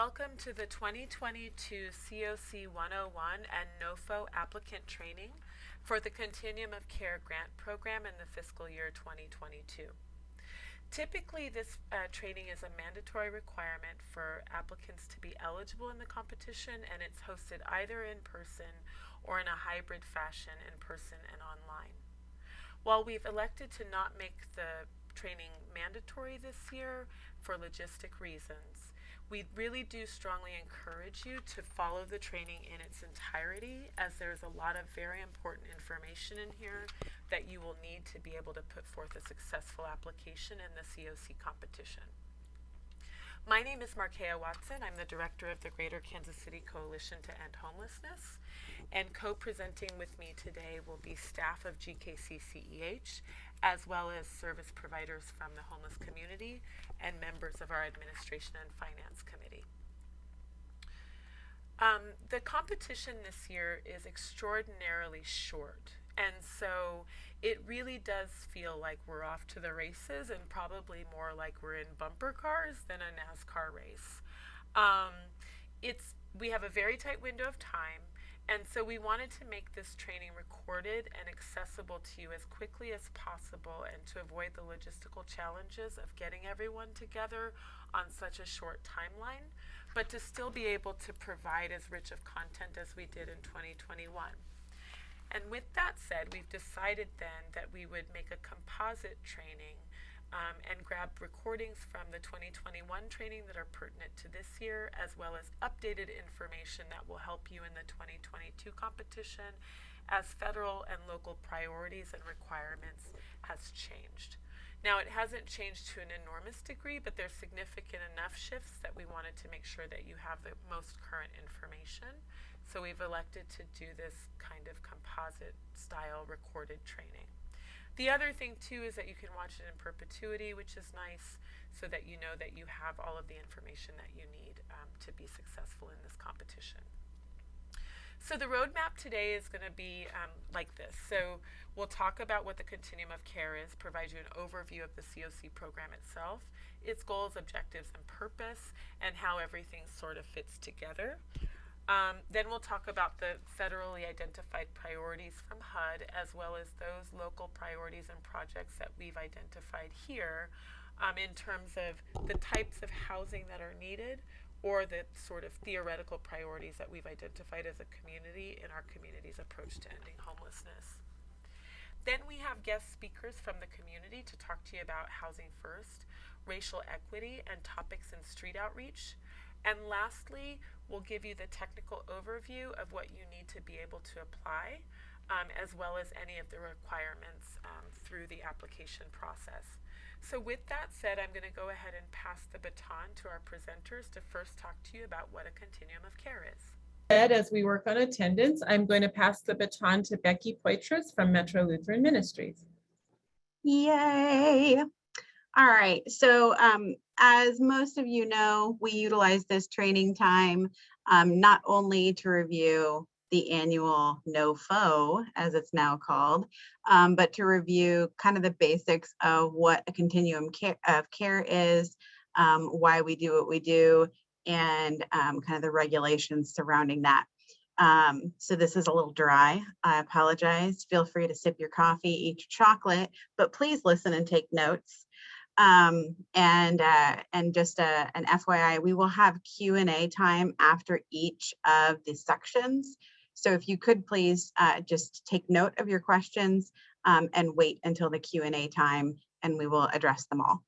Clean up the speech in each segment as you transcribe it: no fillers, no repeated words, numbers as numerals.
Welcome to the 2022 COC 101 and NOFO applicant training for the Continuum of Care grant program in the fiscal year 2022. Typically, this training is a mandatory requirement for applicants to be eligible in the competition, and it's hosted either in person or in a hybrid fashion, in person and online. While we've elected to not make the training mandatory this year for logistic reasons, we really do strongly encourage you to follow the training in its entirety, as there's a lot of very important information in here that you will need to be able to put forth a successful application in the COC competition. My name is Markea Watson. I'm the director of the Greater Kansas City Coalition to End Homelessness, and co-presenting with me today will be staff of GKC-CEH, as well as service providers from the homeless community and members of our Administration and Finance Committee. The competition this year is extraordinarily short, and so it really does feel like we're off to the races, and probably more like we're in bumper cars than a NASCAR race. We have a very tight window of time, and so we wanted to make this training recorded and accessible to you as quickly as possible, and to avoid the logistical challenges of getting everyone together on such a short timeline, but to still be able to provide as rich of content as we did in 2021. And with that said, we've decided then that we would make a composite training and grab recordings from the 2021 training that are pertinent to this year, as well as updated information that will help you in the 2022 competition, as federal and local priorities and requirements has changed. Now, it hasn't changed to an enormous degree, but there's significant enough shifts that we wanted to make sure that you have the most current information. So we've elected to do this kind of composite style recorded training. The other thing too is that you can watch it in perpetuity, which is nice, so that you know that you have all of the information that you need to be successful in this competition. So the roadmap today is going to be like this. So we'll talk about what the Continuum of Care is, provide you an overview of the COC program itself, its goals, objectives, and purpose, and how everything sort of fits together. Then we'll talk about the federally identified priorities from HUD, as well as those local priorities and projects that we've identified here in terms of the types of housing that are needed, or the sort of theoretical priorities that we've identified as a community in our community's approach to ending homelessness. Then we have guest speakers from the community to talk to you about housing first, racial equity, and topics in street outreach. And lastly, we'll give you the technical overview of what you need to be able to apply, as well as any of the requirements through the application process. So with that said, I'm going to go ahead and pass the baton to our presenters to first talk to you about what a Continuum of Care is. As we work on attendance, I'm going to pass the baton to Becky Poitras from Metro Lutheran Ministries. Yay! All right, so as most of you know, we utilize this training time not only to review the annual NOFO, as it's now called, but to review kind of the basics of what a continuum of care is, why we do what we do, and kind of the regulations surrounding that. So this is a little dry. I apologize. Feel free to sip your coffee, eat your chocolate, but please listen and take notes. And just an FYI, we will have Q&A time after each of the sections. So if you could please just take note of your questions and wait until the Q&A time, and we will address them all.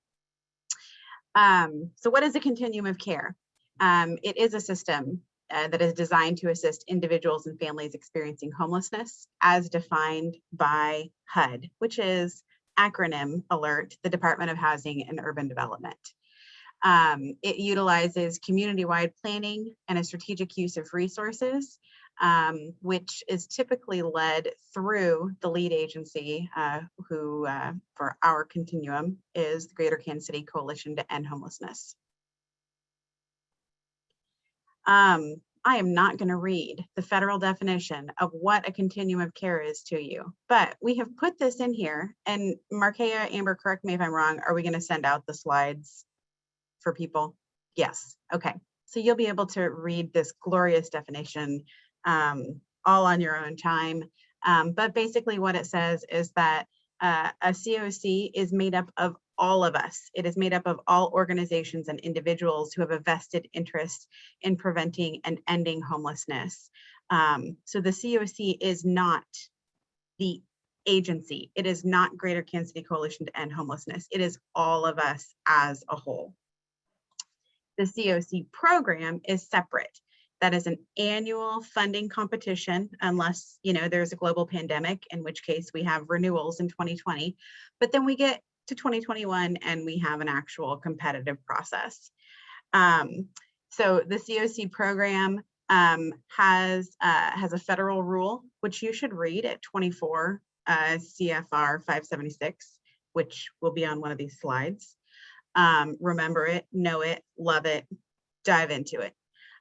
So what is a continuum of care? It is a system that is designed to assist individuals and families experiencing homelessness as defined by HUD, which is acronym alert, the Department of Housing and Urban Development. It utilizes community-wide planning and a strategic use of resources, which is typically led through the lead agency, who for our continuum is the Greater Kansas City Coalition to End Homelessness. I am not going to read the federal definition of what a continuum of care is to you, but we have put this in here. And Markea, Amber, correct me if I'm wrong, are we going to send out the slides for people? Yes. Okay. So you'll be able to read this glorious definition all on your own time. But basically what it says is that a COC is made up of all of us. It is made up of all organizations and individuals who have a vested interest in preventing and ending homelessness. So the COC is not the agency. It is not Greater Kansas City Coalition to End Homelessness. It is all of us as a whole. The COC program is separate. That is an annual funding competition, unless there's a global pandemic, in which case we have renewals in 2020. But then we get to 2021 and we have an actual competitive process. So the COC program has a federal rule, which you should read at 24 CFR 576, which will be on one of these slides. Remember it, know it, love it, dive into it.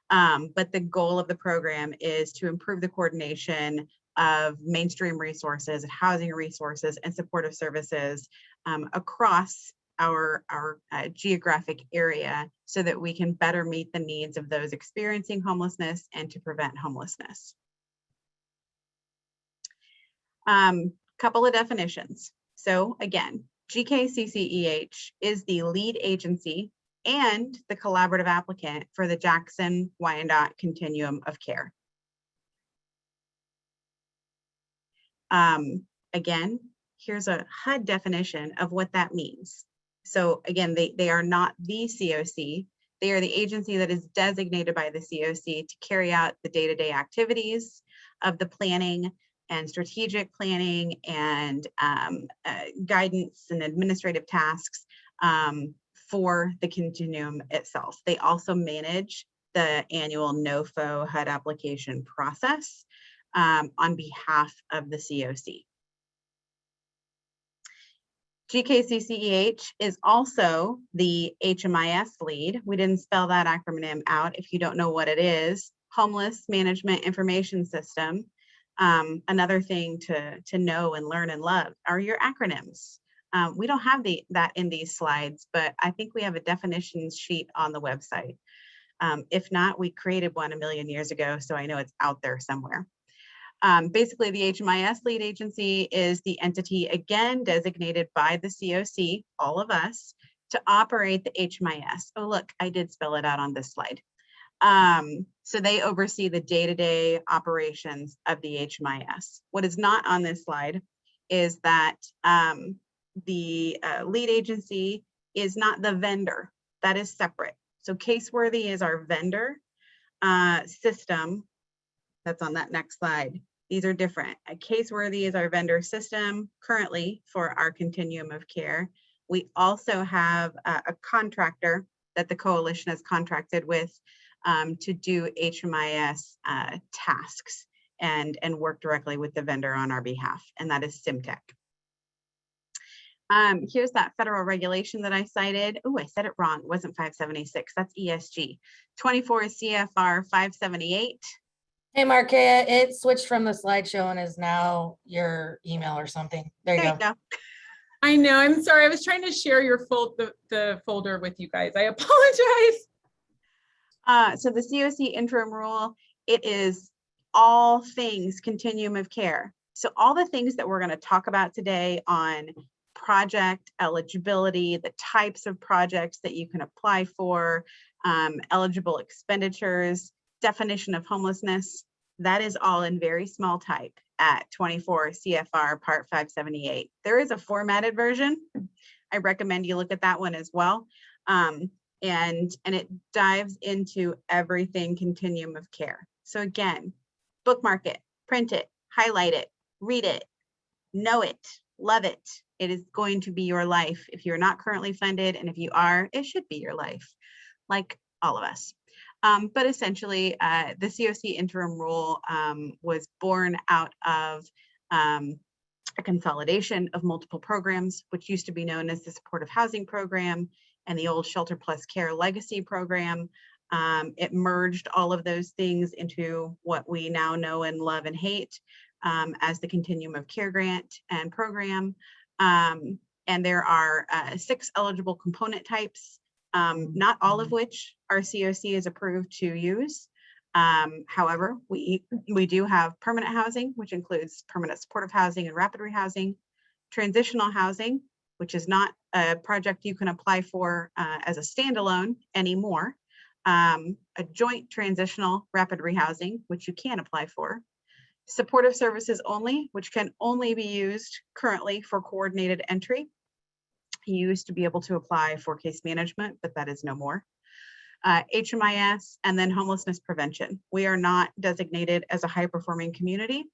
But the goal of the program is to improve the coordination of mainstream resources, housing resources, and supportive services across our geographic area so that we can better meet the needs of those experiencing homelessness and to prevent homelessness. Couple of definitions. So again, GKCCEH is the lead agency and the collaborative applicant for the Jackson Wyandotte Continuum of Care. Again, here's a HUD definition of what that means. So again, they are not the COC. They are the agency that is designated by the COC to carry out the day-to-day activities of the planning and strategic planning and guidance and administrative tasks for the continuum itself. They also manage the annual NOFO HUD application process on behalf of the COC. GKCCEH is also the HMIS lead. We didn't spell that acronym out. If you don't know what it is, Homeless Management Information System. Another thing to know and learn and love are your acronyms. We don't have that in these slides, but I think we have a definitions sheet on the website. If not, we created one a million years ago, so I know it's out there somewhere. Basically, the HMIS lead agency is the entity, again, designated by the COC, all of us, to operate the HMIS. Oh, look, I did spell it out on this slide. So they oversee the day-to-day operations of the HMIS. What is not on this slide is that the lead agency is not the vendor. That is separate. So Caseworthy is our vendor system. That's on that next slide. These are different. Caseworthy is our vendor system currently for our continuum of care. We also have a contractor that the coalition has contracted with to do HMIS tasks and work directly with the vendor on our behalf, and that is Simtech. Here's that federal regulation that I cited. Oh, I said it wrong. It wasn't 576. That's ESG. 24 CFR 578. Hey, Markea, it switched from the slideshow and is now your email or something. There you go. I know. I'm sorry. I was trying to share your the folder with you guys. I apologize. So the COC interim rule, it is all things continuum of care. So all the things that we're going to talk about today on project eligibility, the types of projects that you can apply for, eligible expenditures, definition of homelessness, that is all in very small type at 24 CFR Part 578. There is a formatted version. I recommend you look at that one as well. And it dives into everything continuum of care. So again, bookmark it, print it, highlight it, read it, know it, love it. It is going to be your life. If you're not currently funded, and if you are, it should be your life, like all of us. But essentially, the COC interim rule was born out of a consolidation of multiple programs, which used to be known as the Supportive Housing Program and the old Shelter Plus Care Legacy Program. It merged all of those things into what we now know and love and hate as the Continuum of Care grant and program. And there are 6 eligible component types not all of which our COC is approved to use. However, we do have permanent housing, which includes permanent supportive housing and rapid rehousing, transitional housing, which is not a project you can apply for as a standalone anymore, a joint transitional rapid rehousing, which you can apply for, supportive services only, which can only be used currently for coordinated entry. You used to be able to apply for case management, but that is no more. HMIS, and then homelessness prevention. We are not designated as a high-performing community.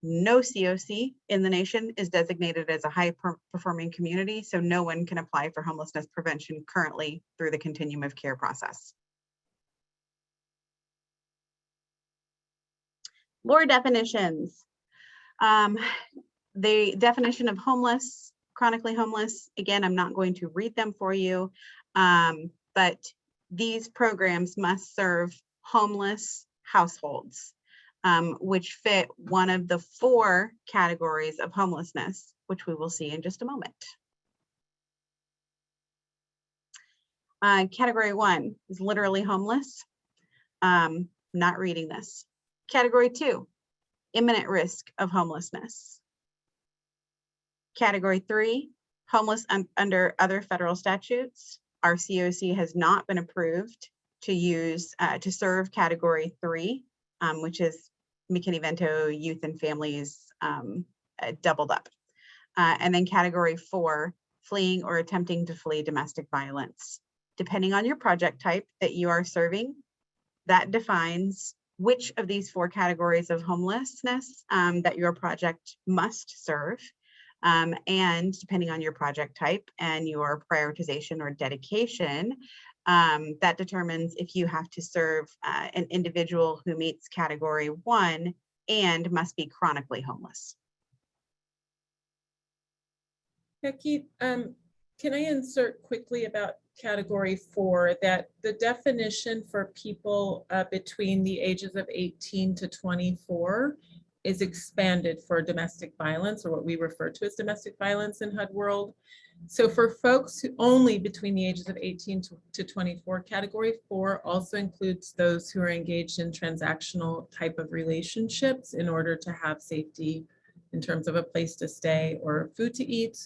No COC in the nation is designated as a high-performing community, so no one can apply for homelessness prevention currently through the Continuum of Care process. More definitions. The definition of homeless, chronically homeless, again, I'm not going to read them for you, but these programs must serve homeless households, which fit one of the 4 categories of homelessness, which we will see in just a moment. Category 1 is literally homeless. Not reading this. Category 2, imminent risk of homelessness. Category 3, homeless under other federal statutes. Our COC has not been approved to use to serve category 3, which is McKinney-Vento youth and families doubled up. And then category 4, fleeing or attempting to flee domestic violence. Depending on your project type that you are serving, that defines which of these 4 categories of homelessness that your project must serve. And depending on your project type and your prioritization or dedication, that determines if you have to serve an individual who meets category 1 and must be chronically homeless. Becky, can I insert quickly about category 4 that the definition for people between the ages of 18 to 24 is expanded for domestic violence, or what we refer to as domestic violence in HUD world. So for folks who only between the ages of 18 to 24, category 4 also includes those who are engaged in transactional type of relationships in order to have safety in terms of a place to stay or food to eat.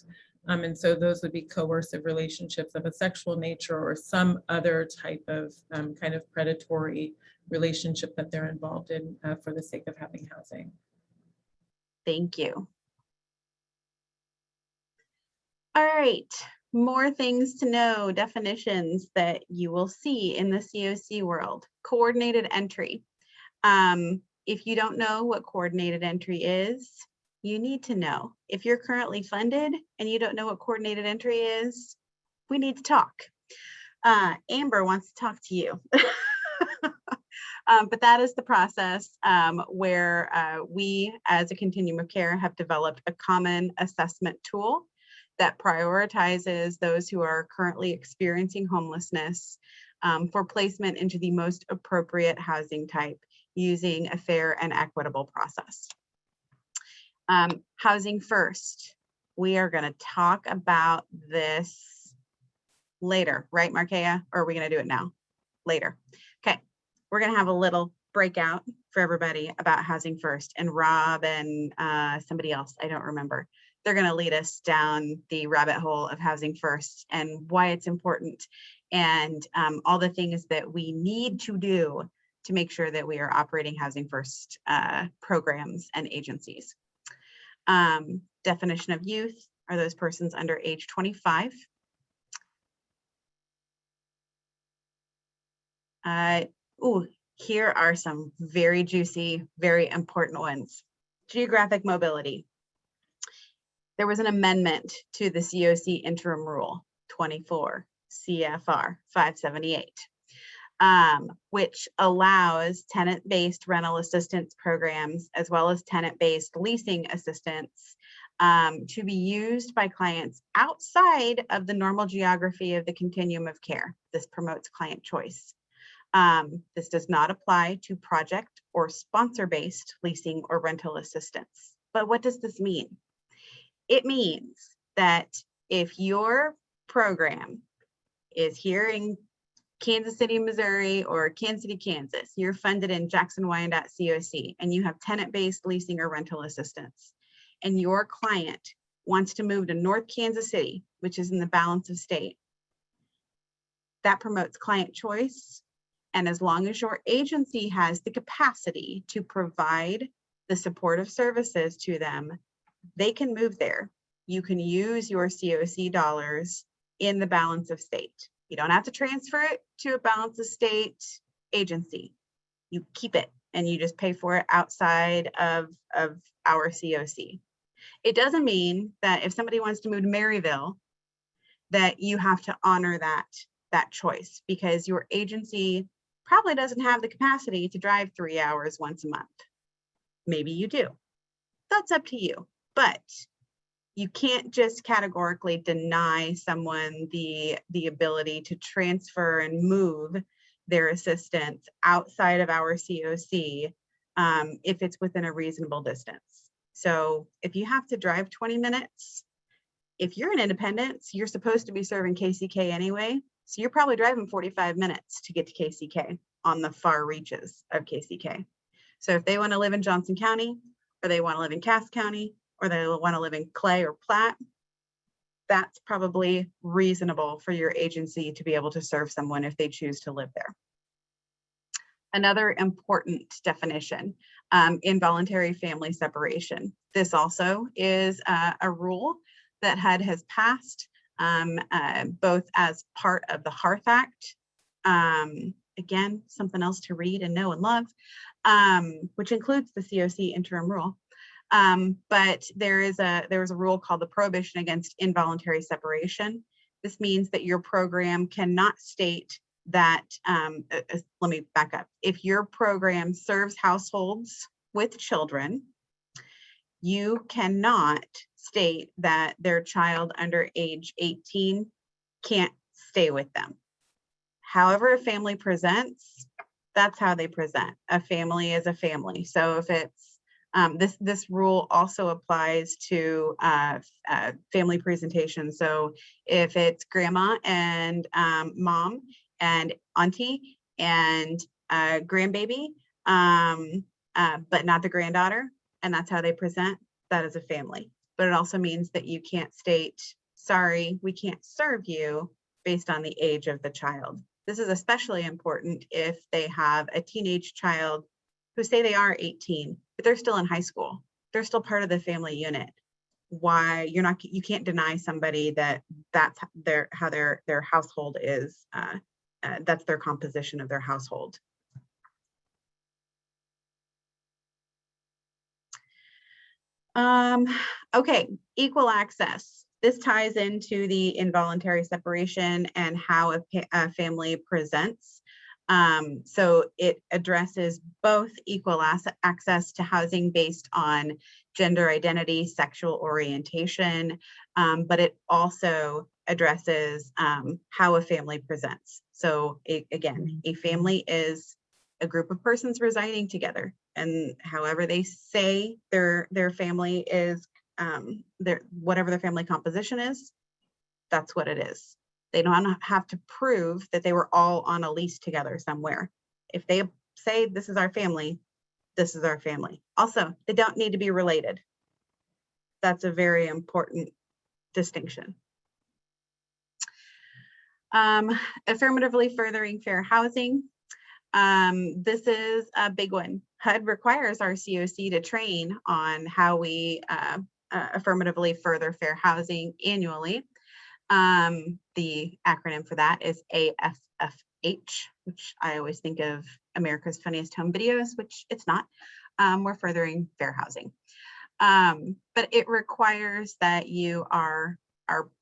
And so those would be coercive relationships of a sexual nature or some other type of kind of predatory relationship that they're involved in for the sake of having housing. Thank you. All right, more things to know, definitions that you will see in the COC world. Coordinated entry. If you don't know what coordinated entry is, you need to know. If you're currently funded and you don't know what coordinated entry is, we need to talk. Amber wants to talk to you. But that is the process where we as a Continuum of Care have developed a common assessment tool that prioritizes those who are currently experiencing homelessness for placement into the most appropriate housing type using a fair and equitable process. Housing first. We are going to talk about this later, right, Markeia? Or are we going to do it now? Later. Okay. We're going to have a little breakout for everybody about housing first, and Rob and somebody else, I don't remember. They're going to lead us down the rabbit hole of housing first and why it's important and all the things that we need to do to make sure that we are operating housing first programs and agencies. Definition of youth are those persons under age 25. Here are some very juicy, very important ones. Geographic mobility. There was an amendment to the COC interim rule 24 CFR 578, which allows tenant-based rental assistance programs as well as tenant-based leasing assistance to be used by clients outside of the normal geography of the Continuum of Care. This promotes client choice. This does not apply to project or sponsor-based leasing or rental assistance. But what does this mean? It means that if your program is here in Kansas City, Missouri, or Kansas City, Kansas. You're funded in Jackson Wyandotte COC, and you have tenant-based leasing or rental assistance. And your client wants to move to North Kansas City, which is in the balance of state. That promotes client choice. And as long as your agency has the capacity to provide the supportive services to them, they can move there. You can use your COC dollars in the balance of state. You don't have to transfer it to a balance of state agency. You keep it and you just pay for it outside of our COC. It doesn't mean that if somebody wants to move to Maryville, that you have to honor that choice, because your agency probably doesn't have the capacity to drive 3 hours once a month. Maybe you do. That's up to you. But you can't just categorically deny someone the ability to transfer and move their assistance outside of our COC if it's within a reasonable distance. So if you have to drive 20 minutes, if you're an independent, you're supposed to be serving KCK anyway. So you're probably driving 45 minutes to get to KCK on the far reaches of KCK. So if they want to live in Johnson County, or they want to live in Cass County, or they want to live in Clay or Platte, that's probably reasonable for your agency to be able to serve someone if they choose to live there. Another important definition, involuntary family separation. This also is a rule that HUD has passed, both as part of the Hearth Act, again, something else to read and know and love, which includes the COC interim rule. But there was a rule called the Prohibition Against Involuntary Separation. This means that your program cannot state that, let me back up. If your program serves households with children, you cannot state that their child under age 18 can't stay with them. However a family presents, that's how they present. A family is a family. So if it's this rule also applies to family presentation. So if it's grandma and mom and auntie and grandbaby, but not the granddaughter, and that's how they present, that is a family. But it also means that you can't state, sorry, we can't serve you based on the age of the child. This is especially important if they have a teenage child who say they are 18, but they're still in high school. They're still part of the family unit. Why you can't deny somebody that's how their household is, that's their composition of their household. Okay, equal access. This ties into the involuntary separation and how a family presents. So it addresses both equal access to housing based on gender identity, sexual orientation, but it also addresses how a family presents. So again, a family is a group of persons residing together, and however they say their family is, whatever their family composition is, that's what it is. They don't have to prove that they were all on a lease together somewhere. If they say this is our family, this is our family. Also, they don't need to be related. That's a very important distinction. Affirmatively furthering fair housing. This is a big one. HUD requires our COC to train on how we affirmatively further fair housing annually. The acronym for that is AFFH, which I always think of America's Funniest Home Videos, which it's not. We're furthering fair housing. But it requires that you are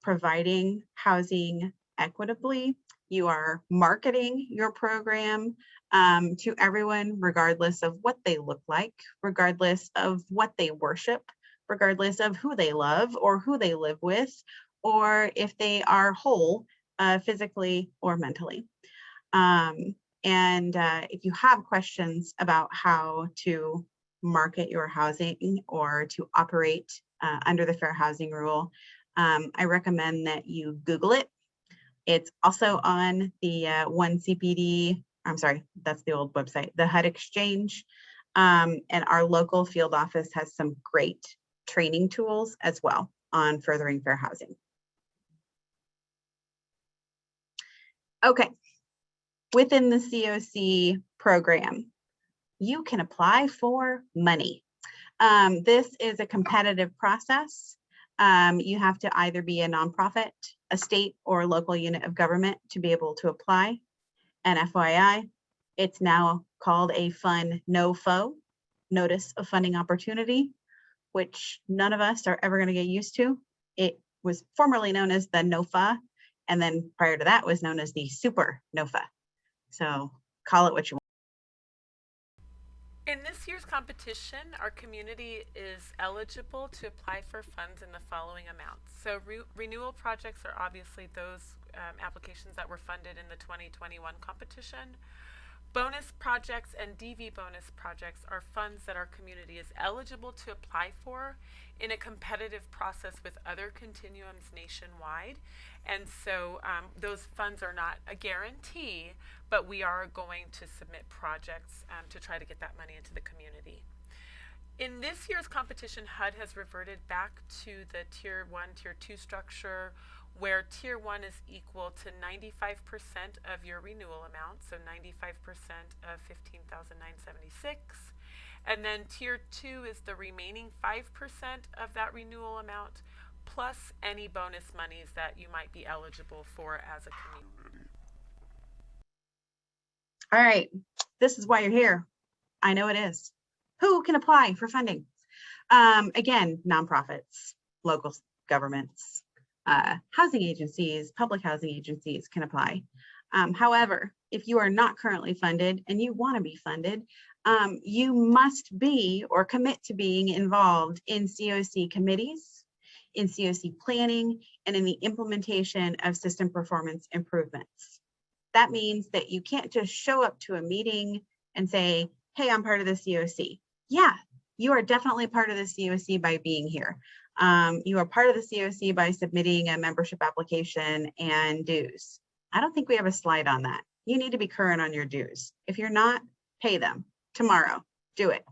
providing housing equitably. You are marketing your program to everyone, regardless of what they look like, regardless of what they worship, regardless of who they love or who they live with, or if they are whole physically or mentally. And if you have questions about how to market your housing or to operate under the Fair Housing Rule, I recommend that you Google it. It's also on the One CPD, I'm sorry, that's the old website, the HUD Exchange. And our local field office has some great training tools as well on furthering fair housing. Okay, within the COC program, you can apply for money. This is a competitive process. You have to either be a nonprofit, a state or local unit of government to be able to apply. And FYI, it's now called a fun NOFO, Notice of Funding Opportunity, which none of us are ever going to get used to. It was formerly known as the NOFA, and then prior to that was known as the Super NOFA. So call it what you want. In this year's competition, our community is eligible to apply for funds in the following amounts. So renewal projects are obviously those applications that were funded in the 2021 competition. Bonus projects and DV bonus projects are funds that our community is eligible to apply for in a competitive process with other continuums nationwide. And so those funds are not a guarantee, but we are going to submit projects to try to get that money into the community. In this year's competition, HUD has reverted back to the Tier 1, Tier 2 structure, where Tier 1 is equal to 95% of your renewal amount, so 95% of $15,976. And then Tier 2 is the remaining 5% of that renewal amount, plus any bonus monies that you might be eligible for as a community. All right, this is why you're here. I know it is. Who can apply for funding? Again, nonprofits, local governments, housing agencies, public housing agencies can apply. However, if you are not currently funded and you want to be funded, you must be or commit to being involved in COC committees, in COC planning, and in the implementation of system performance improvements. That means that you can't just show up to a meeting and say, hey, I'm part of the COC. Yeah, you are definitely part of the COC by being here. You are part of the COC by submitting a membership application and dues. I don't think we have a slide on that. You need to be current on your dues. If you're not, pay them tomorrow. Do it.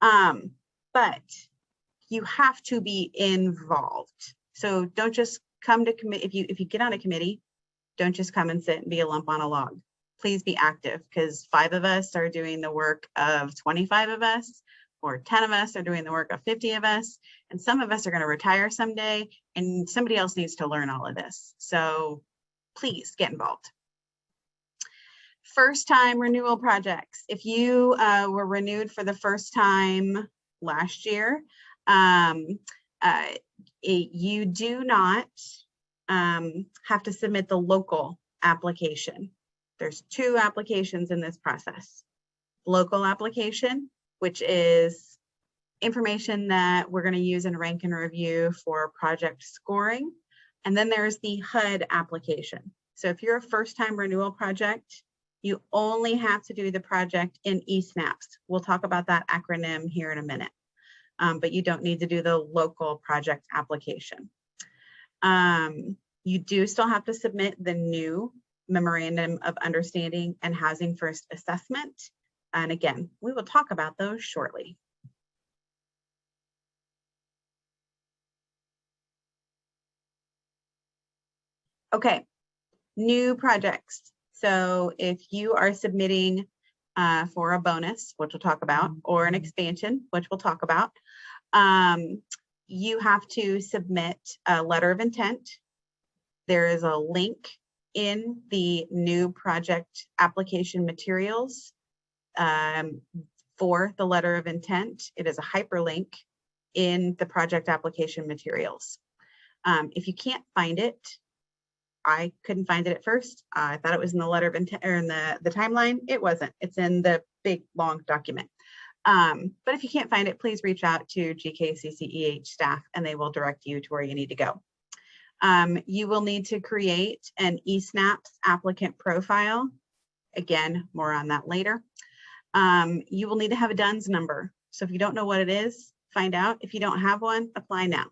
But you have to be involved. So don't just come to committee. If you get on a committee, don't just come and sit and be a lump on a log. Please be active, because 5 of us are doing the work of 25 of us, or 10 of us are doing the work of 50 of us, and some of us are going to retire someday, and somebody else needs to learn all of this. So please get involved. First time renewal projects. If you were renewed for the first time last year, you do not have to submit the local application. There's 2 applications in this process. Local application, which is information that we're going to use in rank and review for project scoring. And then there's the HUD application. So if you're a first-time renewal project, you only have to do the project in eSNAPs. We'll talk about that acronym here in a minute, but you don't need to do the local project application. You do still have to submit the new Memorandum of Understanding and Housing First Assessment. And again, we will talk about those shortly. Okay, new projects. So if you are submitting for a bonus, which we'll talk about, or an expansion, which we'll talk about, you have to submit a letter of intent. There is a link in the new project application materials for the letter of intent. It is a hyperlink in the project application materials. If you can't find it, I couldn't find it at first. I thought it was in the letter of intent or in the timeline. It wasn't. It's in the big long document. But if you can't find it, please reach out to GKCCEH staff and they will direct you to where you need to go. You will need to create an eSNAPs applicant profile. Again, more on that later. You will need to have a DUNS number. So if you don't know what it is, find out. If you don't have one, apply now.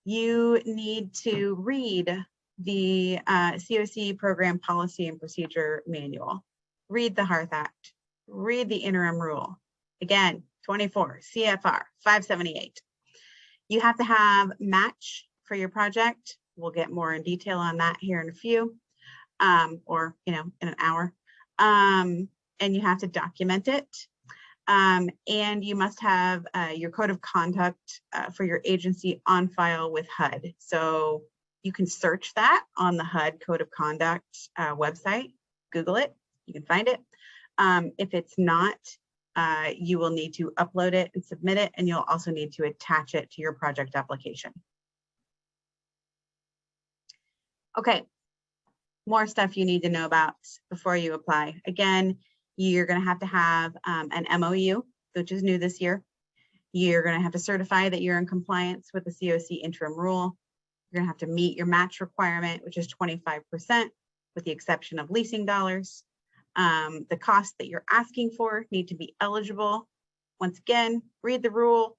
You need to read the COC program policy and procedure manual. Read the Hearth Act. Read the interim rule. Again, 24 CFR 578. You have to have match for your project. We'll get more in detail on that here in a few, or in an hour. And you have to document it. And you must have your code of conduct for your agency on file with HUD. So you can search that on the HUD code of conduct website. Google it, you can find it. If it's not, you will need to upload it and submit it, and you'll also need to attach it to your project application. Okay, more stuff you need to know about before you apply. Again, you're going to have an MOU, which is new this year. You're going to have to certify that you're in compliance with the COC interim rule. You're going to have to meet your match requirement, which is 25%, with the exception of leasing dollars. The costs that you're asking for need to be eligible. Once again, read the rule.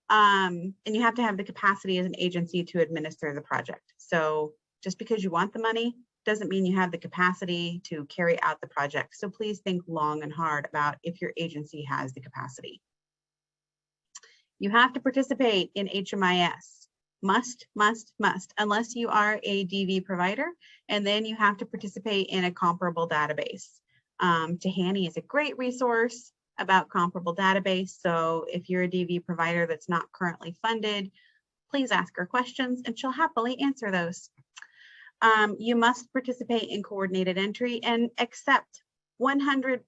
And you have to have the capacity as an agency to administer the project. So just because you want the money doesn't mean you have the capacity to carry out the project. So please think long and hard about if your agency has the capacity. You have to participate in HMIS. Must, unless you are a DV provider, and then you have to participate in a comparable database. Tahani is a great resource about comparable database. So if you're a DV provider that's not currently funded, please ask her questions and she'll happily answer those. You must participate in coordinated entry and accept 100%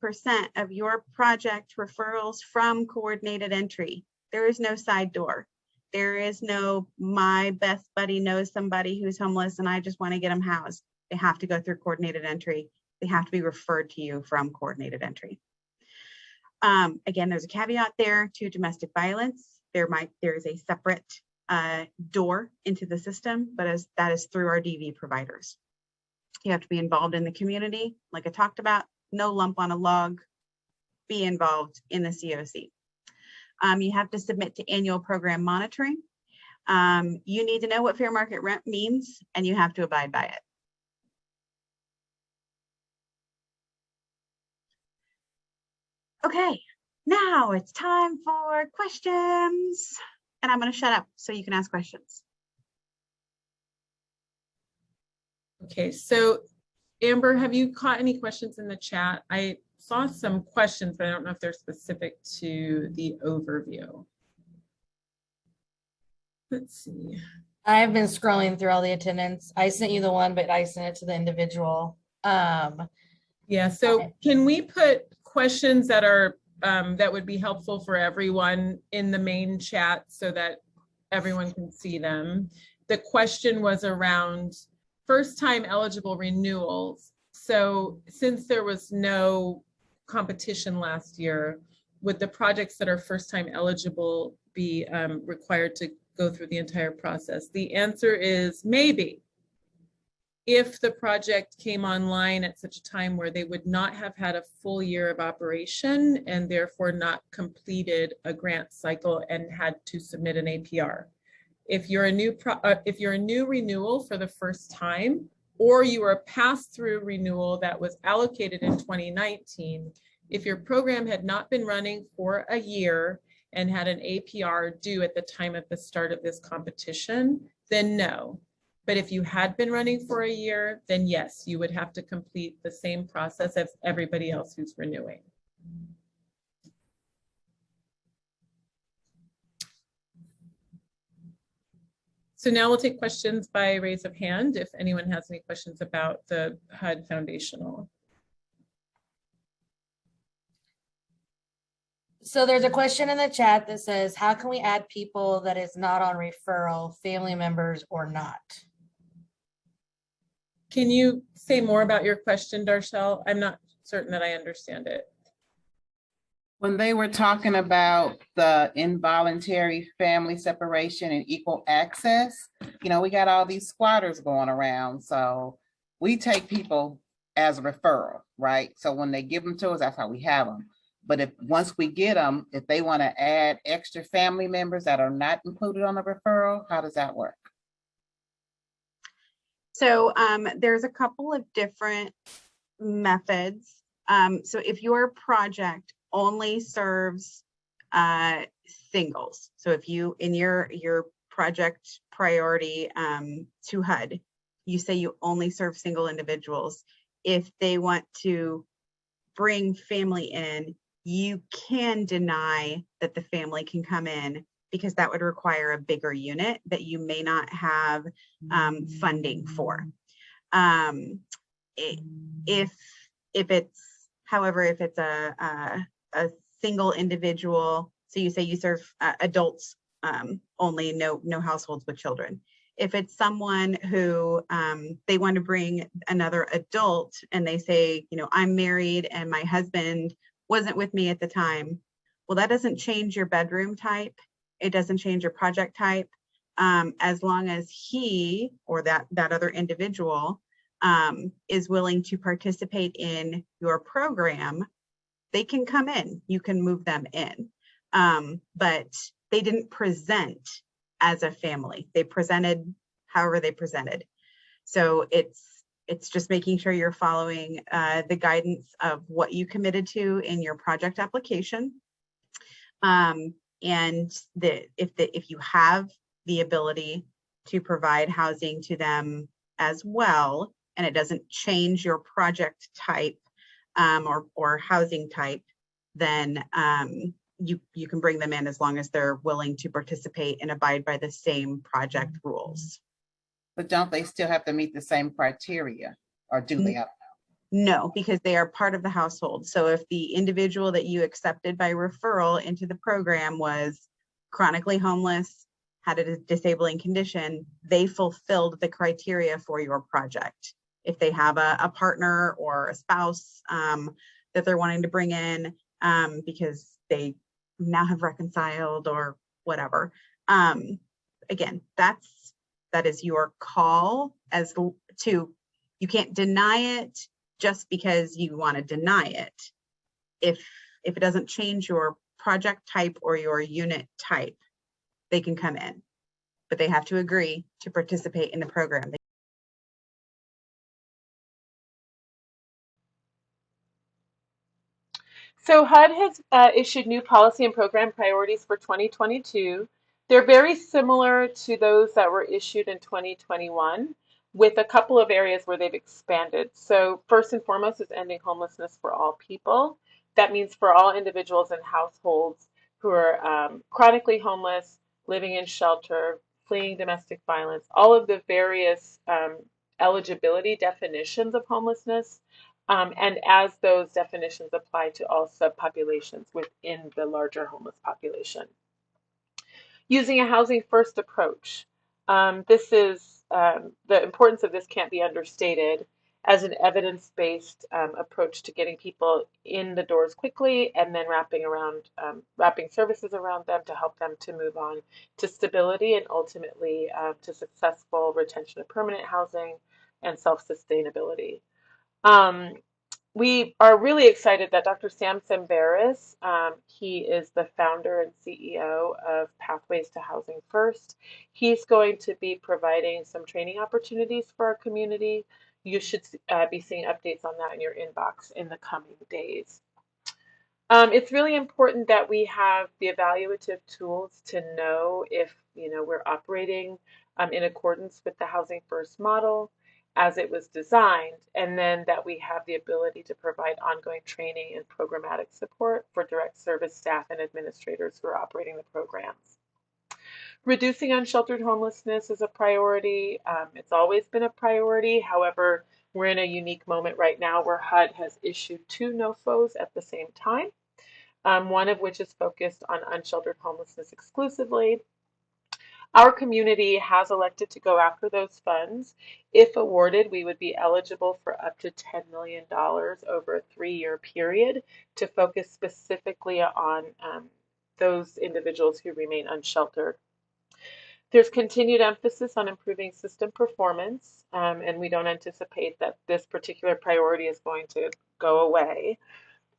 of your project referrals from coordinated entry. There is no side door. There is no, my best buddy knows somebody who's homeless and I just want to get them housed. They have to go through coordinated entry. They have to be referred to you from coordinated entry. Again, there's a caveat there to domestic violence. There is a separate door into the system, but that is through our DV providers. You have to be involved in the community, like I talked about. No lump on a log. Be involved in the COC. You have to submit to annual program monitoring. You need to know what fair market rent means, and you have to abide by it. Okay, now it's time for questions. And I'm going to shut up so you can ask questions. Okay, so Amber, have you caught any questions in the chat? I saw some questions, but I don't know if they're specific to the overview. Let's see. I've been scrolling through all the attendance. I sent you the one, but I sent it to the individual. Yeah, so can we put questions that are that would be helpful for everyone in the main chat so that everyone can see them? The question was around first-time eligible renewals. So since there was no competition last year, would the projects that are first-time eligible be required to go through the entire process? The answer is maybe. If the project came online at such a time where they would not have had a full year of operation and therefore not completed a grant cycle and had to submit an APR. If you're a new renewal for the first time, or you are a pass-through renewal that was allocated in 2019, if your program had not been running for a year and had an APR due at the time of the start of this competition, then no. But if you had been running for a year, then yes, you would have to complete the same process as everybody else who's renewing. So now we'll take questions by raise of hand if anyone has any questions about the HUD foundational. So there's a question in the chat that says, how can we add people that is not on referral, family members or not? Can you say more about your question, Darshell? I'm not certain that I understand it. When they were talking about the involuntary family separation and equal access, you know, we got all these squatters going around. So we take people as a referral, right? So when they give them to us, that's how we have them. But if once we get them, if they want to add extra family members that are not included on the referral, how does that work? So there's a couple of different methods. So if your project only serves singles, so if you in your project priority to HUD, you say you only serve single individuals. If they want to bring family in, you can deny that the family can come in, because that would require a bigger unit that you may not have funding for. If it's, however, if it's a single individual, so you say you serve adults only, no households with children. If it's someone who they want to bring another adult and they say, you know, I'm married and my husband wasn't with me at the time, well, that doesn't change your bedroom type. It doesn't change your project type. As long as he or that other individual is willing to participate in your program, they can come in. You can move them in. But they didn't present as a family. They presented however they presented. So it's just making sure you're following the guidance of what you committed to in your project application. And if you have the ability to provide housing to them as well, and it doesn't change your project type or housing type, then you can bring them in as long as they're willing to participate and abide by the same project rules. But don't they still have to meet the same criteria, or do they? No, because they are part of the household. So if the individual that you accepted by referral into the program was chronically homeless, had a disabling condition, they fulfilled the criteria for your project. If they have a partner or a spouse that they're wanting to bring in because they now have reconciled or whatever, again, that is your call as to, you can't deny it just because you want to deny it. If it doesn't change your project type or your unit type, they can come in, but they have to agree to participate in the program. So HUD has issued new policy and program priorities for 2022. They're very similar to those that were issued in 2021, with a couple of areas where they've expanded. So first and foremost is ending homelessness for all people. That means for all individuals and households who are chronically homeless, living in shelter, fleeing domestic violence, all of the various eligibility definitions of homelessness. And as those definitions apply to all subpopulations within the larger homeless population. Using a housing first approach. This is, the importance of this can't be understated as an evidence-based approach to getting people in the doors quickly and then wrapping services around them to help them to move on to stability and ultimately to successful retention of permanent housing and self-sustainability. We are really excited that Dr. Sam Semberis, he is the founder and CEO of Pathways to Housing First. He's going to be providing some training opportunities for our community. You should be seeing updates on that in your inbox in the coming days. It's really important that we have the evaluative tools to know if we're operating in accordance with the Housing First model as it was designed, and then that we have the ability to provide ongoing training and programmatic support for direct service staff and administrators who are operating the programs. Reducing unsheltered homelessness is a priority. It's always been a priority. However, we're in a unique moment right now where HUD has issued 2 NOFOs at the same time, one of which is focused on unsheltered homelessness exclusively. Our community has elected to go after those funds. If awarded, we would be eligible for up to $10 million over a 3-year period to focus specifically on those individuals who remain unsheltered. There's continued emphasis on improving system performance, and we don't anticipate that this particular priority is going to go away.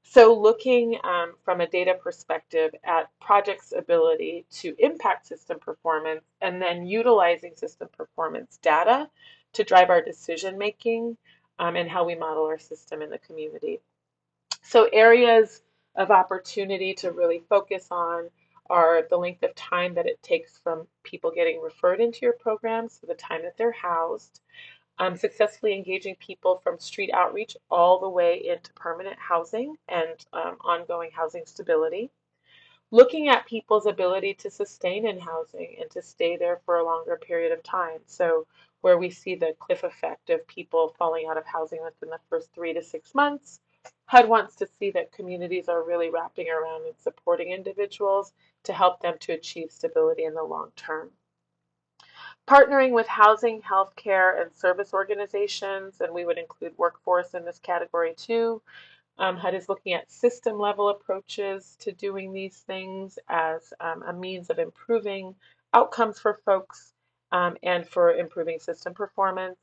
So looking from a data perspective at projects' ability to impact system performance and then utilizing system performance data to drive our decision making and how we model our system in the community. So areas of opportunity to really focus on are the length of time that it takes from people getting referred into your program, so the time that they're housed, successfully engaging people from street outreach all the way into permanent housing and ongoing housing stability. Looking at people's ability to sustain in housing and to stay there for a longer period of time. So where we see the cliff effect of people falling out of housing within the first 3 to 6 months, HUD wants to see that communities are really wrapping around and supporting individuals to help them to achieve stability in the long term. Partnering with housing, healthcare, and service organizations, and we would include workforce in this category too. HUD is looking at system level approaches to doing these things as a means of improving outcomes for folks and for improving system performance.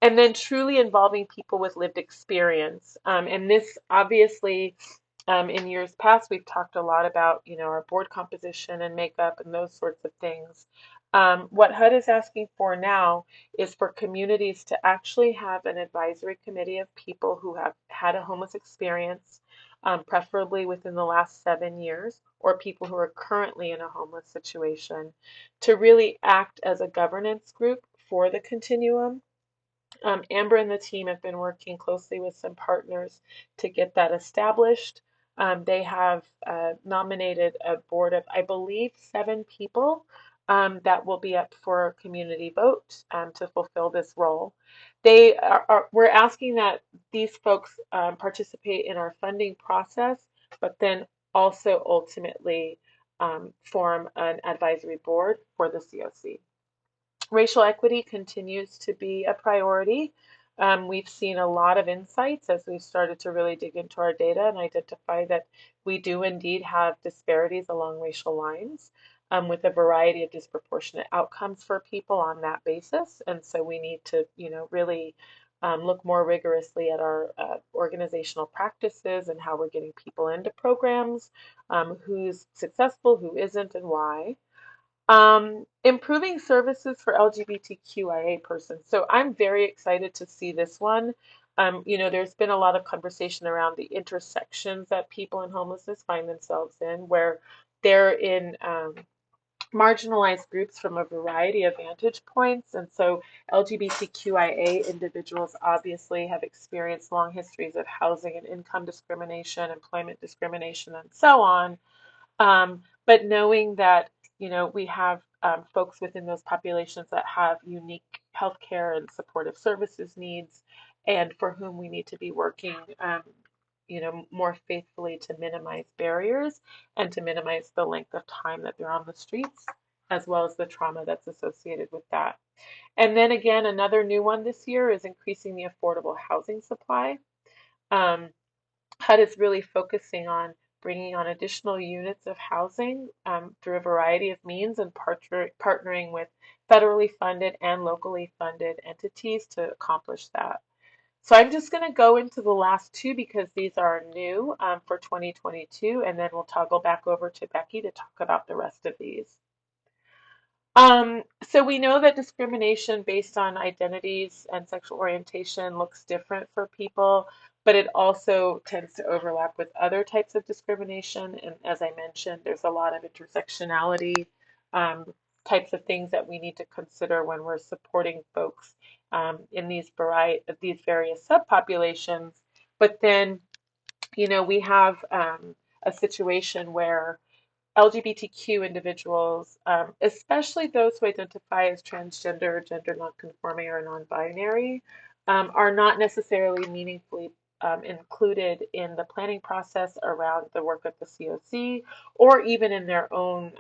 And then truly involving people with lived experience. And this obviously, in years past, we've talked a lot about, our board composition and makeup and those sorts of things. What HUD is asking for now is for communities to actually have an advisory committee of people who have had a homeless experience, preferably within the last 7 years, or people who are currently in a homeless situation, to really act as a governance group for the continuum. Amber and the team have been working closely with some partners to get that established. They have nominated a board of, I believe, 7 people that will be up for a community vote to fulfill this role. We're asking that these folks participate in our funding process, but then also ultimately form an advisory board for the COC. Racial equity continues to be a priority. We've seen a lot of insights as we've started to really dig into our data and identify that we do indeed have disparities along racial lines with a variety of disproportionate outcomes for people on that basis. And so we need to, really look more rigorously at our organizational practices and how we're getting people into programs, who's successful, who isn't, and why. Improving services for LGBTQIA persons. So I'm very excited to see this one. There's been a lot of conversation around the intersections that people in homelessness find themselves in, where they're in marginalized groups from a variety of vantage points. And so LGBTQIA individuals obviously have experienced long histories of housing and income discrimination, employment discrimination, and so on. But knowing that, we have folks within those populations that have unique healthcare and supportive services needs, and for whom we need to be working, more faithfully to minimize barriers and to minimize the length of time that they're on the streets, as well as the trauma that's associated with that. And then again, another new one this year is increasing the affordable housing supply. HUD is really focusing on bringing on additional units of housing through a variety of means and partnering with federally funded and locally funded entities to accomplish that. So I'm just going to go into the last 2 because these are new for 2022, and then we'll toggle back over to Becky to talk about the rest of these. So we know that discrimination based on identities and sexual orientation looks different for people, but it also tends to overlap with other types of discrimination. And as I mentioned, there's a lot of intersectionality types of things that we need to consider when we're supporting folks in these various subpopulations. But then, we have a situation where LGBTQ individuals, especially those who identify as transgender, gender nonconforming, or non-binary, are not necessarily meaningfully included in the planning process around the work of the COC, or even in their own,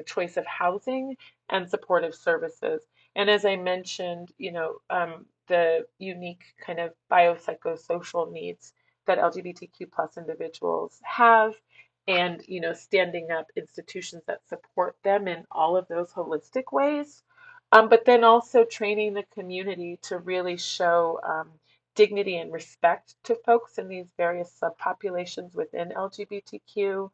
choice of housing and supportive services. And as I mentioned, the unique kind of biopsychosocial needs that LGBTQ plus individuals have, and standing up institutions that support them in all of those holistic ways, but then also training the community to really show dignity and respect to folks in these various subpopulations within LGBTQ.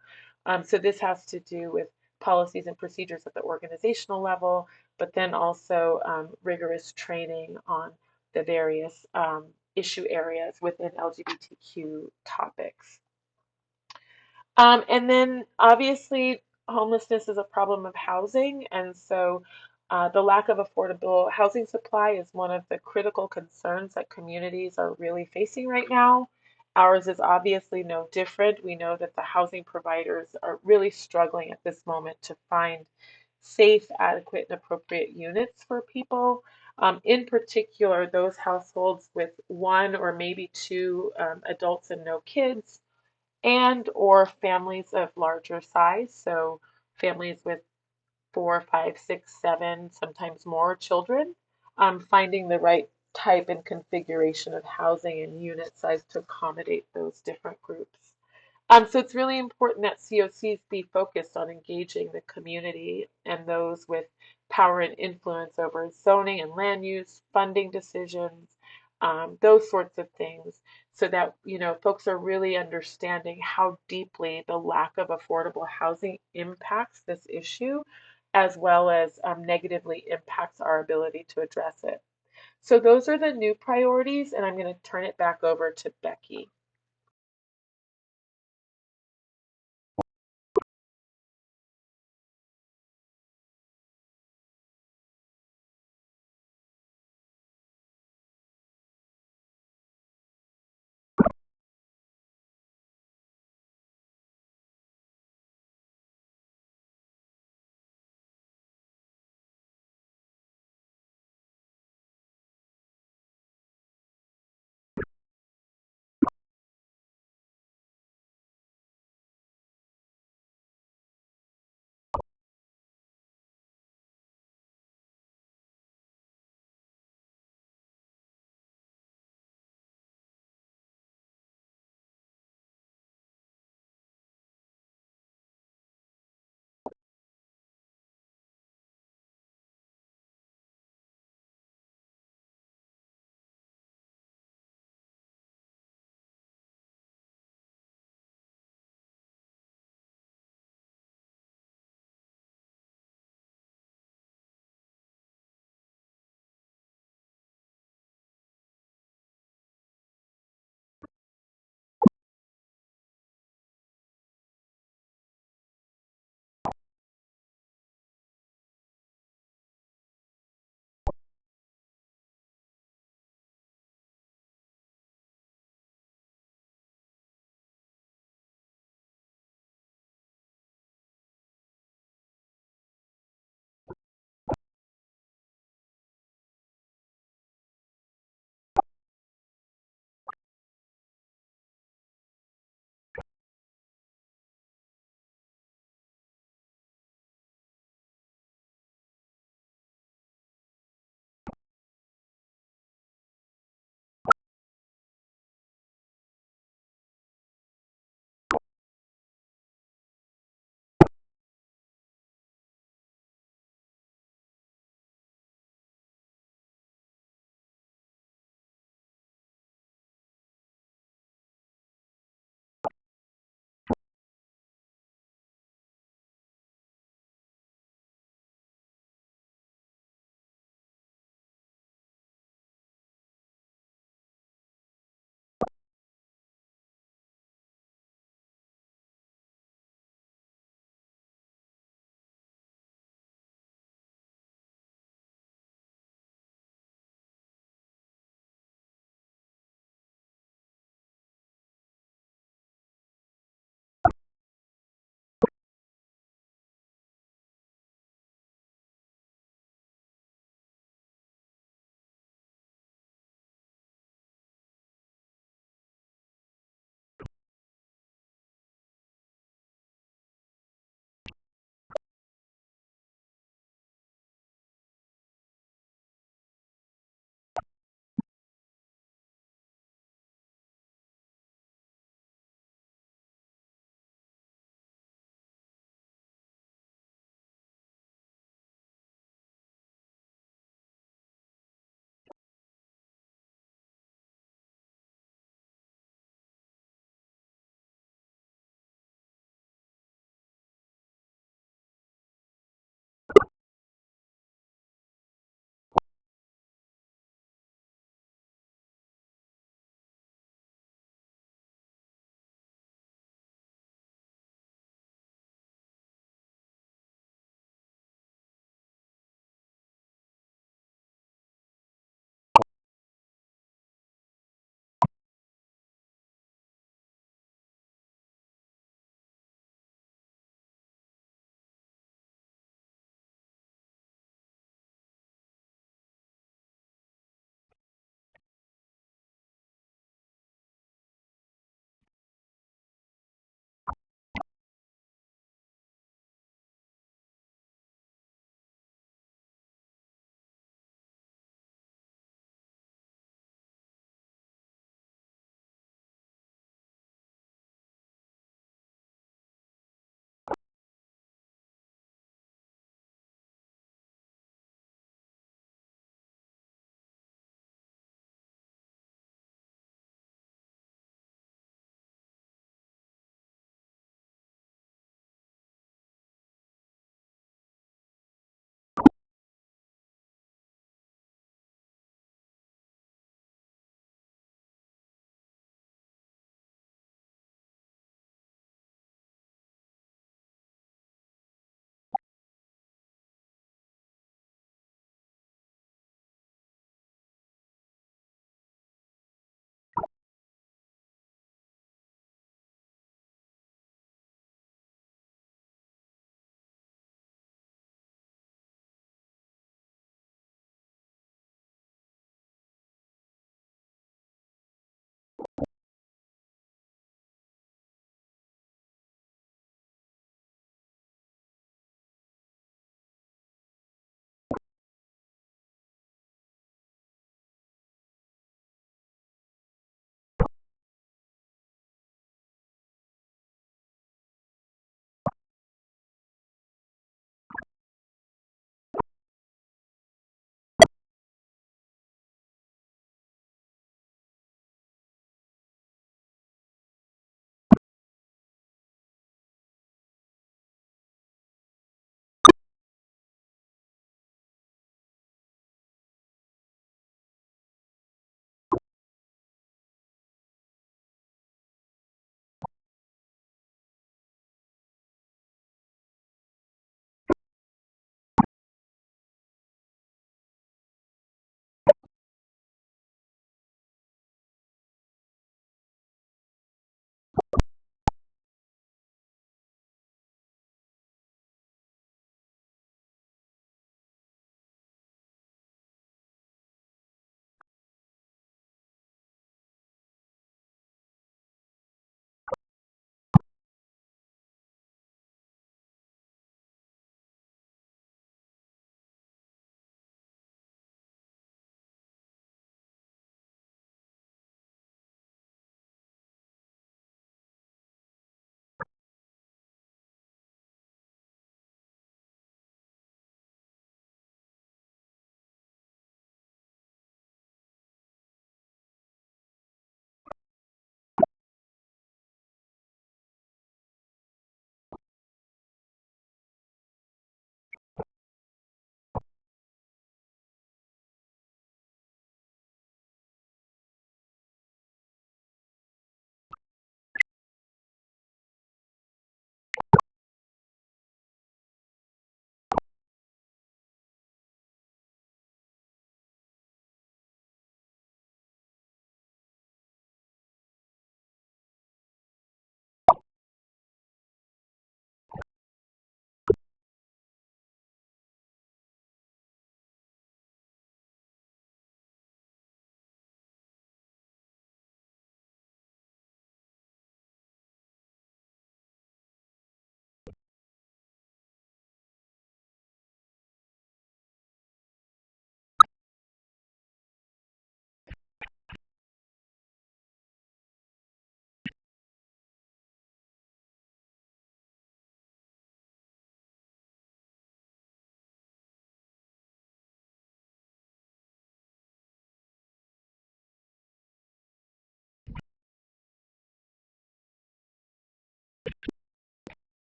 So this has to do with policies and procedures at the organizational level, but then also rigorous training on the various issue areas within LGBTQ topics. And then obviously homelessness is a problem of housing, and so the lack of affordable housing supply is one of the critical concerns that communities are really facing right now. Ours is obviously no different. We know that the housing providers are really struggling at this moment to find safe, adequate, and appropriate units for people. In particular, those households with one or maybe two adults and no kids, and or families of larger size, so families with 4, 5, 6, 7, sometimes more children, finding the right type and configuration of housing and unit size to accommodate those different groups. So it's really important that COCs be focused on engaging the community and those with power and influence over zoning and land use, funding decisions, those sorts of things, so that folks are really understanding how deeply the lack of affordable housing impacts this issue, as well as negatively impacts our ability to address it. So those are the new priorities, and I'm going to turn it back over to Becky.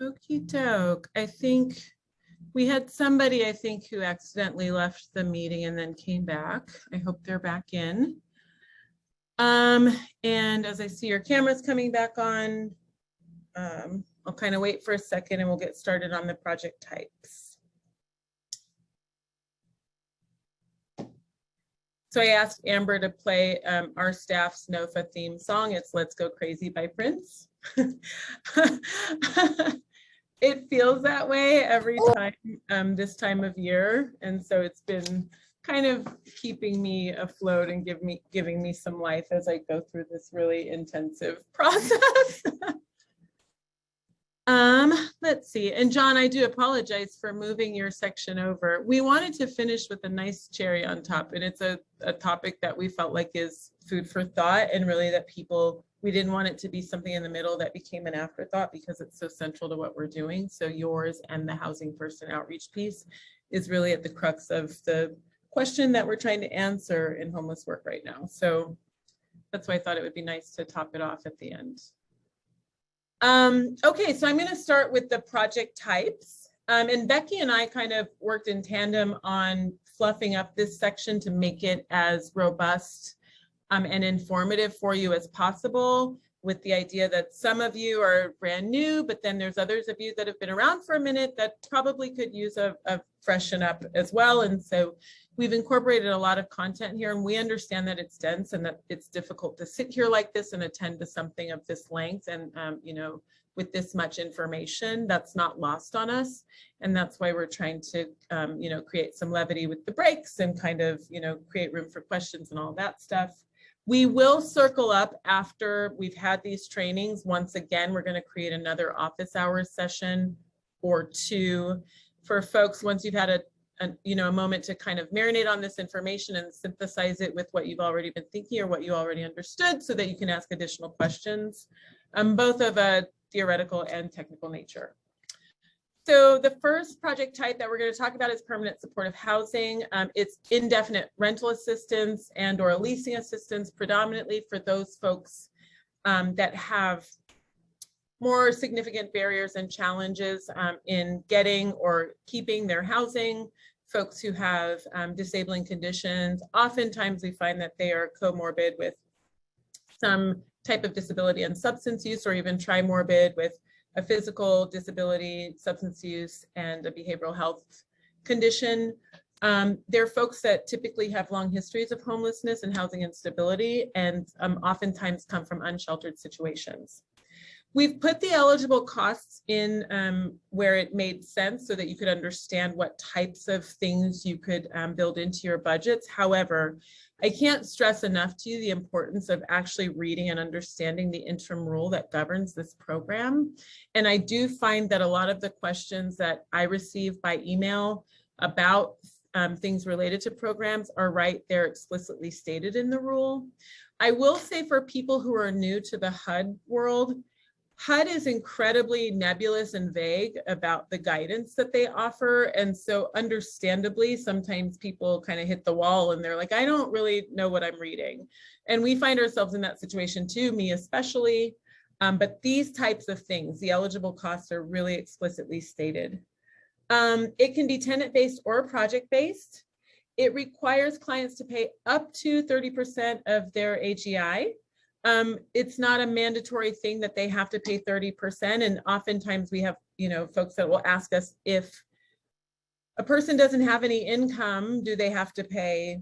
Okie doke. I think we had somebody, I think, who accidentally left the meeting and then came back. I hope they're back in. And as I see your cameras coming back on, I'll kind of wait for a second and we'll get started on the project types. So I asked Amber to play our staff's NOFO theme song. It's Let's Go Crazy by Prince. It feels that way every time this time of year. And so it's been kind of keeping me afloat and giving me some life as I go through this really intensive process. Let's see. And John, I do apologize for moving your section over. We wanted to finish with a nice cherry on top, and it's a topic that we felt like is food for thought, and really that we didn't want it to be something in the middle that became an afterthought because it's so central to what we're doing. So yours and the housing first and outreach piece is really at the crux of the question that we're trying to answer in homeless work right now. So that's why I thought it would be nice to top it off at the end. Okay, so I'm going to start with the project types. And Becky and I kind of worked in tandem on fluffing up this section to make it as robust and informative for you as possible, with the idea that some of you are brand new, but then there's others of you that have been around for a minute that probably could use a freshen up as well. And so we've incorporated a lot of content here, and we understand that it's dense and that it's difficult to sit here like this and attend to something of this length. And, you know, with this much information, that's not lost on us. And that's why we're trying to, you know, create some levity with the breaks and kind of, you know, create room for questions and all that stuff. We will circle up after we've had these trainings. Once again, we're going to create another office hours session or two for folks once you've had a moment to kind of marinate on this information and synthesize it with what you've already been thinking or what you already understood, so that you can ask additional questions, both of a theoretical and technical nature. So the first project type that we're going to talk about is permanent supportive housing. It's indefinite rental assistance and or leasing assistance, predominantly for those folks that have more significant barriers and challenges in getting or keeping their housing, folks who have disabling conditions. Oftentimes we find that they are comorbid with some type of disability and substance use, or even trimorbid with a physical disability, substance use, and a behavioral health condition. They're folks that typically have long histories of homelessness and housing instability, and oftentimes come from unsheltered situations. We've put the eligible costs in where it made sense so that you could understand what types of things you could build into your budgets. However, I can't stress enough to you the importance of actually reading and understanding the interim rule that governs this program. And I do find that a lot of the questions that I receive by email about things related to programs are right there explicitly stated in the rule. I will say, for people who are new to the HUD world, HUD is incredibly nebulous and vague about the guidance that they offer. And so understandably, sometimes people kind of hit the wall and they're like, I don't really know what I'm reading. And we find ourselves in that situation too, me especially. But these types of things, the eligible costs, are really explicitly stated. It can be tenant-based or project-based. It requires clients to pay up to 30% of their AGI. It's not a mandatory thing that they have to pay 30%. And oftentimes we have, folks that will ask us, if a person doesn't have any income, do they have to pay,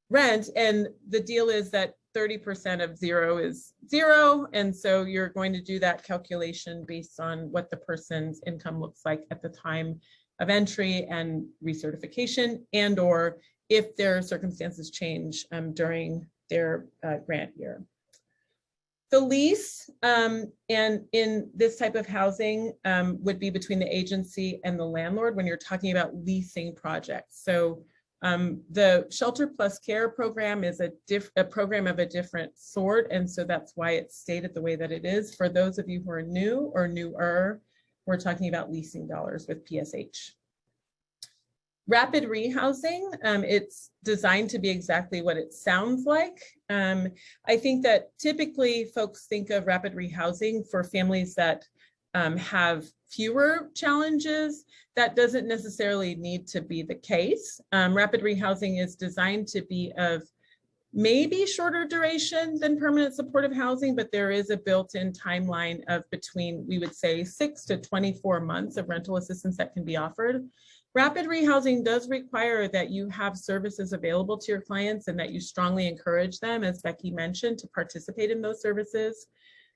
rent? And the deal is that 30% of zero is zero. And so you're going to do that calculation based on what the person's income looks like at the time of entry and recertification, and or if their circumstances change during their grant year. The lease and in this type of housing would be between the agency and the landlord when you're talking about leasing projects. So the Shelter Plus Care program is a program of a different sort, and so that's why it's stated the way that it is. For those of you who are new or newer, we're talking about leasing dollars with PSH. Rapid rehousing, it's designed to be exactly what it sounds like. I think that typically folks think of rapid rehousing for families that have fewer challenges. That doesn't necessarily need to be the case. Rapid rehousing is designed to be of maybe shorter duration than permanent supportive housing, but there is a built-in timeline of between, we would say, 6 to 24 months of rental assistance that can be offered. Rapid rehousing does require that you have services available to your clients and that you strongly encourage them, as Becky mentioned, to participate in those services.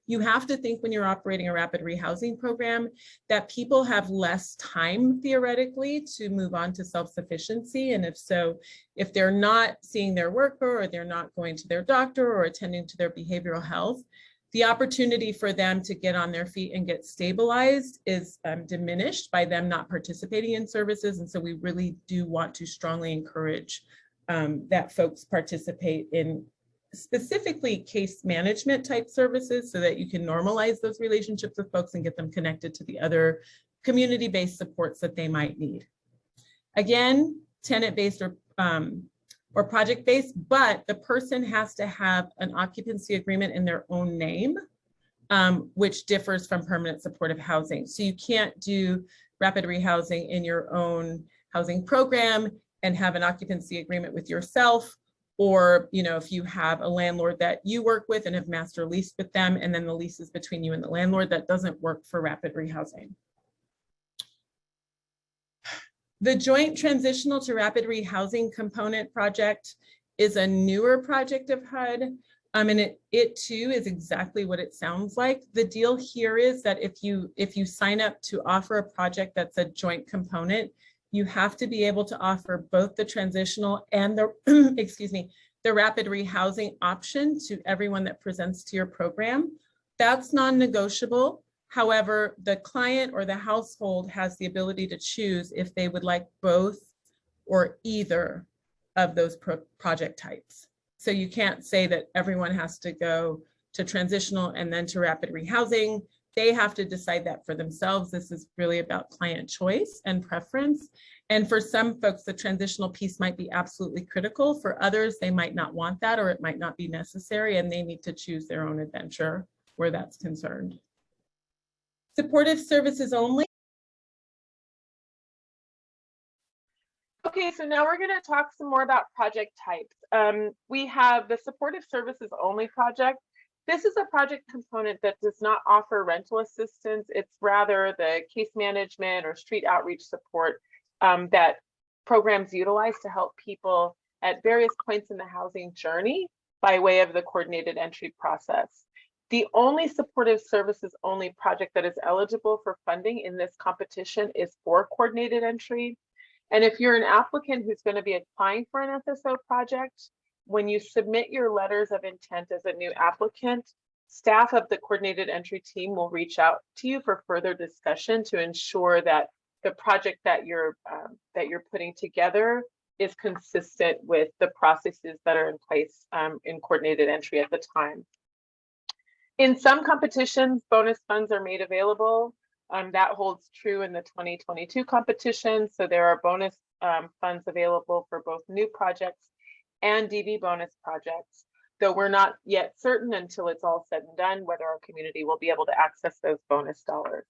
You have to think when you're operating a rapid rehousing program that people have less time theoretically to move on to self-sufficiency. And if so, if they're not seeing their worker or they're not going to their doctor or attending to their behavioral health, the opportunity for them to get on their feet and get stabilized is diminished by them not participating in services. And so we really do want to strongly encourage that folks participate in specifically case management type services so that you can normalize those relationships with folks and get them connected to the other community-based supports that they might need. Again, tenant-based or project-based, but the person has to have an occupancy agreement in their own name, which differs from permanent supportive housing. So you can't do rapid rehousing in your own housing program and have an occupancy agreement with yourself. Or, you know, if you have a landlord that you work with and have master leased with them, and then the lease is between you and the landlord, that doesn't work for rapid rehousing. The joint transitional to rapid rehousing component project is a newer project of HUD. And it too is exactly what it sounds like. The deal here is that if you sign up to offer a project that's a joint component, you have to be able to offer both the transitional and the, excuse me, the rapid rehousing option to everyone that presents to your program. That's non-negotiable. However, the client or the household has the ability to choose if they would like both or either of those project types. So you can't say that everyone has to go to transitional and then to rapid rehousing. They have to decide that for themselves. This is really about client choice and preference. And for some folks, the transitional piece might be absolutely critical. For others, they might not want that, or it might not be necessary, and they need to choose their own adventure where that's concerned. Supportive services only. Okay, so now we're going to talk some more about project types. We have the supportive services only project. This is a project component that does not offer rental assistance. It's rather the case management or street outreach support that programs utilize to help people at various points in the housing journey by way of the coordinated entry process. The only supportive services only project that is eligible for funding in this competition is for coordinated entry. And if you're an applicant who's going to be applying for an SSO project, when you submit your letters of intent as a new applicant, staff of the coordinated entry team will reach out to you for further discussion to ensure that the project that you're putting together is consistent with the processes that are in place in coordinated entry at the time. In some competitions, bonus funds are made available. That holds true in the 2022 competition. So there are bonus funds available for both new projects and DV bonus projects, though we're not yet certain until it's all said and done whether our community will be able to access those bonus dollars.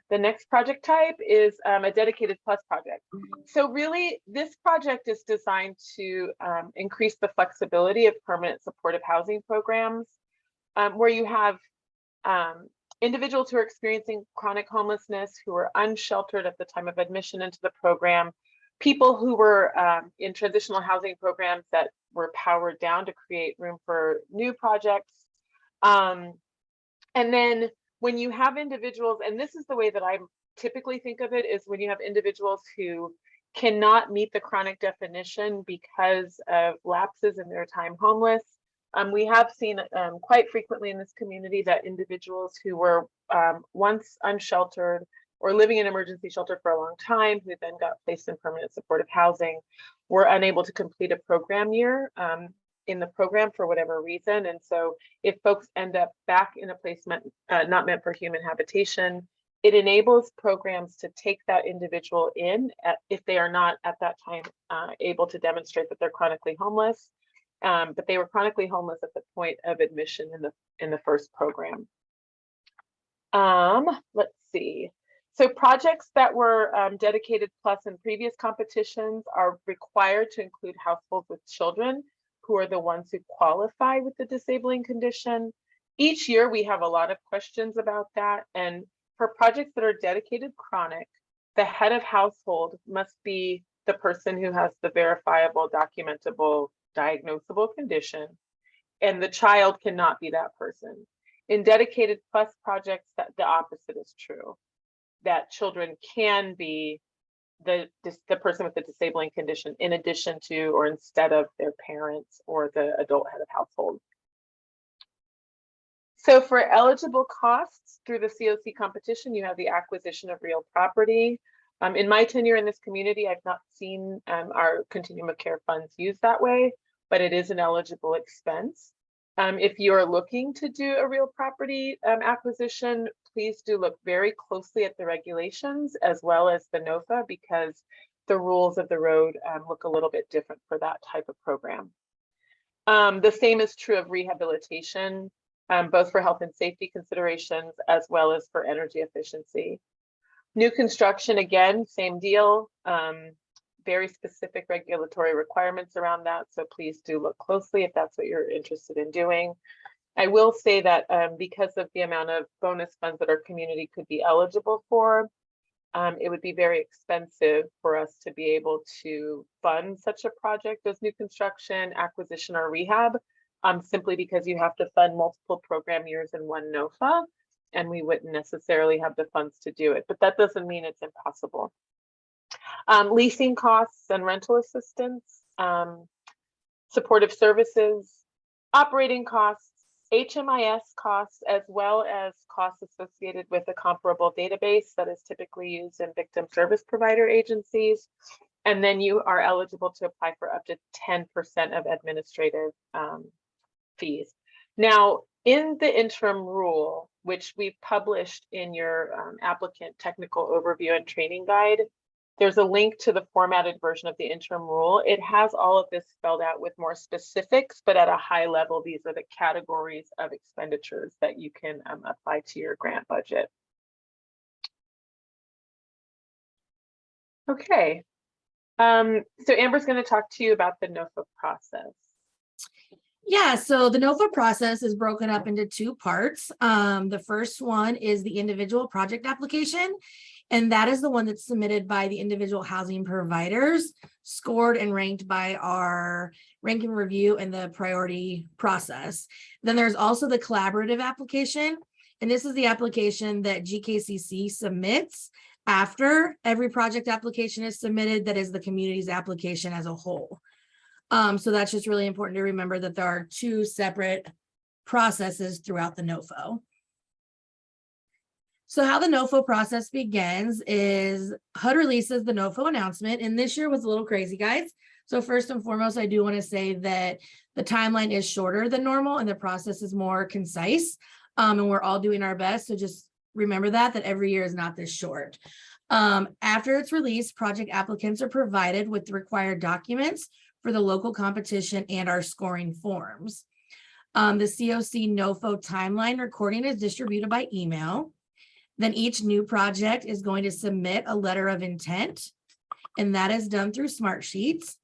The next project type is a dedicated plus project. So really, this project is designed to increase the flexibility of permanent supportive housing programs, where you have individuals who are experiencing chronic homelessness, who are unsheltered at the time of admission into the program, people who were in transitional housing programs that were powered down to create room for new projects. And then when you have individuals, and this is the way that I typically think of it, is when you have individuals who cannot meet the chronic definition because of lapses in their time homeless. We have seen quite frequently in this community that individuals who were once unsheltered or living in emergency shelter for a long time, who then got placed in permanent supportive housing, were unable to complete a program year in the program for whatever reason. And so if folks end up back in a placement not meant for human habitation, it enables programs to take that individual in if they are not at that time able to demonstrate that they're chronically homeless, but they were chronically homeless at the point of admission in the first program. Let's see. So projects that were dedicated plus in previous competitions are required to include households with children who are the ones who qualify with the disabling condition. Each year we have a lot of questions about that. And for projects that are dedicated chronic, the head of household must be the person who has the verifiable, documentable, diagnosable condition, and the child cannot be that person. In dedicated plus projects, that the opposite is true, that children can be the person with the disabling condition in addition to or instead of their parents or the adult head of household. So for eligible costs through the COC competition, you have the acquisition of real property. In my tenure in this community, I've not seen our Continuum of Care funds used that way, but it is an eligible expense. If you are looking to do a real property acquisition, please do look very closely at the regulations as well as the NOFO, because the rules of the road look a little bit different for that type of program. The same is true of rehabilitation, both for health and safety considerations as well as for energy efficiency. New construction, again, same deal. Very specific regulatory requirements around that. So please do look closely if that's what you're interested in doing. I will say that because of the amount of bonus funds that our community could be eligible for, it would be very expensive for us to be able to fund such a project as new construction, acquisition, or rehab, simply because you have to fund multiple program years in one NOFA, and we wouldn't necessarily have the funds to do it, but that doesn't mean it's impossible. Leasing costs and rental assistance, supportive services, operating costs, HMIS costs, as well as costs associated with a comparable database that is typically used in victim service provider agencies. And then you are eligible to apply for up to 10% of administrative fees. Now, in the interim rule, which we published in your applicant technical overview and training guide, there's a link to the formatted version of the interim rule. It has all of this spelled out with more specifics, but at a high level, these are the categories of expenditures that you can apply to your grant budget. Okay, so Amber's going to talk to you about the NOFO process. Yeah, so the NOFO process is broken up into two parts. The first one is the individual project application. And that is the one that's submitted by the individual housing providers, scored and ranked by our ranking review and the priority process. Then there's also the collaborative application. And this is the application that GKCC submits after every project application is submitted. That is the community's application as a whole. So that's just really important to remember that there are two separate processes throughout the NOFO. So how the NOFO process begins is HUD releases the NOFO announcement, and this year was a little crazy, guys. So first and foremost, I do want to say that the timeline is shorter than normal and the process is more concise, and we're all doing our best. So just remember that every year is not this short. After it's released, project applicants are provided with the required documents for the local competition and our scoring forms. The COC NOFO timeline recording is distributed by email. Then each new project is going to submit a letter of intent, and that is done through Smartsheets.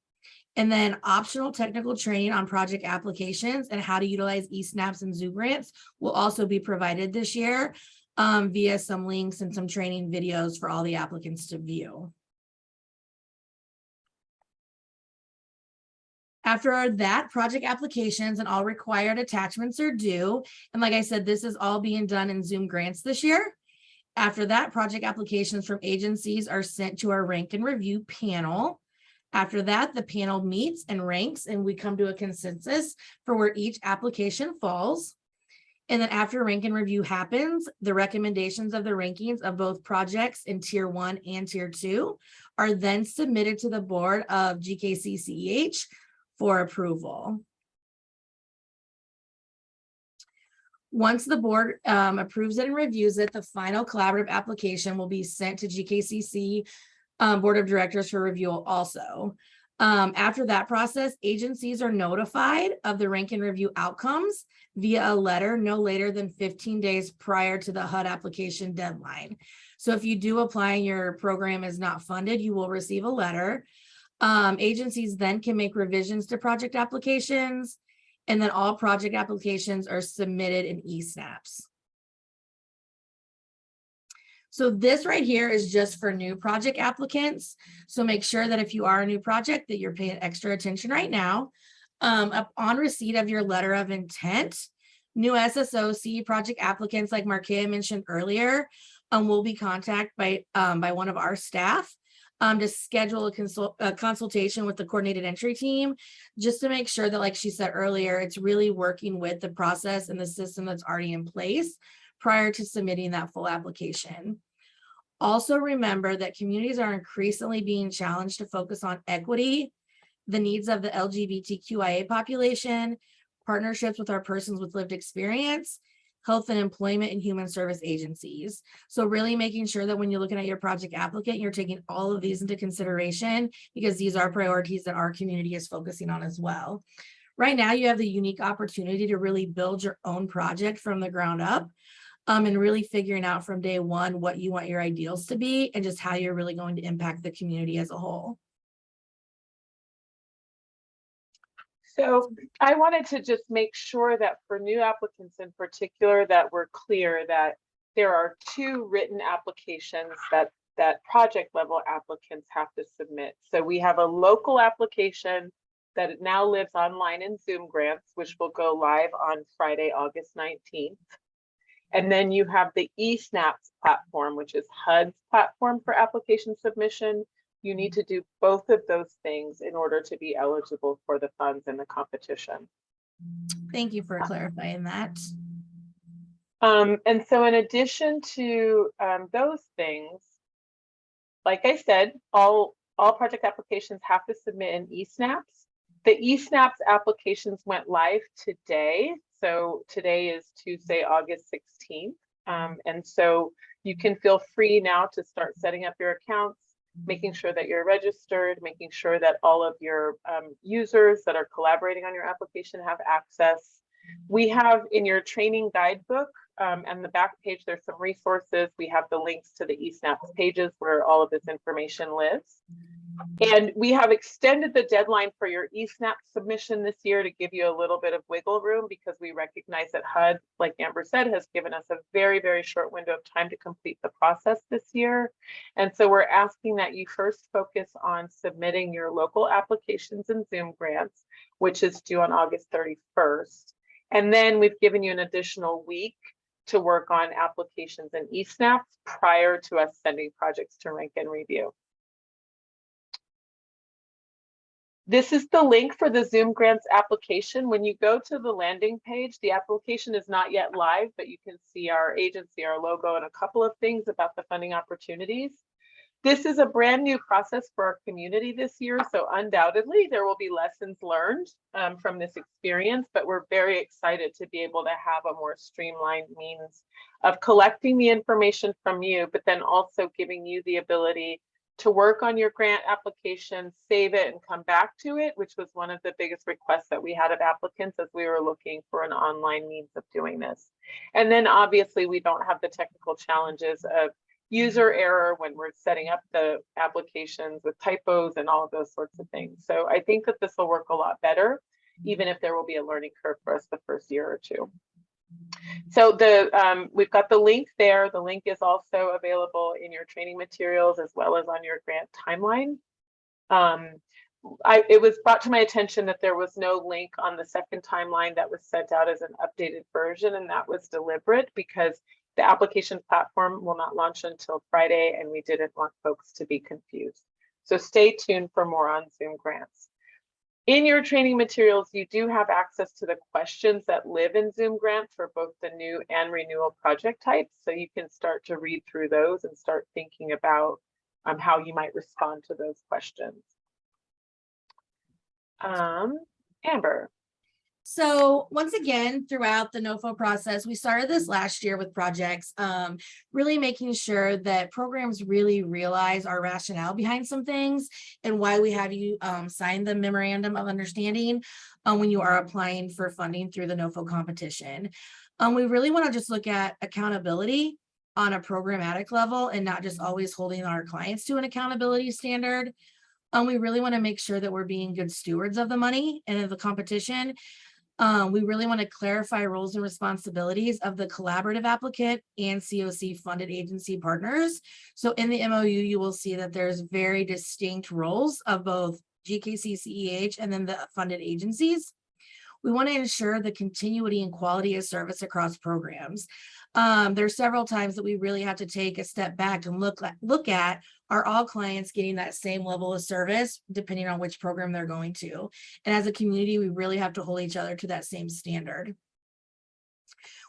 And then optional technical training on project applications and how to utilize eSNAPs and Zoo grants will also be provided this year via some links and some training videos for all the applicants to view. After that, project applications and all required attachments are due. And like I said, this is all being done in Zoom grants this year. After that, project applications from agencies are sent to our rank and review panel. After that, the panel meets and ranks, and we come to a consensus for where each application falls. And then after rank and review happens, the recommendations of the rankings of both projects in Tier 1 and Tier 2 are then submitted to the board of GKCCEH for approval. Once the board approves it and reviews it, the final collaborative application will be sent to GKCC Board of Directors for review also. After that process, agencies are notified of the rank and review outcomes via a letter no later than 15 days prior to the HUD application deadline. So if you do apply and your program is not funded, you will receive a letter. Agencies then can make revisions to project applications, and then all project applications are submitted in eSnaps. So this right here is just for new project applicants. So make sure that if you are a new project that you're paying extra attention right now. Upon receipt of your letter of intent, new SSOC project applicants, like Markeia mentioned earlier, will be contacted by one of our staff to schedule a consultation with the coordinated entry team, just to make sure that, like she said earlier, it's really working with the process and the system that's already in place prior to submitting that full application. Also remember that communities are increasingly being challenged to focus on equity, the needs of the LGBTQIA population, partnerships with our persons with lived experience, health and employment, and human service agencies. So really making sure that when you're looking at your project applicant, you're taking all of these into consideration, because these are priorities that our community is focusing on as well. Right now, you have the unique opportunity to really build your own project from the ground up, and really figuring out from day one what you want your ideals to be and just how you're really going to impact the community as a whole. So I wanted to just make sure that for new applicants in particular, that we're clear that there are 2 written applications that project level applicants have to submit. So we have a local application that now lives online in Zoom Grants, which will go live on Friday, August 19th. And then you have the eSnaps platform, which is HUD's platform for application submission. You need to do both of those things in order to be eligible for the funds in the competition. Thank you for clarifying that. And so in addition to those things, like I said, all project applications have to submit in eSnaps. The eSnaps applications went live today. So today is Tuesday, August 16th. And so you can feel free now to start setting up your accounts, making sure that you're registered, making sure that all of your users that are collaborating on your application have access. We have in your training guidebook and the back page, there's some resources. We have the links to the eSnaps pages where all of this information lives. And we have extended the deadline for your eSnap submission this year to give you a little bit of wiggle room, because we recognize that HUD, like Amber said, has given us a very, very short window of time to complete the process this year. And so we're asking that you first focus on submitting your local applications in Zoom Grants, which is due on August 31st. And then we've given you an additional week to work on applications in eSnaps prior to us sending projects to rank and review. This is the link for the Zoom Grants application. When you go to the landing page, the application is not yet live, but you can see our agency, our logo, and a couple of things about the funding opportunities. This is a brand new process for our community this year, so undoubtedly there will be lessons learned from this experience, but we're very excited to be able to have a more streamlined means of collecting the information from you, but then also giving you the ability to work on your grant application, save it, and come back to it, which was one of the biggest requests that we had of applicants as we were looking for an online means of doing this. And then obviously we don't have the technical challenges of user error when we're setting up the applications with typos and all of those sorts of things. So I think that this will work a lot better, even if there will be a learning curve for us the first year or two. So we've got the link there. The link is also available in your training materials as well as on your grant timeline. It was brought to my attention that there was no link on the second timeline that was sent out as an updated version, and that was deliberate because the application platform will not launch until Friday, and we didn't want folks to be confused. So stay tuned for more on Zoom Grants. In your training materials, you do have access to the questions that live in Zoom Grants for both the new and renewal project types. So you can start to read through those and start thinking about how you might respond to those questions. Amber. So once again, throughout the NOFO process, we started this last year with projects, really making sure that programs really realize our rationale behind some things and why we have you sign the memorandum of understanding when you are applying for funding through the NOFO competition. We really want to just look at accountability on a programmatic level and not just always holding our clients to an accountability standard. We really want to make sure that we're being good stewards of the money and of the competition. We really want to clarify roles and responsibilities of the collaborative applicant and COC funded agency partners. So in the MOU, you will see that there's very distinct roles of both GKC, CEH, and then the funded agencies. We want to ensure the continuity and quality of service across programs. There's several times that we really have to take a step back and look at are all clients getting that same level of service depending on which program they're going to. And as a community, we really have to hold each other to that same standard.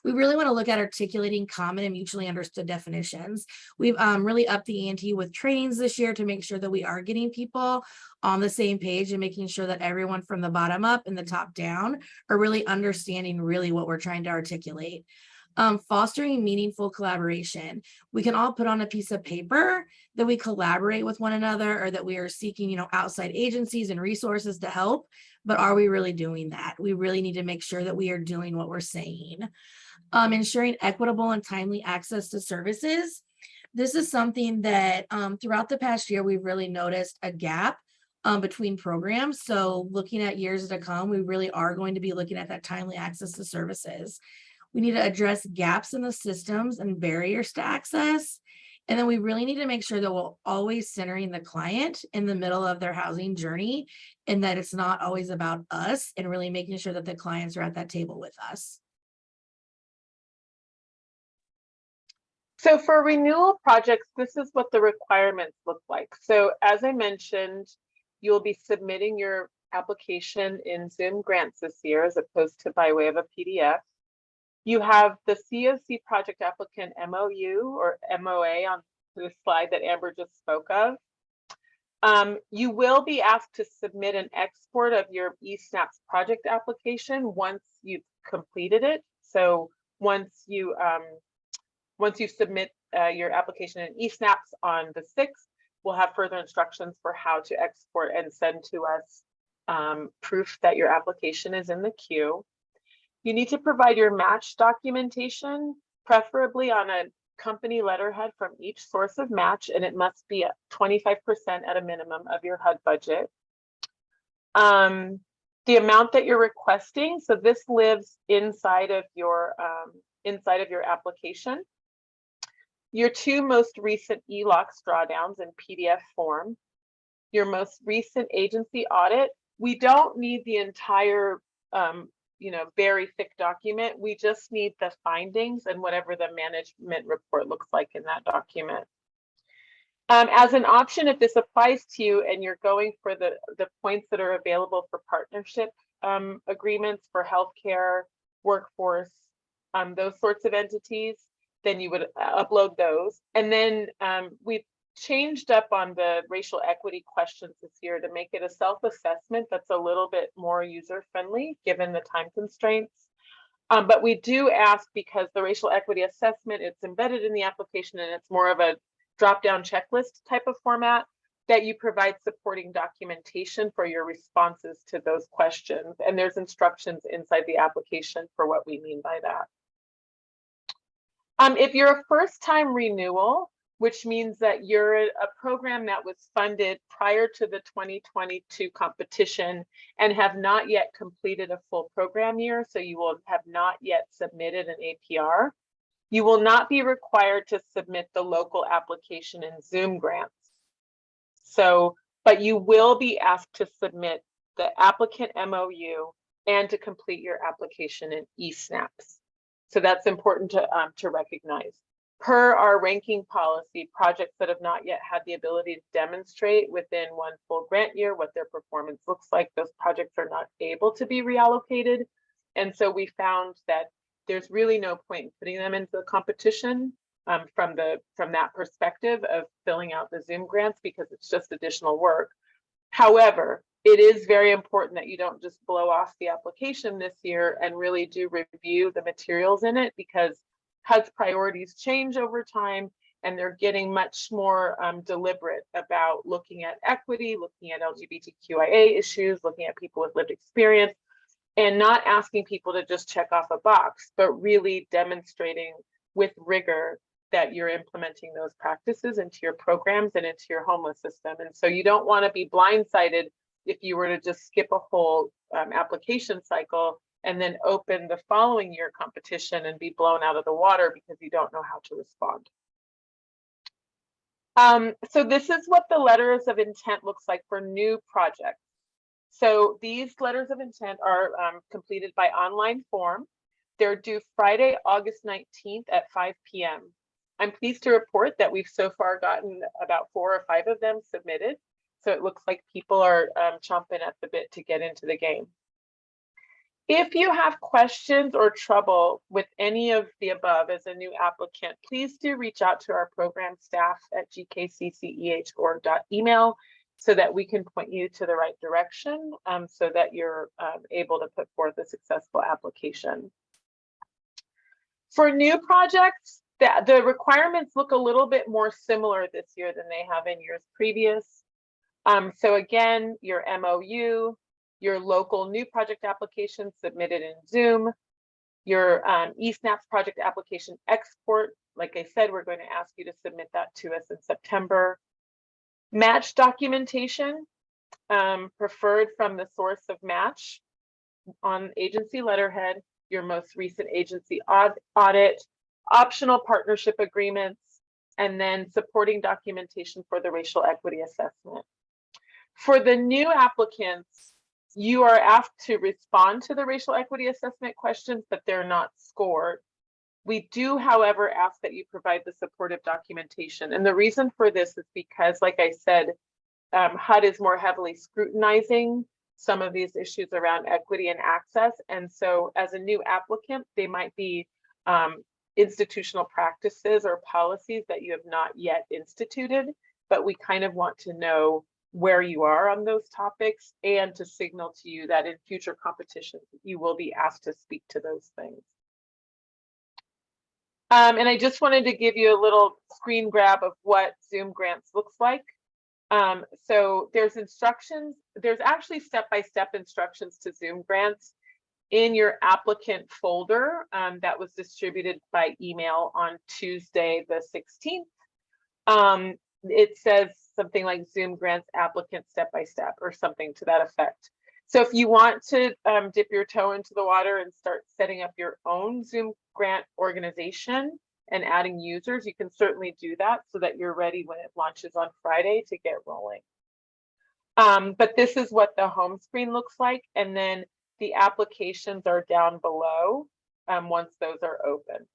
We really want to look at articulating common and mutually understood definitions. We've really upped the ante with trainings this year to make sure that we are getting people on the same page and making sure that everyone from the bottom up and the top down are really understanding really what we're trying to articulate. Fostering meaningful collaboration. We can all put on a piece of paper that we collaborate with one another or that we are seeking, outside agencies and resources to help, but are we really doing that? We really need to make sure that we are doing what we're saying. Ensuring equitable and timely access to services. This is something that throughout the past year, we've really noticed a gap between programs. So looking at years to come, we really are going to be looking at that timely access to services. We need to address gaps in the systems and barriers to access. And then we really need to make sure that we're always centering the client in the middle of their housing journey and that it's not always about us and really making sure that the clients are at that table with us. So for renewal projects, this is what the requirements look like. So as I mentioned, you'll be submitting your application in Zoom grants this year as opposed to by way of a PDF. You have the COC project applicant MOU or MOA on the slide that Amber just spoke of. You will be asked to submit an export of your eSNAPS project application once you've completed it. So once you submit your application in eSNAPS on the 6th, we'll have further instructions for how to export and send to us proof that your application is in the queue. You need to provide your match documentation, preferably on a company letterhead from each source of match, and it must be 25% at a minimum of your HUD budget. The amount that you're requesting, so this lives inside of your application. Your 2 most recent ELOCs drawdowns in PDF form. Your most recent agency audit. We don't need the entire very thick document. We just need the findings and whatever the management report looks like in that document. As an option, if this applies to you and you're going for the points that are available for partnership agreements for healthcare, workforce, those sorts of entities, then you would upload those. And then we've changed up on the racial equity questions this year to make it a self-assessment that's a little bit more user-friendly given the time constraints. But we do ask, because the racial equity assessment, it's embedded in the application and it's more of a drop-down checklist type of format, that you provide supporting documentation for your responses to those questions. And there's instructions inside the application for what we mean by that. If you're a first-time renewal, which means that you're a program that was funded prior to the 2022 competition and have not yet completed a full program year, so you will have not yet submitted an APR, you will not be required to submit the local application in Zoom grants. So, but you will be asked to submit the applicant MOU and to complete your application in eSNAPS. So that's important to recognize. Per our ranking policy, projects that have not yet had the ability to demonstrate within 1 full grant year what their performance looks like, those projects are not able to be reallocated. And so we found that there's really no point in putting them into the competition from that perspective of filling out the Zoom grants, because it's just additional work. However, it is very important that you don't just blow off the application this year and really do review the materials in it, because HUD's priorities change over time and they're getting much more deliberate about looking at equity, looking at LGBTQIA issues, looking at people with lived experience, and not asking people to just check off a box, but really demonstrating with rigor that you're implementing those practices into your programs and into your homeless system. And so you don't want to be blindsided if you were to just skip a whole application cycle and then open the following year competition and be blown out of the water because you don't know how to respond. So this is what the letters of intent looks like for new projects. So these letters of intent are completed by online form. They're due Friday, August 19th at 5 p.m. I'm pleased to report that we've so far gotten about 4 or 5 of them submitted. So it looks like people are chomping at the bit to get into the game. If you have questions or trouble with any of the above as a new applicant, please do reach out to our program staff at gkcceh.org.email so that we can point you to the right direction so that you're able to put forth a successful application. For new projects, the requirements look a little bit more similar this year than they have in years previous. So again, your MOU, your local new project application submitted in Zoom, your eSNAPS project application export. Like I said, we're going to ask you to submit that to us in September. Match documentation, preferred from the source of match on agency letterhead, your most recent agency audit, optional partnership agreements, and then supporting documentation for the racial equity assessment. For the new applicants, you are asked to respond to the racial equity assessment questions, but they're not scored. We do, however, ask that you provide the supportive documentation. And the reason for this is because, like I said, HUD is more heavily scrutinizing some of these issues around equity and access. And so as a new applicant, they might be institutional practices or policies that you have not yet instituted, but we kind of want to know where you are on those topics and to signal to you that in future competitions, you will be asked to speak to those things. And I just wanted to give you a little screen grab of what Zoom grants looks like. So there's instructions, there's actually step-by-step instructions to Zoom grants in your applicant folder that was distributed by email on Tuesday, the 16th. It says something like Zoom grants applicant step-by-step or something to that effect. So if you want to dip your toe into the water and start setting up your own Zoom grant organization and adding users, you can certainly do that so that you're ready when it launches on Friday to get rolling. But this is what the home screen looks like. And then the applications are down below once those are open.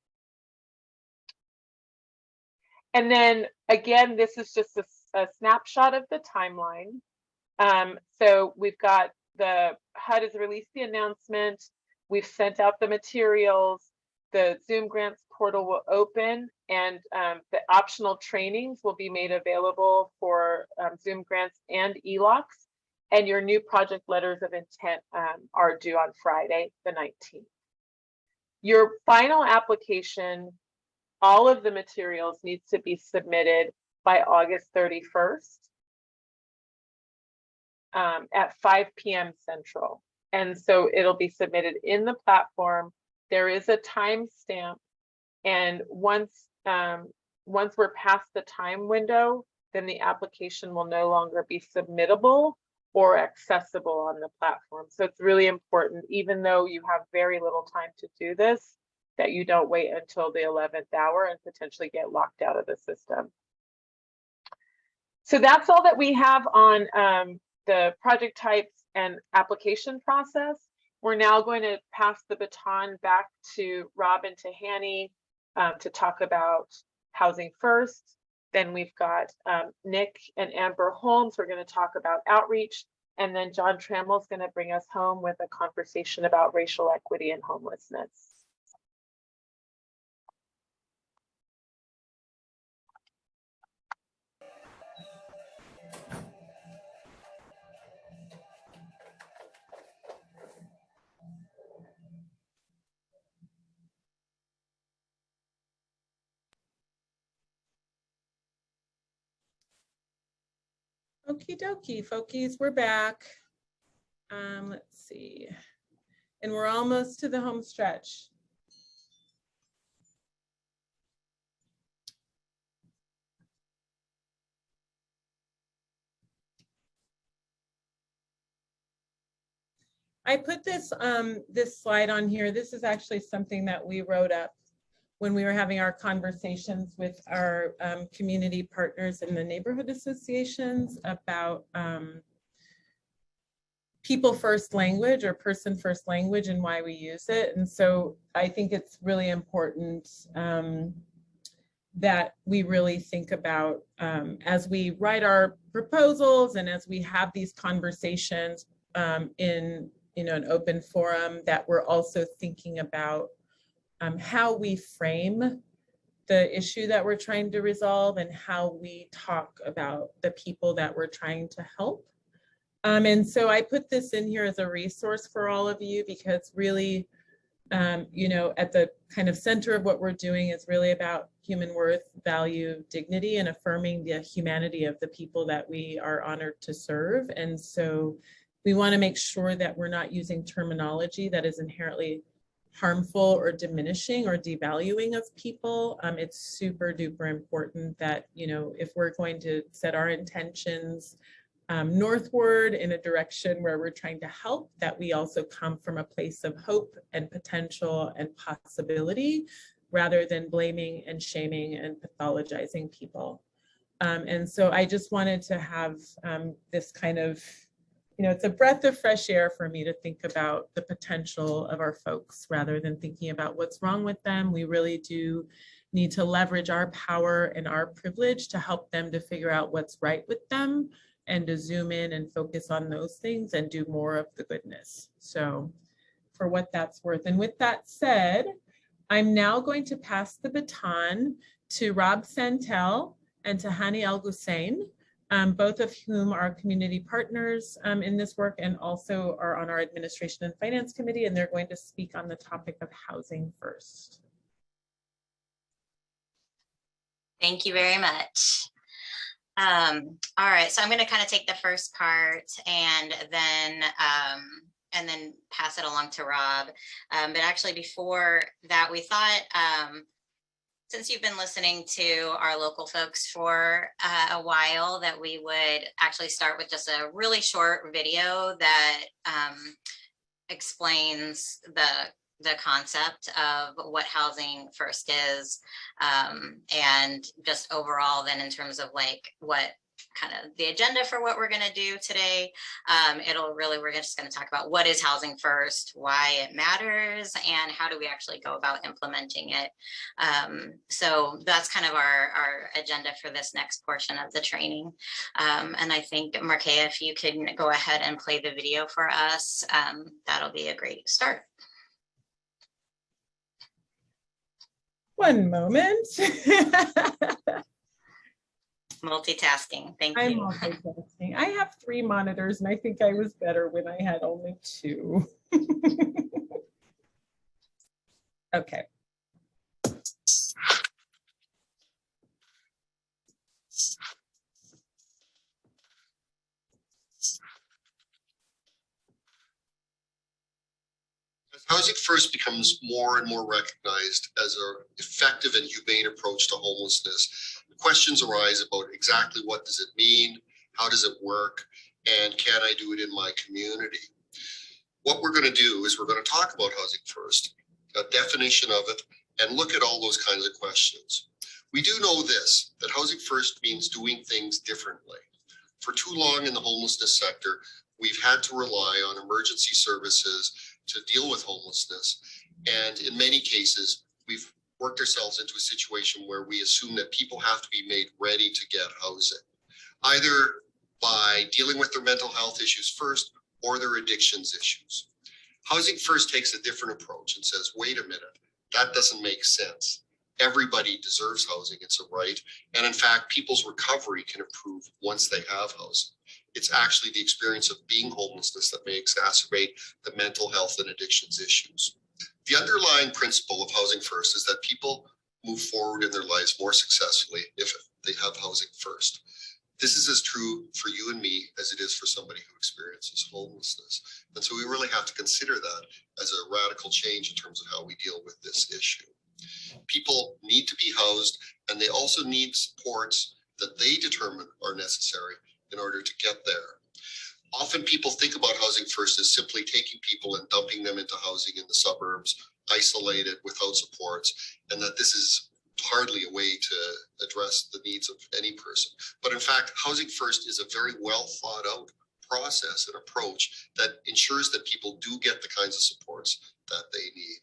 And then again, this is just a snapshot of the timeline. So we've got the HUD has released the announcement. We've sent out the materials. The Zoom grants portal will open, and the optional trainings will be made available for Zoom grants and ELOCs. And your new project letters of intent are due on Friday, the 19th. Your final application, all of the materials needs to be submitted by August 31st at 5 p.m. Central. And so it'll be submitted in the platform. There is a timestamp, and once we're past the time window, then the application will no longer be submittable or accessible on the platform. So it's really important, even though you have very little time to do this, that you don't wait until the 11th hour and potentially get locked out of the system. So that's all that we have on the project types and application process. We're now going to pass the baton back to Rob and to Hanny to talk about Housing First. Then we've got Nick and Amber Holmes. We're going to talk about outreach. And then John Trammell is going to bring us home with a conversation about racial equity and homelessness. Okie dokie, folkies, we're back. Let's see. And we're almost to the home stretch. I put this this slide on here. This is actually something that we wrote up when we were having our conversations with our community partners in the neighborhood associations about people first language or person first language and why we use it. And so I think it's really important that we really think about as we write our proposals and as we have these conversations in an open forum, that we're also thinking about how we frame the issue that we're trying to resolve and how we talk about the people that we're trying to help. And so I put this in here as a resource for all of you because really, at the kind of center of what we're doing is really about human worth, value, dignity, and affirming the humanity of the people that we are honored to serve. And so we want to make sure that we're not using terminology that is inherently harmful or diminishing or devaluing of people. It's super duper important that, if we're going to set our intentions northward in a direction where we're trying to help, that we also come from a place of hope and potential and possibility rather than blaming and shaming and pathologizing people. And so I just wanted to have this kind of, it's a breath of fresh air for me to think about the potential of our folks rather than thinking about what's wrong with them. We really do need to leverage our power and our privilege to help them to figure out what's right with them and to zoom in and focus on those things and do more of the goodness. So for what that's worth. And with that said, I'm now going to pass the baton to Rob Santel and to Hani El Hussein, both of whom are community partners in this work and also are on our administration and finance committee, and they're going to speak on the topic of housing first. Thank you very much. All right, so I'm going to kind of take the first part and then pass it along to Rob. But actually before that, we thought, since you've been listening to our local folks for a while, that we would actually start with just a really short video that explains the concept of what Housing First is, and just overall then in terms of like what kind of the agenda for what we're going to do today. We're just going to talk about what is Housing First, why it matters, and how do we actually go about implementing it. So that's kind of our agenda for this next portion of the training. And I think, Markeia, if you can go ahead and play the video for us, that'll be a great start. One moment. Multitasking, thank you. I'm multitasking. I have 3 monitors and I think I was better when I had only 2. Okay. Housing First becomes more and more recognized as an effective and humane approach to homelessness. Questions arise about exactly what does it mean, how does it work, and can I do it in my community? What we're going to do is we're going to talk about Housing First, a definition of it, and look at all those kinds of questions. We do know this, that Housing First means doing things differently. For too long in the homelessness sector, we've had to rely on emergency services to deal with homelessness. And in many cases, we've worked ourselves into a situation where we assume that people have to be made ready to get housing, either by dealing with their mental health issues first or their addictions issues. Housing First takes a different approach and says, wait a minute, that doesn't make sense. Everybody deserves housing, it's a right. And in fact, people's recovery can improve once they have housing. It's actually the experience of being homelessness that may exacerbate the mental health and addictions issues. The underlying principle of Housing First is that people move forward in their lives more successfully if they have housing first. This is as true for you and me as it is for somebody who experiences homelessness. And so we really have to consider that as a radical change in terms of how we deal with this issue. People need to be housed, and they also need supports that they determine are necessary in order to get there. Often people think about Housing First as simply taking people and dumping them into housing in the suburbs, isolated, without supports, and that this is hardly a way to address the needs of any person. But in fact, Housing First is a very well thought out process and approach that ensures that people do get the kinds of supports that they need.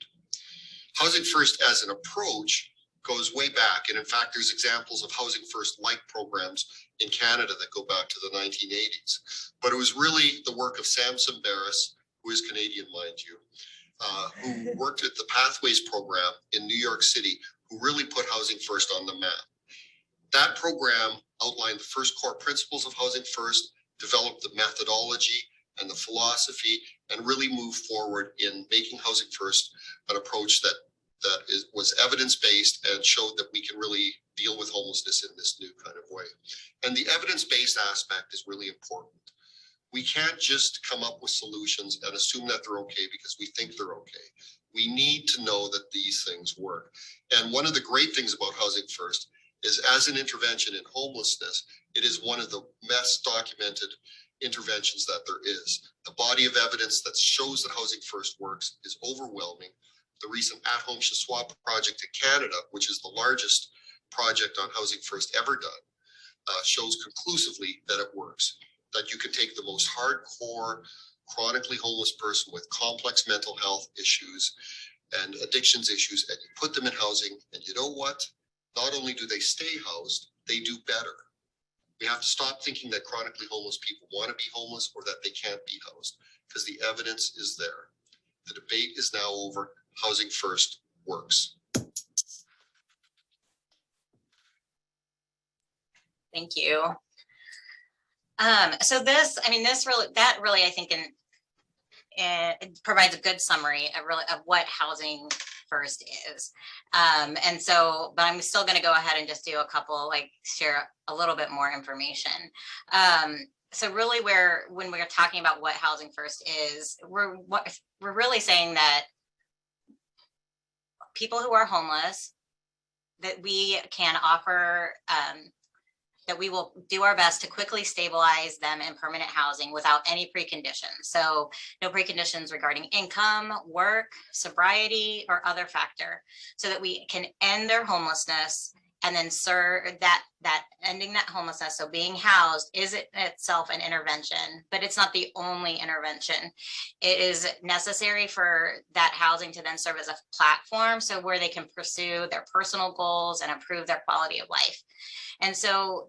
Housing First as an approach goes way back. And in fact, there's examples of Housing First like programs in Canada that go back to the 1980s. But it was really the work of Samson Barris, who is Canadian, mind you, who worked at the Pathways program in New York City, who really put Housing First on the map. That program outlined the first core principles of Housing First, developed the methodology and the philosophy, and really moved forward in making Housing First an approach that was evidence-based and showed that we can really deal with homelessness in this new kind of way. And the evidence-based aspect is really important. We can't just come up with solutions and assume that they're okay because we think they're okay. We need to know that these things work. And one of the great things about Housing First is, as an intervention in homelessness, it is one of the best documented interventions that there is. The body of evidence that shows that Housing First works is overwhelming. The recent At-Home Shaswap project in Canada, which is the largest project on Housing First ever done, shows conclusively that it works. That you can take the most hardcore, chronically homeless person with complex mental health issues and addictions issues, and you put them in housing, and you know what? Not only do they stay housed, they do better. We have to stop thinking that chronically homeless people want to be homeless or that they can't be housed, because the evidence is there. The debate is now over. Housing First works. Thank you. So this, that really, I think, it provides a good summary of what Housing First is. And so, but I'm still going to go ahead and just do a couple, share a little bit more information. So really, when we're talking about what Housing First is, we're really saying that people who are homeless, that we can offer, that we will do our best to quickly stabilize them in permanent housing without any preconditions. So no preconditions regarding income, work, sobriety, or other factor, so that we can end their homelessness and then serve that ending that homelessness. So being housed is itself an intervention, but it's not the only intervention. It is necessary for that housing to then serve as a platform, so where they can pursue their personal goals and improve their quality of life. And so,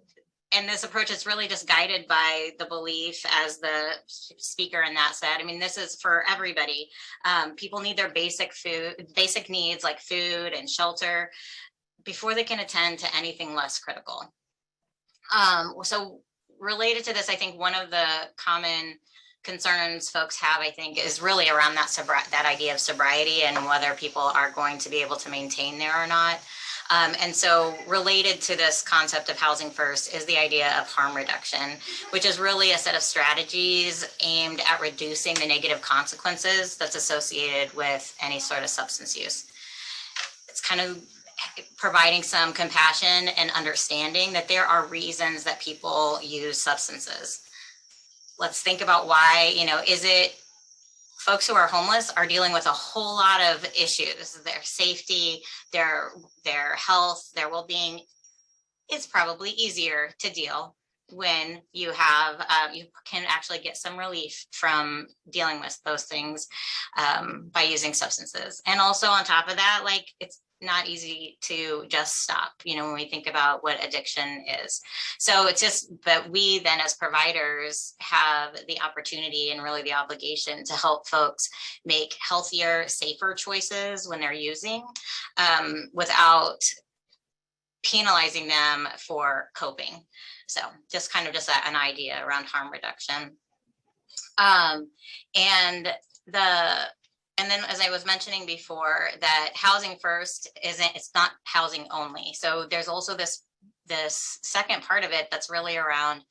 and this approach is really just guided by the belief, as the speaker in that said, this is for everybody. People need their basic needs like food and shelter before they can attend to anything less critical. So related to this, I think one of the common concerns folks have, I think, is really around that idea of sobriety and whether people are going to be able to maintain there or not. And so related to this concept of Housing First is the idea of harm reduction, which is really a set of strategies aimed at reducing the negative consequences that's associated with any sort of substance use. It's kind of providing some compassion and understanding that there are reasons that people use substances. Let's think about why, is it folks who are homeless are dealing with a whole lot of issues, their safety, their health, their well-being. It's probably easier to deal when you have, you can actually get some relief from dealing with those things by using substances. And also on top of that, it's not easy to just stop, when we think about what addiction is. So it's just, but we then as providers have the opportunity and really the obligation to help folks make healthier, safer choices when they're using, without penalizing them for coping. So just kind of an idea around harm reduction. And then, as I was mentioning before, that Housing First it's not housing only. So there's also this this second part of it that's really around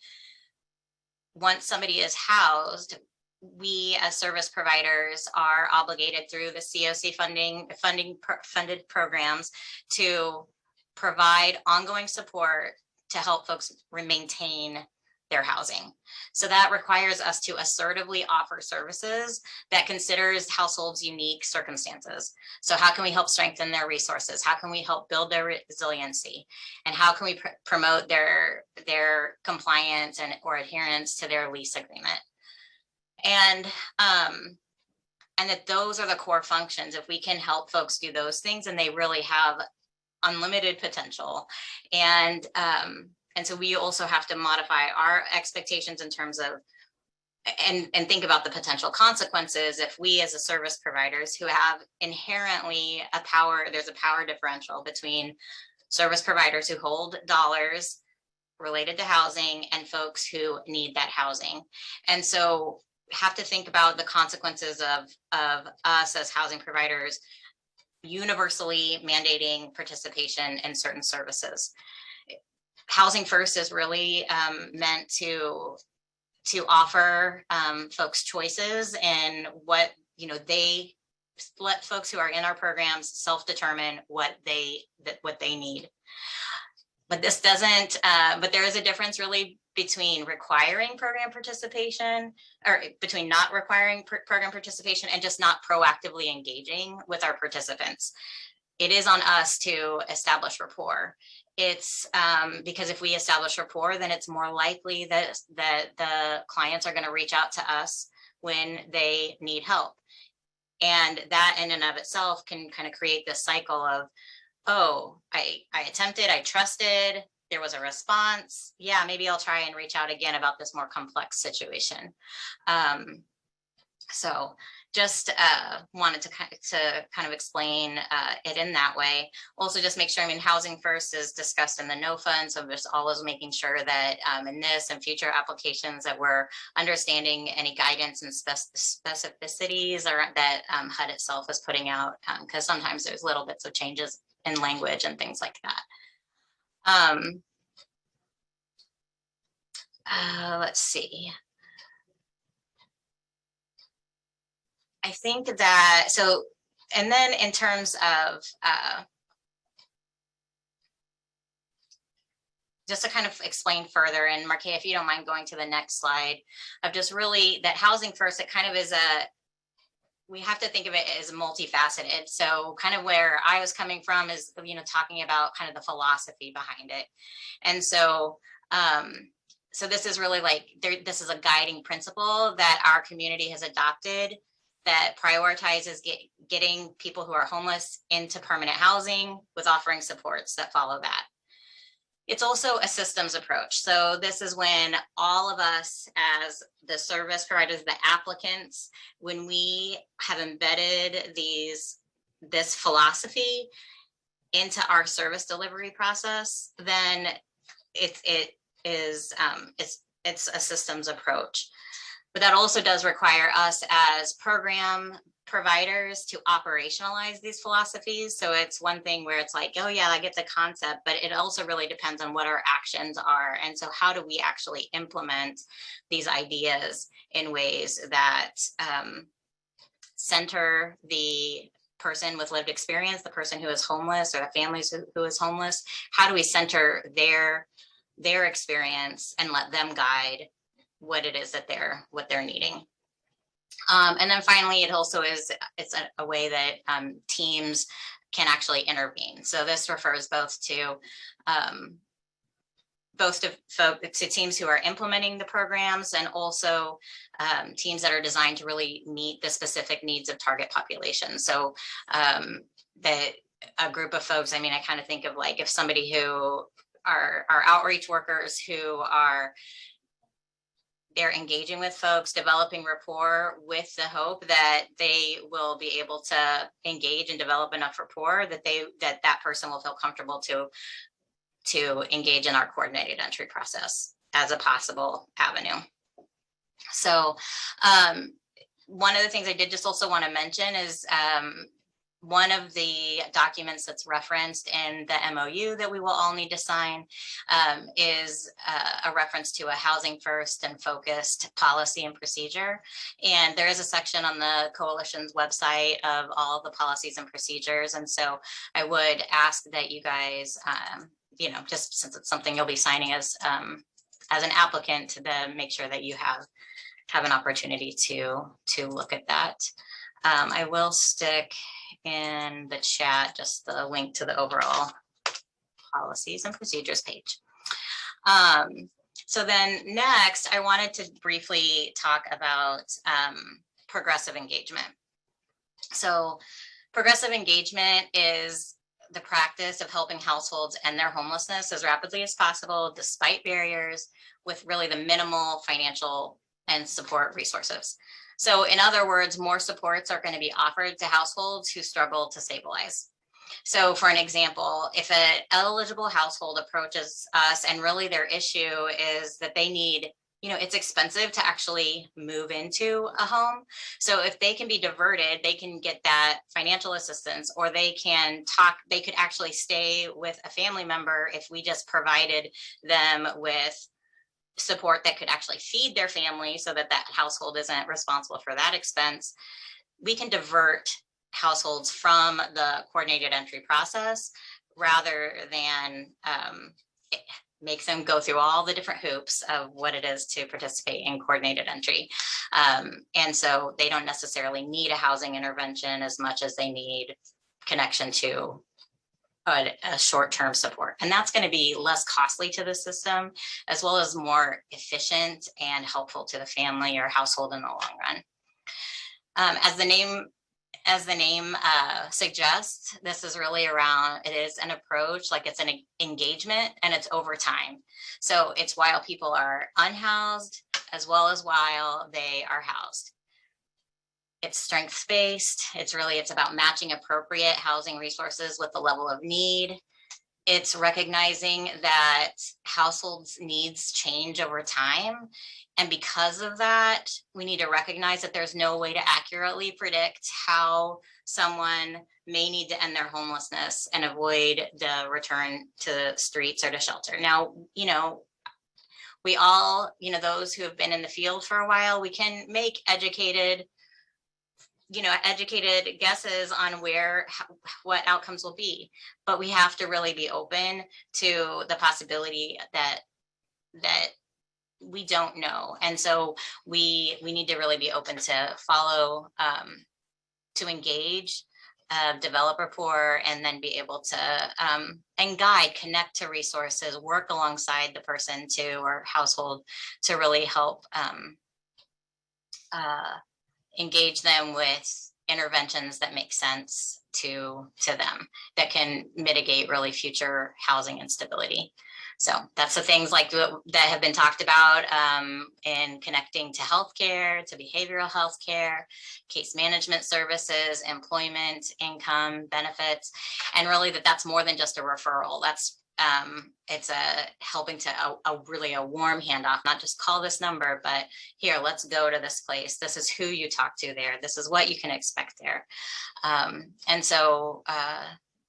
once somebody is housed, we as service providers are obligated through the COC funded programs to provide ongoing support to help folks maintain their housing. So that requires us to assertively offer services that considers households' unique circumstances. So how can we help strengthen their resources? How can we help build their resiliency? And how can we promote their compliance and or adherence to their lease agreement? And that those are the core functions. If we can help folks do those things, and they really have unlimited potential. And so we also have to modify our expectations in terms of, and think about the potential consequences if we as a service providers who have inherently a power, there's a power differential between service providers who hold dollars related to housing and folks who need that housing. And so have to think about the consequences of us as housing providers universally mandating participation in certain services. Housing First is really meant to offer folks choices and what, they let folks who are in our programs self-determine what they need. But this doesn't, but there is a difference really between requiring program participation, or between not requiring program participation and just not proactively engaging with our participants. It is on us to establish rapport. It's because if we establish rapport, then it's more likely that the clients are going to reach out to us when they need help. And that in and of itself can kind of create this cycle of, oh, I attempted, I trusted, there was a response. Yeah, maybe I'll try and reach out again about this more complex situation. So just wanted to kind of explain it in that way. Also just make sure, Housing First is discussed in the NOFO, and so just always making sure that in this and future applications that we're understanding any guidance and specificities or that HUD itself is putting out, because sometimes there's little bits of changes in language and things like that. Let's see. I think that, so, and then in terms of, just to kind of explain further, and Marquea, if you don't mind going to the next slide, of just really that Housing First, it kind of is we have to think of it as multifaceted. So kind of where I was coming from is, talking about kind of the philosophy behind it. And so, so this is really like, this is a guiding principle that our community has adopted that prioritizes getting people who are homeless into permanent housing with offering supports that follow that. It's also a systems approach. So this is when all of us as the service providers, the applicants, when we have embedded this philosophy into our service delivery process, then it's a systems approach. But that also does require us as program providers to operationalize these philosophies. So it's one thing where it's like, oh yeah, I get the concept, but it also really depends on what our actions are. And so how do we actually implement these ideas in ways that center the person with lived experience, the person who is homeless, or the families who is homeless? How do we center their experience and let them guide what it is that they're needing? And then finally, it also is, it's a way that teams can actually intervene. So this refers both to teams who are implementing the programs, and also teams that are designed to really meet the specific needs of target population. So that a group of folks, I kind of think of like if somebody who are outreach workers who they're engaging with folks, developing rapport with the hope that they will be able to engage and develop enough rapport that that person will feel comfortable to engage in our coordinated entry process as a possible avenue. So one of the things I did just also want to mention is one of the documents that's referenced in the MOU that we will all need to sign is a reference to a housing first and focused policy and procedure. And there is a section on the coalition's website of all the policies and procedures. And so I would ask that you guys, you know, just since it's something you'll be signing as an applicant, to make sure that you have an opportunity to look at that. I will stick in the chat just the link to the overall policies and procedures page. So then next, I wanted to briefly talk about progressive engagement. So progressive engagement is the practice of helping households end their homelessness as rapidly as possible, despite barriers, with really the minimal financial and support resources. So in other words, more supports are going to be offered to households who struggle to stabilize. So for an example, if an eligible household approaches us and really their issue is that they need, you know, it's expensive to actually move into a home. So if they can be diverted, they can get that financial assistance, or they could actually stay with a family member if we just provided them with support that could actually feed their family so that that household isn't responsible for that expense. We can divert households from the coordinated entry process rather than make them go through all the different hoops of what it is to participate in coordinated entry. And so they don't necessarily need a housing intervention as much as they need connection to a short-term support. And that's going to be less costly to the system, as well as more efficient and helpful to the family or household in the long run. As the name suggests, this is really around, it is an approach, like it's an engagement, and it's over time. So it's while people are unhoused as well as while they are housed. It's strengths-based. It's about matching appropriate housing resources with the level of need. It's recognizing that households' needs change over time. And because of that, we need to recognize that there's no way to accurately predict how someone may need to end their homelessness and avoid the return to streets or to shelter. Now, you know, we all, you know, those who have been in the field for a while, we can make educated guesses on what outcomes will be, but we have to really be open to the possibility that we don't know. And so we need to really be open to follow, to engage, develop rapport, and then be able to, and guide, connect to resources, work alongside the person or household to really help engage them with interventions that make sense to them, that can mitigate really future housing instability. So that's the things like that have been talked about in connecting to healthcare, to behavioral health care, case management services, employment, income, benefits, and really that's more than just a referral. That's it's helping to really a warm handoff, not just call this number, but here, let's go to this place. This is who you talk to there. This is what you can expect there. And so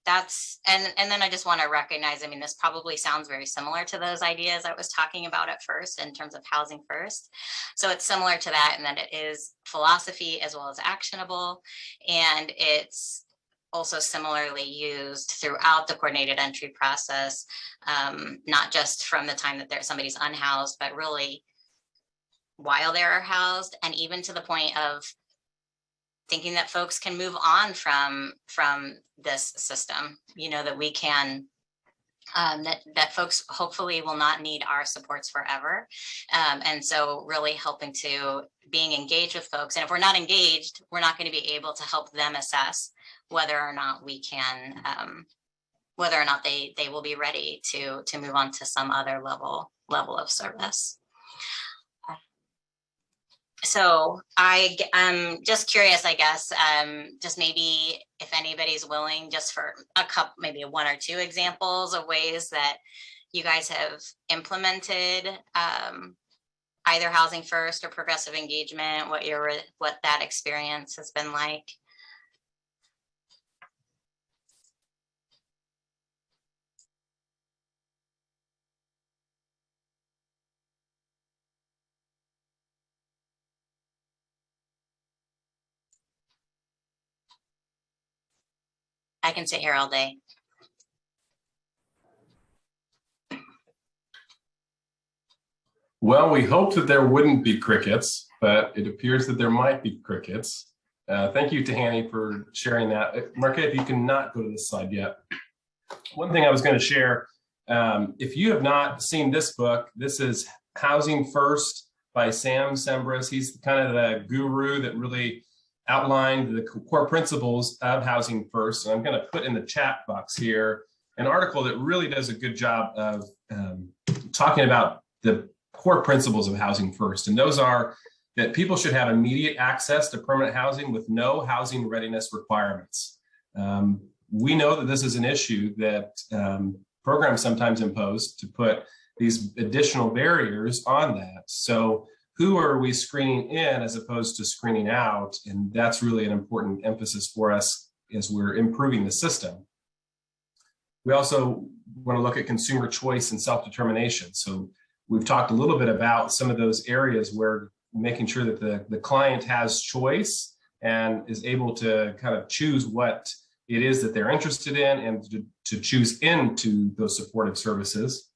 that's, and then I just want to recognize, I mean, this probably sounds very similar to those ideas I was talking about at first in terms of housing first. So it's similar to that in that it is philosophy as well as actionable, and it's also similarly used throughout the coordinated entry process, not just from the time that somebody's unhoused, but really while they're housed, and even to the point of thinking that folks can move on from this system, you know, that we can, that folks hopefully will not need our supports forever. And so really helping to being engaged with folks. And if we're not engaged, we're not going to be able to help them assess whether or not we can, whether or not they will be ready to move on to some other level of service. So I'm just curious, I guess, just maybe if anybody's willing, just for a couple, maybe one or two examples of ways that you guys have implemented either housing first or progressive engagement, what that experience has been like. I can sit here all day. Well, we hoped that there wouldn't be crickets, but it appears that there might be crickets. Thank you, Tahani, for sharing that. Marquette, you cannot go to this slide yet. One thing I was going to share, if you have not seen this book, this is Housing First by Sam Sembris. He's kind of the guru that really outlined the core principles of Housing First. And I'm going to put in the chat box here an article that really does a good job of talking about the core principles of Housing First. And those are that people should have immediate access to permanent housing with no housing readiness requirements. We know that this is an issue that programs sometimes impose to put these additional barriers on that. So who are we screening in as opposed to screening out? And that's really an important emphasis for us as we're improving the system. We also want to look at consumer choice and self-determination. So we've talked a little bit about some of those areas where making sure that the client has choice and is able to kind of choose what it is that they're interested in and to choose into those supportive services.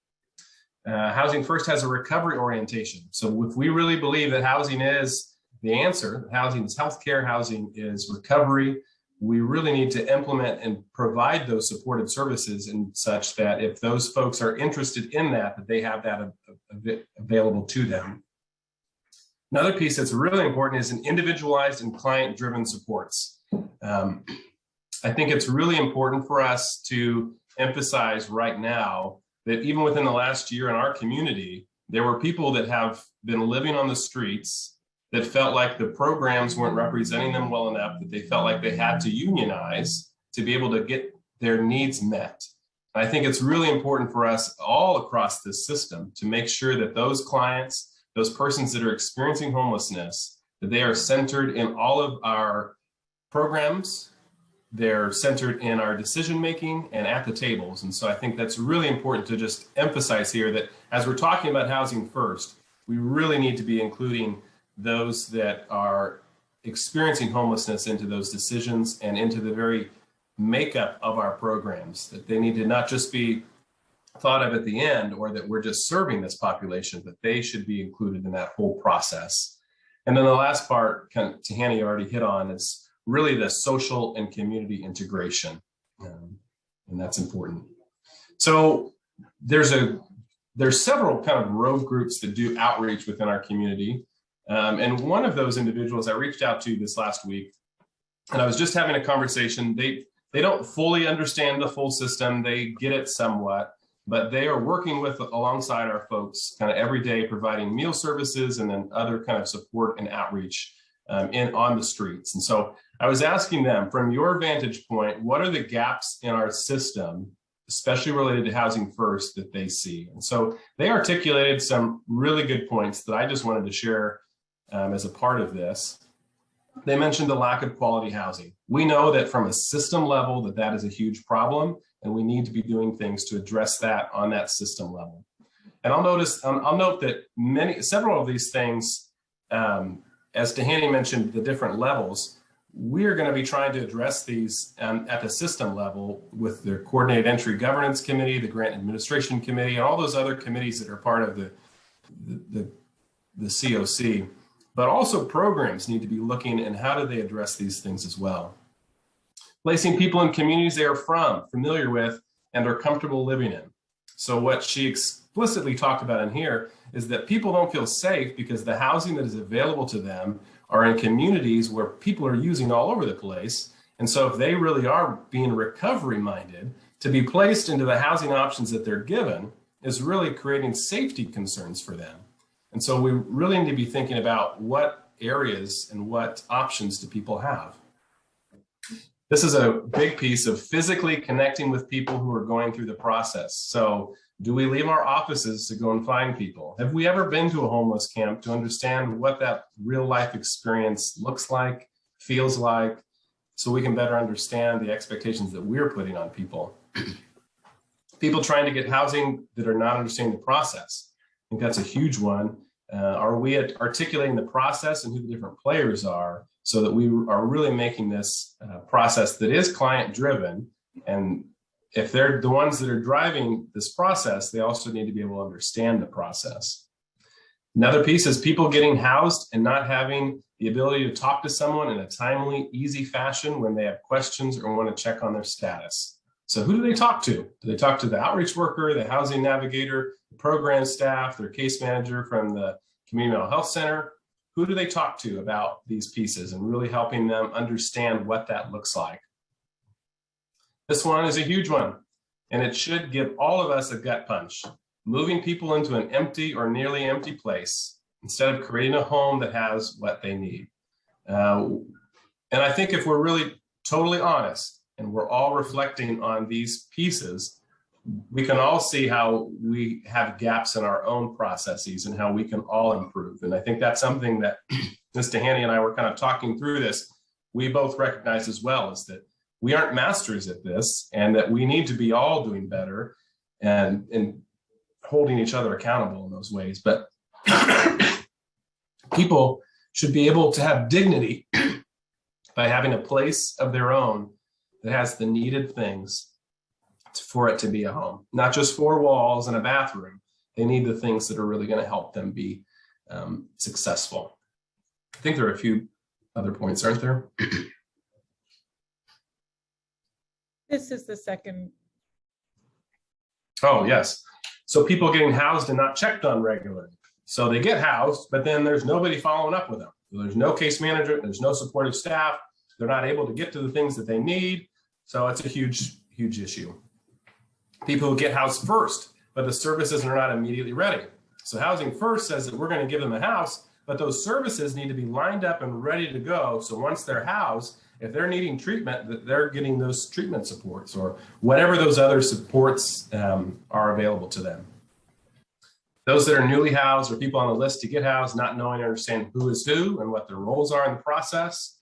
Housing First has a recovery orientation. So if we really believe that housing is the answer, housing is healthcare, housing is recovery, we really need to implement and provide those supportive services and such that if those folks are interested in that, that they have that available to them. Another piece that's really important is an individualized and client-driven supports. I think it's really important for us to emphasize right now that even within the last year in our community, there were people that have been living on the streets that felt like the programs weren't representing them well enough, that they felt like they had to unionize to be able to get their needs met. I think it's really important for us all across this system to make sure that those clients, those persons that are experiencing homelessness, that they are centered in all of our programs, they're centered in our decision-making and at the tables. And so I think that's really important to just emphasize here that as we're talking about Housing First, we really need to be including those that are experiencing homelessness into those decisions and into the very makeup of our programs, that they need to not just be thought of at the end or that we're just serving this population, but they should be included in that whole process. And then the last part, kind of Tahani already hit on, is really the social and community integration. And that's important. So there's several kind of rogue groups that do outreach within our community. And one of those individuals I reached out to this last week, and I was just having a conversation. They don't fully understand the full system. They get it somewhat, but they are working alongside our folks kind of every day, providing meal services and then other kind of support and outreach on the streets. And so I was asking them, from your vantage point, what are the gaps in our system, especially related to Housing First, that they see? And so they articulated some really good points that I just wanted to share as a part of this. They mentioned the lack of quality housing. We know that from a system level that is a huge problem, and we need to be doing things to address that on that system level. And I'll note that several of these things, as Tahani mentioned, the different levels, we are going to be trying to address these at the system level with the Coordinated Entry Governance Committee, the Grant Administration Committee, and all those other committees that are part of the COC. But also programs need to be looking at how do they address these things as well. Placing people in communities they are from, familiar with, and are comfortable living in. So what she explicitly talked about in here is that people don't feel safe because the housing that is available to them are in communities where people are using all over the place. And so if they really are being recovery minded, to be placed into the housing options that they're given is really creating safety concerns for them. And so we really need to be thinking about what areas and what options do people have. This is a big piece of physically connecting with people who are going through the process. So do we leave our offices to go and find people? Have we ever been to a homeless camp to understand what that real life experience looks like, feels like, so we can better understand the expectations that we're putting on people? People trying to get housing that are not understanding the process. I think that's a huge one. Are we articulating the process and who the different players are so that we are really making this process that is client driven, And if they're the ones that are driving this process, they also need to be able to understand the process. Another piece is people getting housed and not having the ability to talk to someone in a timely, easy fashion when they have questions or want to check on their status. So who do they talk to? Do they talk to the outreach worker, the housing navigator, the program staff, their case manager from the community mental health center? Who do they talk to about these pieces and really helping them understand what that looks like? This one is a huge one, and it should give all of us a gut punch. Moving people into an empty or nearly empty place instead of creating a home that has what they need. And I think if we're really totally honest and we're all reflecting on these pieces, we can all see how we have gaps in our own processes and how we can all improve. And I think that's something that Ms. Haney and I were kind of talking through this. We both recognize as well is that we aren't masters at this and that we need to be all doing better and holding each other accountable in those ways. But people should be able to have dignity by having a place of their own that has the needed things for it to be a home, not just four walls and a bathroom. They need the things that are really going to help them be successful. I think there are a few other points, aren't there? This is the second. Oh, yes. So people getting housed and not checked on regularly. So they get housed, but then there's nobody following up with them. There's no case manager, there's no supportive staff. They're not able to get to the things that they need. So it's a huge, huge issue. People who get housed first, but the services are not immediately ready. So Housing First says that we're going to give them a house, but those services need to be lined up and ready to go. So once they're housed, if they're needing treatment, that they're getting those treatment supports or whatever those other supports are available to them. Those that are newly housed or people on the list to get housed, not knowing and understanding who is who and what their roles are in the process.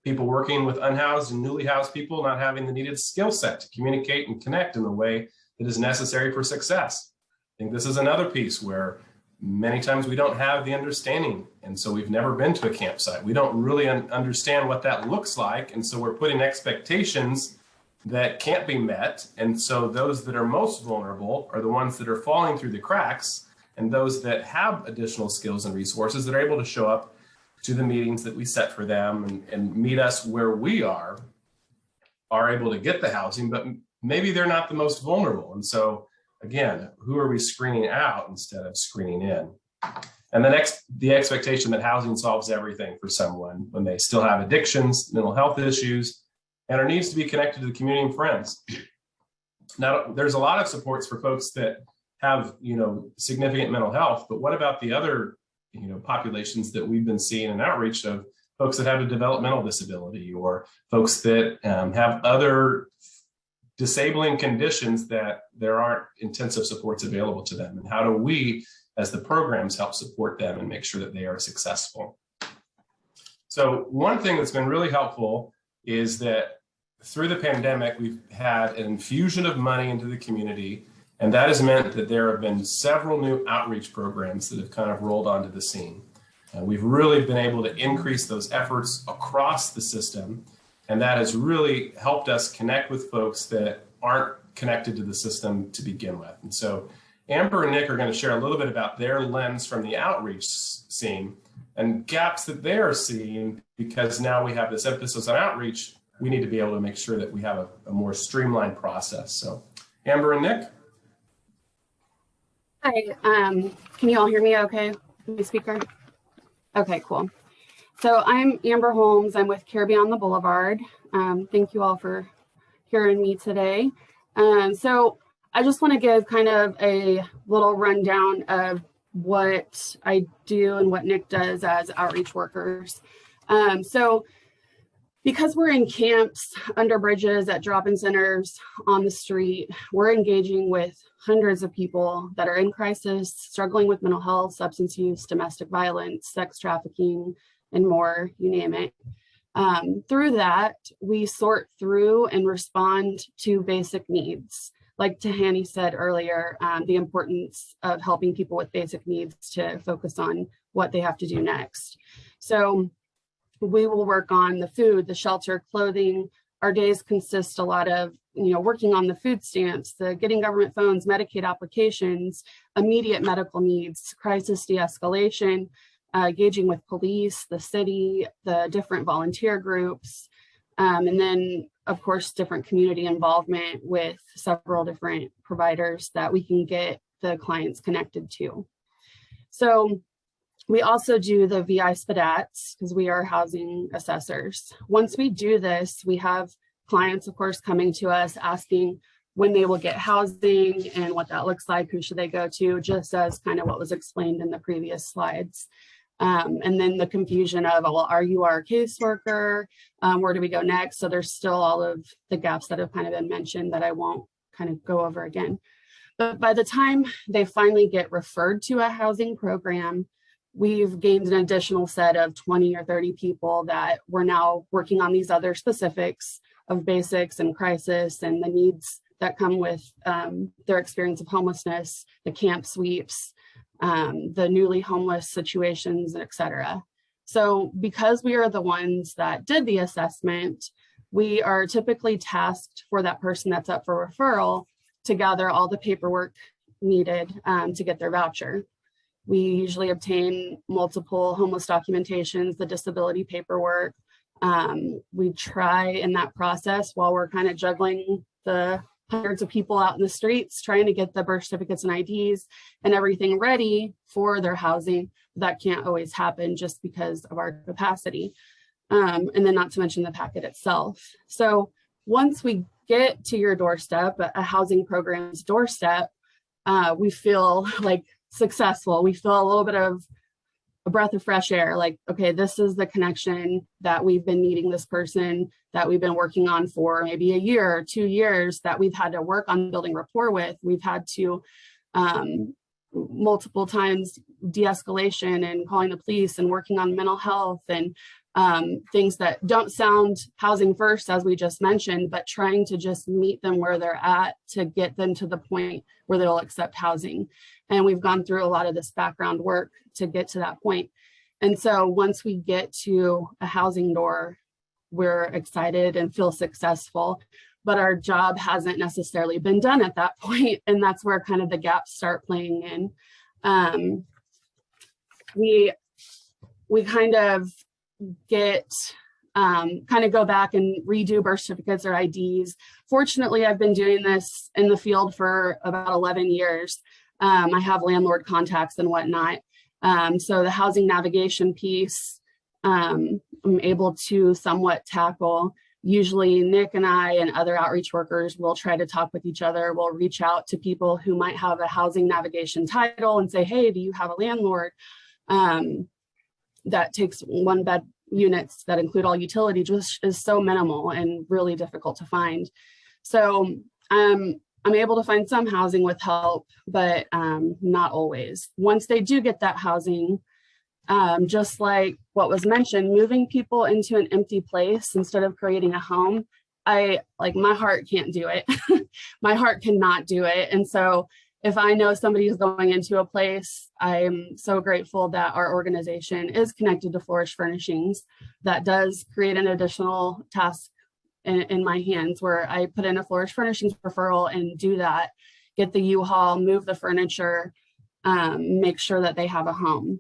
People working with unhoused and newly housed people not having the needed skill set to communicate and connect in the way that is necessary for success. I think this is another piece where many times we don't have the understanding. And so we've never been to a campsite. We don't really understand what that looks like. And so we're putting expectations that can't be met. And so those that are most vulnerable are the ones that are falling through the cracks, and those that have additional skills and resources that are able to show up to the meetings that we set for them and meet us where we are able to get the housing, but maybe they're not the most vulnerable. And so again, who are we screening out instead of screening in? And the expectation that housing solves everything for someone when they still have addictions, mental health issues, and are needs to be connected to the community and friends. Now, there's a lot of supports for folks that have, significant mental health, but what about the other, populations that we've been seeing in outreach of folks that have a developmental disability or folks that have other disabling conditions that there aren't intensive supports available to them? And how do we, as the programs, help support them and make sure that they are successful? So one thing that's been really helpful is that through the pandemic, we've had an infusion of money into the community, and that has meant that there have been several new outreach programs that have kind of rolled onto the scene. We've really been able to increase those efforts across the system, and that has really helped us connect with folks that aren't connected to the system to begin with. And so Amber and Nick are going to share a little bit about their lens from the outreach scene and gaps that they are seeing, because now we have this emphasis on outreach. We need to be able to make sure that we have a more streamlined process. So Amber and Nick. Hi, can you all hear me okay? My speaker? Okay, cool. So I'm Amber Holmes. I'm with Care Beyond the Boulevard. Thank you all for hearing me today. So I just want to give kind of a little rundown of what I do and what Nick does as outreach workers. So because we're in camps, under bridges, at drop-in centers, on the street, we're engaging with hundreds of people that are in crisis, struggling with mental health, substance use, domestic violence, sex trafficking, and more, you name it. Through that, we sort through and respond to basic needs. Like Tahani said earlier, the importance of helping people with basic needs to focus on what they have to do next. So we will work on the food, the shelter, clothing. Our days consist a lot of working on the food stamps, the getting government phones, Medicaid applications, immediate medical needs, crisis de-escalation, engaging with police, the city, the different volunteer groups, and then of course, different community involvement with several different providers that we can get the clients connected to. So we also do the VI SPDATs because we are housing assessors. Once we do this, we have clients, of course, coming to us asking when they will get housing and what that looks like, who should they go to, just as kind of what was explained in the previous slides. And then the confusion of, well, are you our caseworker? Where do we go next? So there's still all of the gaps that have kind of been mentioned that I won't kind of go over again. But by the time they finally get referred to a housing program, we've gained an additional set of 20 or 30 people that we're now working on these other specifics of basics and crisis and the needs that come with their experience of homelessness, the camp sweeps, the newly homeless situations, et cetera. So because we are the ones that did the assessment, we are typically tasked for that person that's up for referral to gather all the paperwork needed to get their voucher. We usually obtain multiple homeless documentations, the disability paperwork. We try in that process while we're kind of juggling the hundreds of people out in the streets, trying to get the birth certificates and IDs and everything ready for their housing. That can't always happen just because of our capacity. And then not to mention the packet itself. So once we get to your doorstep, a housing program's doorstep, we feel like successful. We feel a little bit of a breath of fresh air, like, okay, this is the connection that we've been needing, this person that we've been working on for maybe a year or 2 years that we've had to work on building rapport with. We've had to multiple times de-escalation and calling the police and working on mental health and things that don't sound housing first, as we just mentioned, but trying to just meet them where they're at to get them to the point where they'll accept housing. And we've gone through a lot of this background work to get to that point. And so once we get to a housing door, we're excited and feel successful, but our job hasn't necessarily been done at that point. And that's where kind of the gaps start playing in. We kind of get go back and redo birth certificates or IDs. Fortunately, I've been doing this in the field for about 11 years. I have landlord contacts and whatnot. So the housing navigation piece, I'm able to somewhat tackle. Usually Nick and I and other outreach workers will try to talk with each other. We'll reach out to people who might have a housing navigation title and say, hey, do you have a landlord that takes 1-bed units that include all utilities, which is so minimal and really difficult to find. So I'm able to find some housing with help, but not always. Once they do get that housing, just like what was mentioned, moving people into an empty place instead of creating a home, my heart can't do it. My heart cannot do it. And so if I know somebody is going into a place, I'm so grateful that our organization is connected to Flourish Furnishings. That does create an additional task in my hands where I put in a Flourish Furnishings referral and do that, get the U-Haul, move the furniture, make sure that they have a home.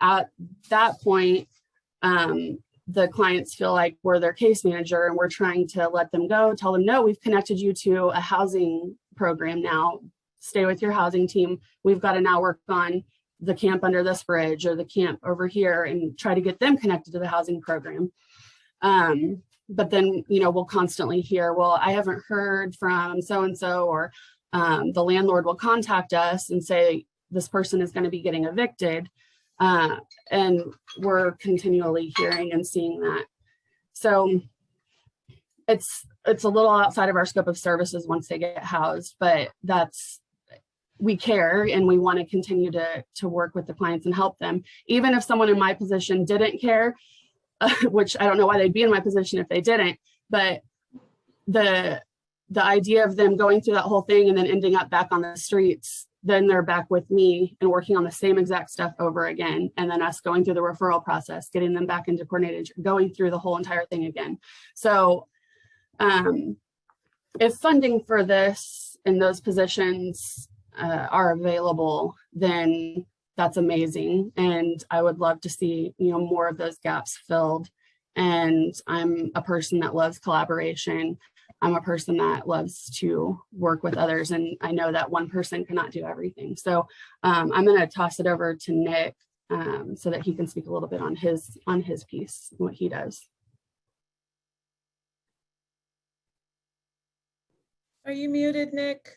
At that point, the clients feel like we're their case manager and we're trying to let them go, tell them, no, we've connected you to a housing program now. Stay with your housing team. We've got to now work on the camp under this bridge or the camp over here and try to get them connected to the housing program. But then, we'll constantly hear, well, I haven't heard from so-and-so, or the landlord will contact us and say, this person is going to be getting evicted. And we're continually hearing and seeing that. So it's a little outside of our scope of services once they get housed, but we care and we want to continue to work with the clients and help them. Even if someone in my position didn't care, which I don't know why they'd be in my position if they didn't, but the idea of them going through that whole thing and then ending up back on the streets, then they're back with me and working on the same exact stuff over again. And then us going through the referral process, getting them back into coordinated, going through the whole entire thing again. So if funding for this and those positions are available, then that's amazing. And I would love to see, more of those gaps filled. And I'm a person that loves collaboration. I'm a person that loves to work with others. And I know that one person cannot do everything. So I'm going to toss it over to Nick so that he can speak a little bit on his piece, what he does. Are you muted, Nick?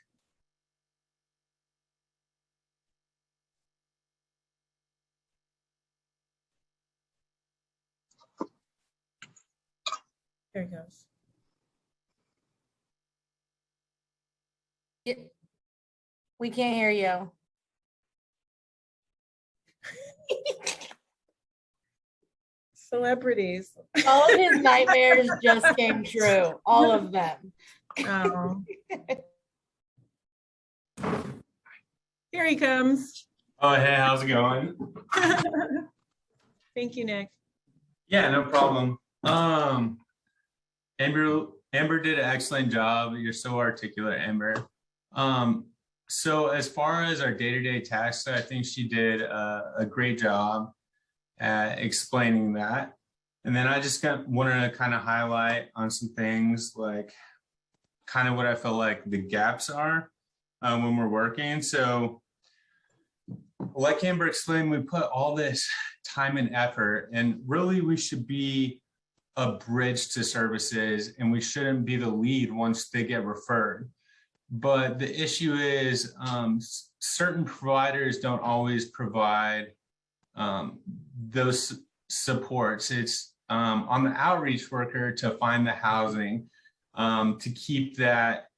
There he goes. We can't hear you. Celebrities. All of his nightmares just came true. All of them. Oh. Here he comes. Oh, hey, how's it going? Thank you, Nick. Yeah, no problem. Amber did an excellent job. You're so articulate, Amber. So as far as our day-to-day tasks, I think she did a great job at explaining that. And then I just wanted to kind of highlight on some things like kind of what I feel like the gaps are when we're working. So like Amber explained, we put all this time and effort, and really we should be a bridge to services, and we shouldn't be the lead once they get referred. But the issue is certain providers don't always provide those supports. It's on the outreach worker to find the housing, to keep that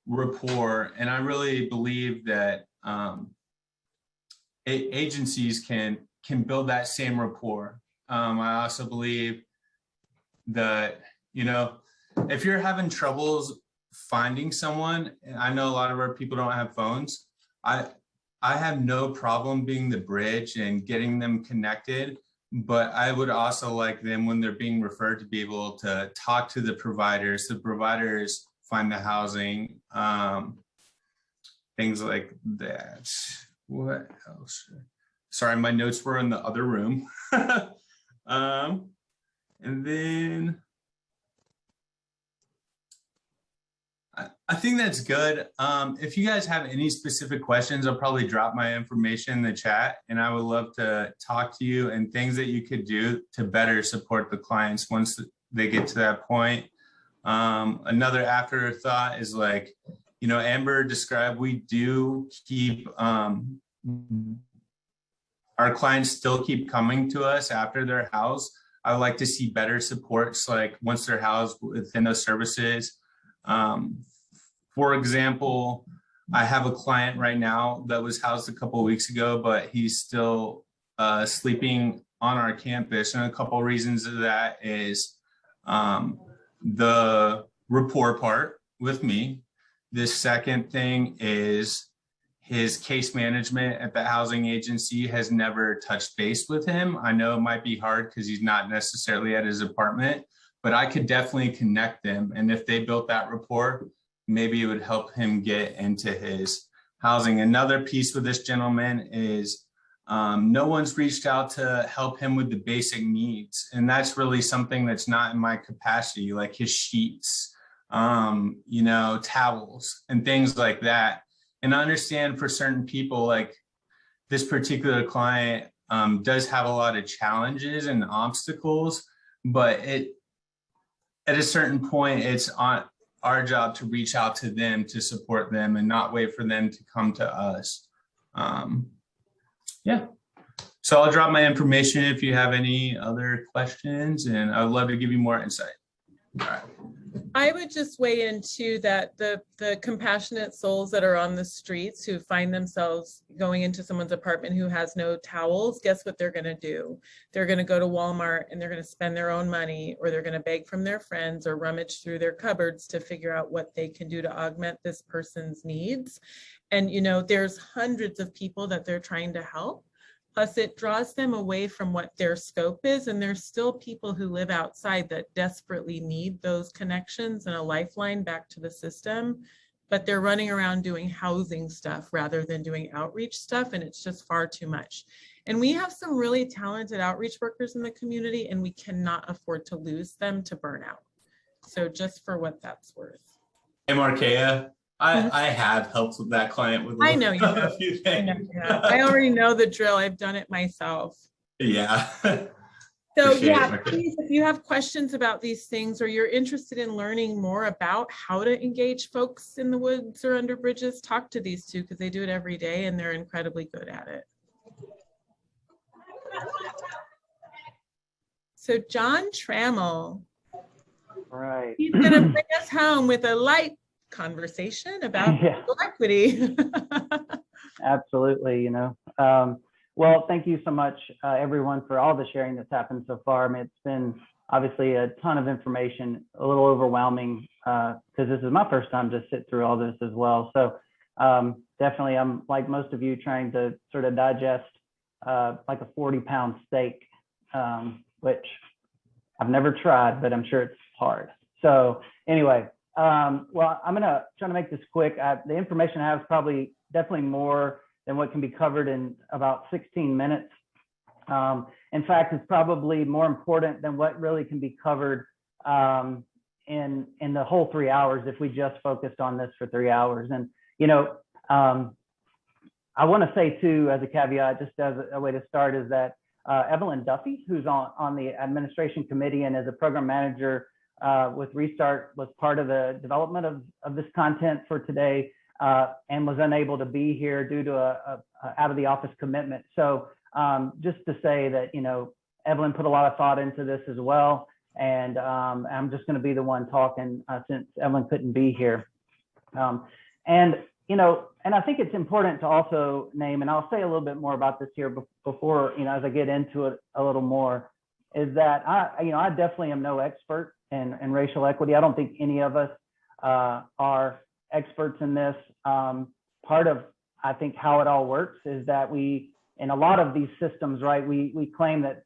rapport. And I really believe that agencies can build that same rapport. I also believe that, if you're having troubles finding someone, and I know a lot of our people don't have phones, I have no problem being the bridge and getting them connected, but I would also like them, when they're being referred, to be able to talk to the providers find the housing, things like that. What else? Sorry, my notes were in the other room. And then I think that's good. If you guys have any specific questions, I'll probably drop my information in the chat, and I would love to talk to you and things that you could do to better support the clients once they get to that point. Another afterthought is like, Amber described, we do keep, our clients still keep coming to us after they're housed. I would like to see better supports, like once they're housed within those services. For example, I have a client right now that was housed a couple of weeks ago, but he's still sleeping on our campus. And a couple of reasons of that is the rapport part with me. The second thing is his case management at the housing agency has never touched base with him. I know it might be hard because he's not necessarily at his apartment, but I could definitely connect them. And if they built that rapport, maybe it would help him get into his housing. Another piece with this gentleman is no one's reached out to help him with the basic needs. And that's really something that's not in my capacity, like his sheets, towels and things like that. And I understand for certain people, like this particular client does have a lot of challenges and obstacles, but at a certain point, it's on our job to reach out to them, to support them, and not wait for them to come to us. Yeah. So I'll drop my information if you have any other questions, and I'd love to give you more insight. All right. I would just weigh into that the compassionate souls that are on the streets who find themselves going into someone's apartment who has no towels, guess what they're going to do? They're going to go to Walmart and they're going to spend their own money, or they're going to beg from their friends or rummage through their cupboards to figure out what they can do to augment this person's needs. And, there's hundreds of people that they're trying to help. Plus, it draws them away from what their scope is. And there's still people who live outside that desperately need those connections and a lifeline back to the system. But they're running around doing housing stuff rather than doing outreach stuff. And it's just far too much. And we have some really talented outreach workers in the community, and we cannot afford to lose them to burnout. So just for what that's worth. Hey, Markea, I have helped with that client with I know you a have. few I know things. you have. I already know the drill. I've done it myself. Yeah. So Appreciate it, yeah, Markea. please, if you have questions about these things, or you're interested in learning more about how to engage folks in the woods or under bridges, talk to these two because they do it every day and they're incredibly good at it. So John Trammell, Right. he's going to bring us home with a light conversation about racial equity. Absolutely, you know. Well, thank you so much, everyone, for all the sharing that's happened so far. I mean, it's been obviously a ton of information, a little overwhelming because this is my first time to sit through all this as well. So definitely, I'm like most of you trying to sort of digest like a 40-pound steak, which I've never tried, but I'm sure it's hard. So anyway, well, I'm gonna try to make this quick. The information I have is probably definitely more than what can be covered in about 16 minutes. In fact, it's probably more important than what really can be covered in the whole 3 hours if we just focused on this for 3 hours. And, you know, I want to say too, as a caveat, just as a way to start, is that Evelyn Duffy, who's on the administration committee and is a program manager with Restart, was part of the development of this content for today. And was unable to be here due to a out of the office commitment. So just to say that, you know, Evelyn put a lot of thought into this as well. And I'm just going to be the one talking since Evelyn couldn't be here. And, you know, and I think it's important to also name, and I'll say a little bit more about this here before, you know, as I get into it a little more, is that I definitely am no expert in racial equity. I don't think any of us are experts in this. Part of, I think, how it all works is that we, in a lot of these systems, right, we claim that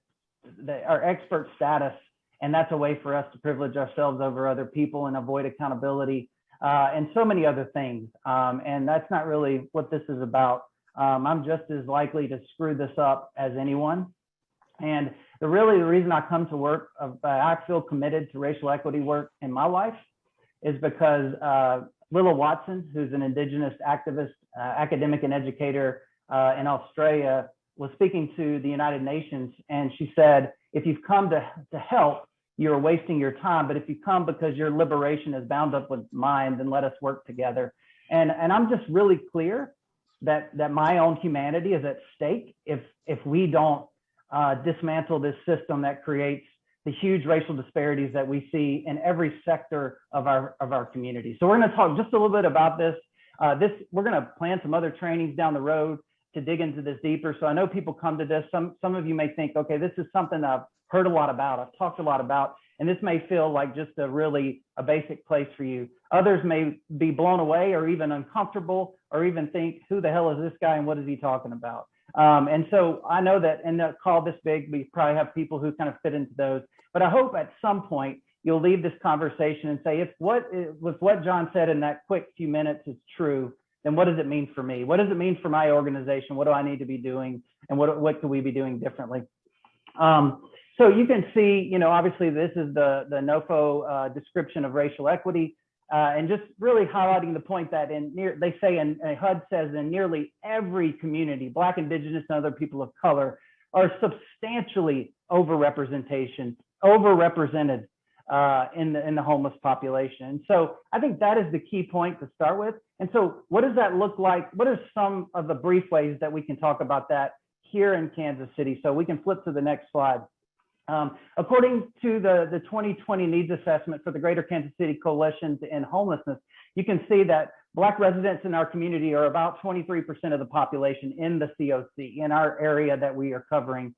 our expert status, and that's a way for us to privilege ourselves over other people and avoid accountability and so many other things. And that's not really what this is about. I'm just as likely to screw this up as anyone. And the reason I come to work, I feel committed to racial equity work in my life, is because Willa Watson, who's an Indigenous activist, academic and educator in Australia, was speaking to the United Nations, and she said, if you've come to help, you're wasting your time, but if you come because your liberation is bound up with mine, then let us work together. And I'm just really clear that my own humanity is at stake if we don't dismantle this system that creates the huge racial disparities that we see in every sector of our community. So we're going to talk just a little bit about this. We're going to plan some other trainings down the road to dig into this deeper. So I know people come to this. Some of you may think, okay, this is something I've heard a lot about, I've talked a lot about, and this may feel like just a basic place for you. Others may be blown away or even uncomfortable or even think, who the hell is this guy and what is he talking about? And so I know that in a call this big, we probably have people who kind of fit into those. But I hope at some point you'll leave this conversation and say, if what John said in that quick few minutes is true, then what does it mean for me? What does it mean for my organization? What do I need to be doing? And what could we be doing differently? So you can see, you know, obviously this is the NOFO description of racial equity, and just really highlighting the point that they say, and HUD says, in nearly every community, Black, Indigenous, and other people of color are substantially overrepresented in the homeless population. And so I think that is the key point to start with. And so what does that look like? What are some of the brief ways that we can talk about that here in Kansas City? So we can flip to the next slide. According to the 2020 needs assessment for the Greater Kansas City Coalition to End Homelessness, you can see that Black residents in our community are about 23% of the population in the COC, in our area that we are covering,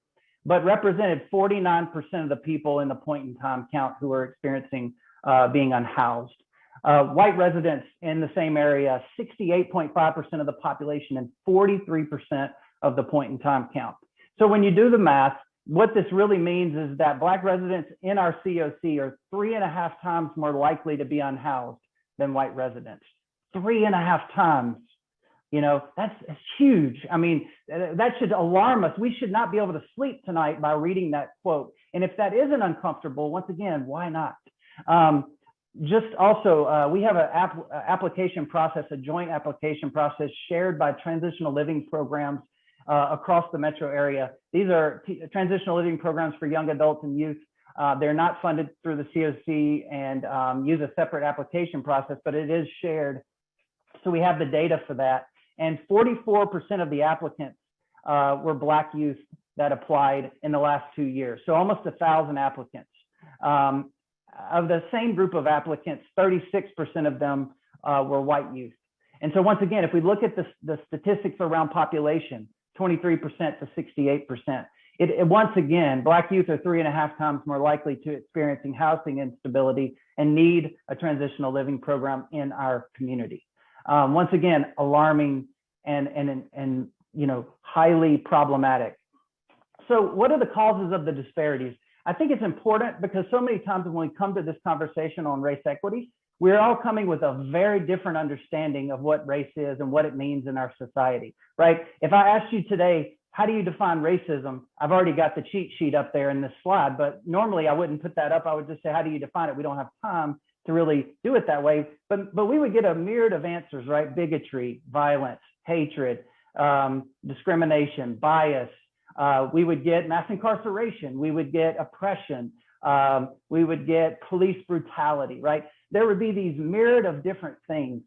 but represented 49% of the people in the point in time count who are experiencing being unhoused. White residents in the same area, 68.5% of the population and 43% of the point in time count. So when you do the math, what this really means is that Black residents in our COC are 3.5 times more likely to be unhoused than white residents. 3.5 times. You know, that's huge. I mean, that should alarm us. We should not be able to sleep tonight by reading that quote. And if that isn't uncomfortable, once again, why not? Just also, we have an application process, a joint application process shared by transitional living programs across the metro area. These are transitional living programs for young adults and youth. They're not funded through the COC and use a separate application process, but it is shared. So we have the data for that. And 44% of the applicants were Black youth that applied in the last 2 years. So almost 1,000 applicants. Of the same group of applicants, 36% of them were white youth. And so once again, if we look at the statistics around population, 23% to 68%, once again, Black youth are 3.5 times more likely to experiencing housing instability and need a transitional living program in our community. Once again, alarming and you know, highly problematic. So what are the causes of the disparities? I think it's important because so many times when we come to this conversation on race equity, we're all coming with a very different understanding of what race is and what it means in our society, right? If I asked you today, how do you define racism? I've already got the cheat sheet up there in this slide, but normally I wouldn't put that up. I would just say, how do you define it? We don't have time to really do it that way, but we would get a myriad of answers, right? Bigotry, violence, hatred, discrimination, bias. We would get mass incarceration. We would get oppression. We would get police brutality, right? There would be these myriad of different things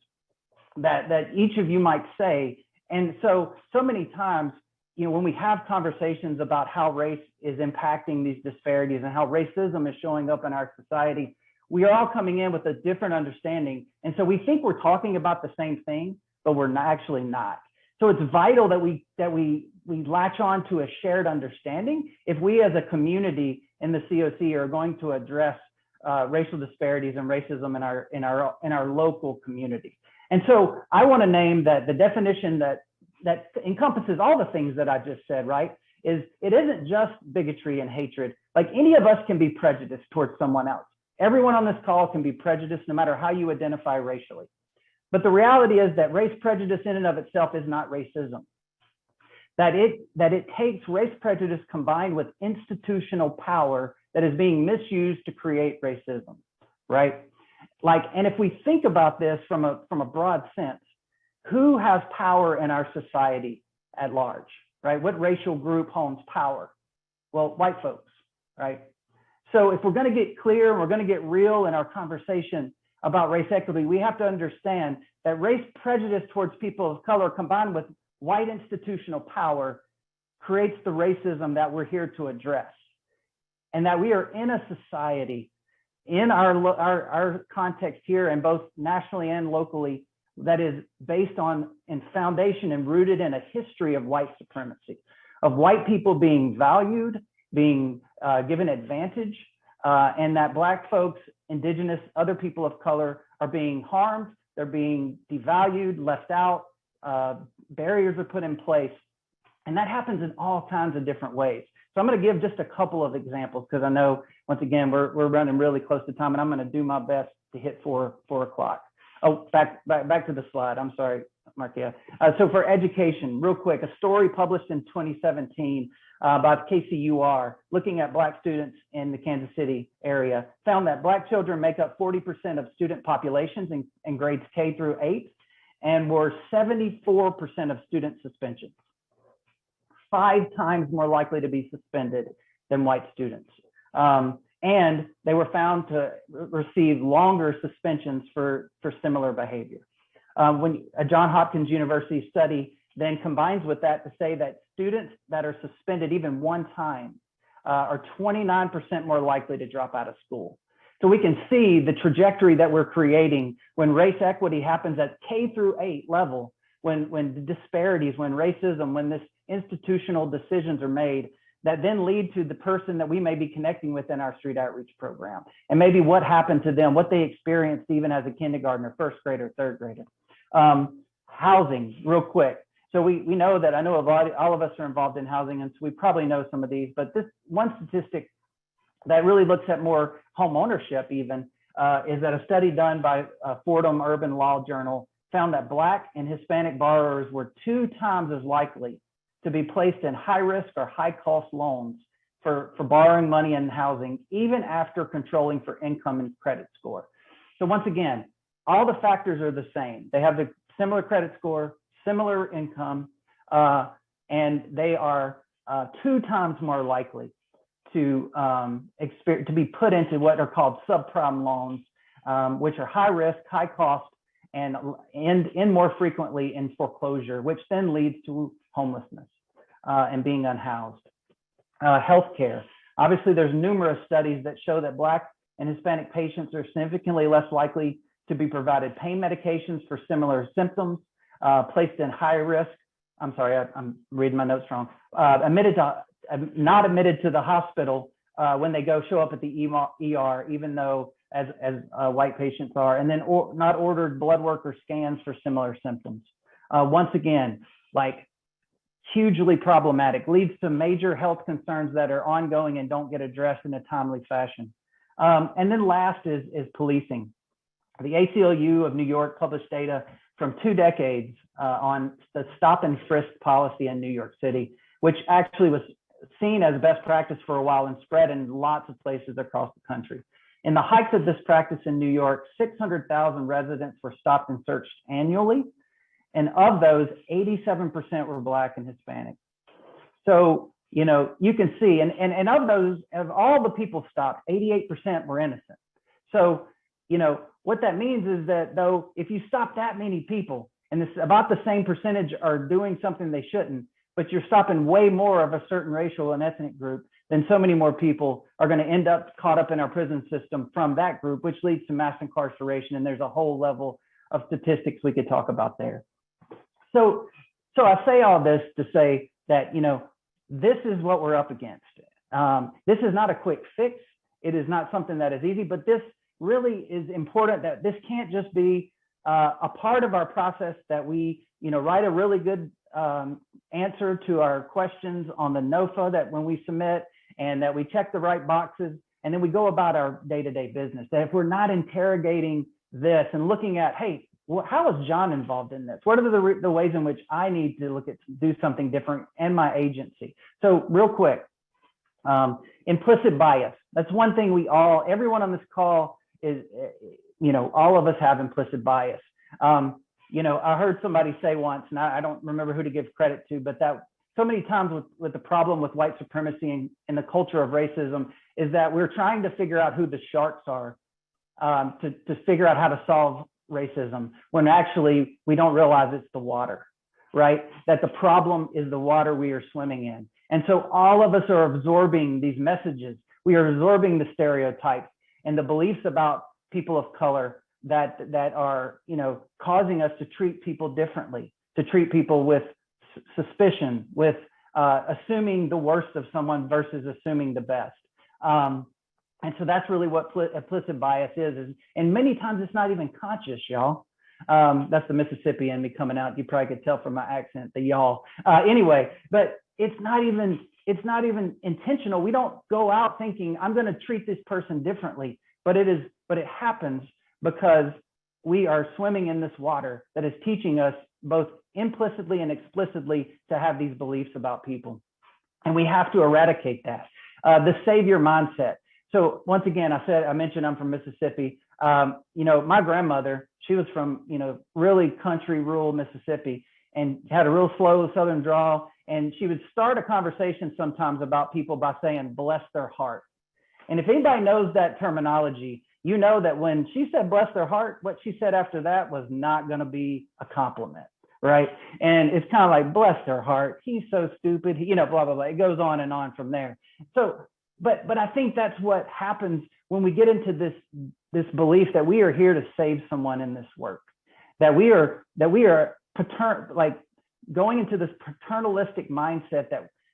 that each of you might say. And so many times, you know, when we have conversations about how race is impacting these disparities and how racism is showing up in our society, we are all coming in with a different understanding. And so we think we're talking about the same thing, but we're actually not. So it's vital that we latch on to a shared understanding if we as a community in the COC are going to address racial disparities and racism in our local community. And so I want to name that the definition that encompasses all the things that I just said, right, is it isn't just bigotry and hatred. Like any of us can be prejudiced towards someone else. Everyone on this call can be prejudiced no matter how you identify racially. But the reality is that race prejudice in and of itself is not racism. That it takes race prejudice combined with institutional power that is being misused to create racism, right? Like, and if we think about this from a broad sense, who has power in our society at large, right? What racial group owns power? Well, white folks, right? So if we're going to get clear and we're going to get real in our conversation about race equity, we have to understand that race prejudice towards people of color combined with white institutional power creates the racism that we're here to address. And that we are in a society, in our context here and both nationally and locally, that is based on and foundation and rooted in a history of white supremacy, of white people being valued, being given advantage, and that Black folks, Indigenous, other people of color are being harmed, they're being devalued, left out, barriers are put in place. And that happens in all kinds of different ways. So I'm going to give just a couple of examples because I know, once again, we're running really close to time and I'm going to do my best to hit 4 o'clock. Oh, back to the slide. I'm sorry, Markia. So for education, real quick, a story published in 2017 by KCUR, looking at Black students in the Kansas City area, found that Black children make up 40% of student populations in grades K through 8 and were 74% of student suspensions. 5 times more likely to be suspended than white students. And they were found to receive longer suspensions for similar behavior. When a Johns Hopkins University study then combines with that to say that students that are suspended even one time are 29% more likely to drop out of school. So we can see the trajectory that we're creating when race equity happens at K through 8 level, when the disparities, when racism, when this institutional decisions are made that then lead to the person that we may be connecting with in our street outreach program. And maybe what happened to them, what they experienced even as a kindergartner, first grader, third grader. Housing, real quick. So we know that, I know all of us are involved in housing, and so we probably know some of these, but this one statistic that really looks at more home ownership even is that a study done by Fordham Urban Law Journal found that Black and Hispanic borrowers were 2 times as likely to be placed in high risk or high cost loans for borrowing money in housing, even after controlling for income and credit score. So once again, all the factors are the same. They have the similar credit score, similar income, and they are 2 times more likely to be put into what are called subprime loans, which are high risk, high cost, and end more frequently in foreclosure, which then leads to homelessness and being unhoused. Healthcare. Obviously, there's numerous studies that show that Black and Hispanic patients are significantly less likely to be provided pain medications for similar symptoms, placed in high risk. I'm sorry, I'm reading my notes wrong. Not admitted to the hospital when they show up at the ER, even though as white patients are, and then not ordered blood work or scans for similar symptoms. Once again, like hugely problematic, leads to major health concerns that are ongoing and don't get addressed in a timely fashion. And then last is policing. The ACLU of New York published data from 2 decades on the stop and frisk policy in New York City, which actually was seen as best practice for a while and spread in lots of places across the country. In the height of this practice in New York, 600,000 residents were stopped and searched annually. And of those, 87% were Black and Hispanic. So, you know, you can see, and of those, of all the people stopped, 88% were innocent. So, you know, what that means is that though, if you stop that many people, and this about the same percentage are doing something they shouldn't, but you're stopping way more of a certain racial and ethnic group, then so many more people are going to end up caught up in our prison system from that group, which leads to mass incarceration. And there's a whole level of statistics we could talk about there. So I say all this to say that, you know, this is what we're up against. This is not a quick fix. It is not something that is easy, but this really is important, that this can't just be a part of our process, that we, you know, write a really good answer to our questions on the NOFO that when we submit, and that we check the right boxes, and then we go about our day-to-day business. That if we're not interrogating this and looking at, hey, well, how is John involved in this? What are the ways in which I need to do something different and my agency? So real quick, implicit bias. That's one thing everyone on this call is, you know, all of us have implicit bias. You know, I heard somebody say once, and I don't remember who to give credit to, but that so many times with the problem with white supremacy and the culture of racism is that we're trying to figure out who the sharks are to figure out how to solve racism, when actually we don't realize it's the water, right? That the problem is the water we are swimming in. And so all of us are absorbing these messages. We are absorbing the stereotypes and the beliefs about people of color that are, you know, causing us to treat people differently, to treat people with suspicion, with assuming the worst of someone versus assuming the best. And so that's really what implicit bias is, and many times it's not even conscious, y'all. That's the Mississippi in me coming out. You probably could tell from my accent, the y'all. Anyway, but it's not even intentional. We don't go out thinking I'm going to treat this person differently, but it happens because we are swimming in this water that is teaching us both implicitly and explicitly to have these beliefs about people. And we have to eradicate that. The savior mindset. So once again, I mentioned I'm from Mississippi. You know, my grandmother, she was from, you know, really country, rural Mississippi, and had a real slow Southern drawl. And she would start a conversation sometimes about people by saying, bless their heart. And if anybody knows that terminology, you know that when she said bless their heart, what she said after that was not going to be a compliment, right? And it's kind of like, bless their heart, he's so stupid, you know, blah, blah, blah. It goes on and on from there. So, but I think that's what happens when we get into this belief that we are here to save someone in this work, that we are going into this paternalistic mindset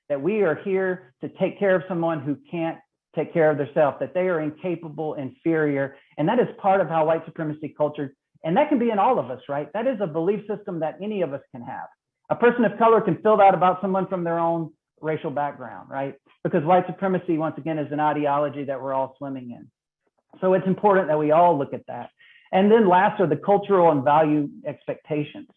that we are here to take care of someone who can't take care of themselves, that they are incapable, inferior. And that is part of how white supremacy culture, and that can be in all of us, right? That is a belief system that any of us can have. A person of color can feel that about someone from their own racial background, right? Because white supremacy, once again, is an ideology that we're all swimming in. So it's important that we all look at that. And then last are the cultural and value expectations.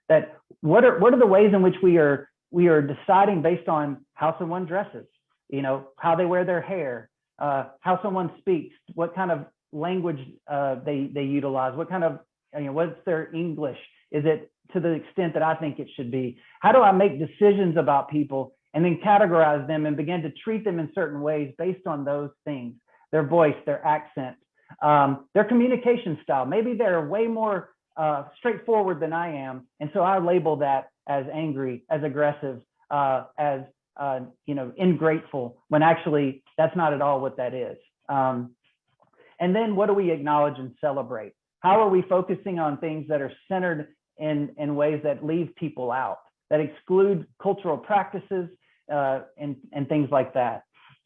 That what are the ways in which we are deciding based on how someone dresses, you know, how they wear their hair, how someone speaks, what kind of language they utilize, what kind of, you know, what's their English? Is it to the extent that I think it should be? How do I make decisions about people and then categorize them and begin to treat them in certain ways based on those things? Their voice, their accent, their communication style. Maybe they're way more straightforward than I am. And so I label that as angry, as aggressive, as you know, ingrateful, when actually that's not at all what that is. And then what do we acknowledge and celebrate? How are we focusing on things that are centered in ways that leave people out, that exclude cultural practices and things like that?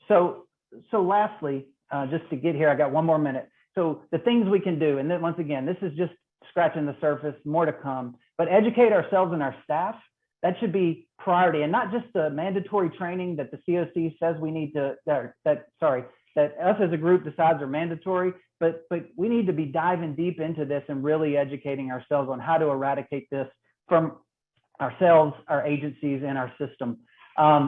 So lastly, just to get here, I got one more minute. So the things we can do, and then once again, this is just scratching the surface, more to come, but educate ourselves and our staff. That should be priority, and not just the mandatory training that the COC says we need to, that us as a group decides are mandatory, but we need to be diving deep into this and really educating ourselves on how to eradicate this from ourselves, our agencies, and our system.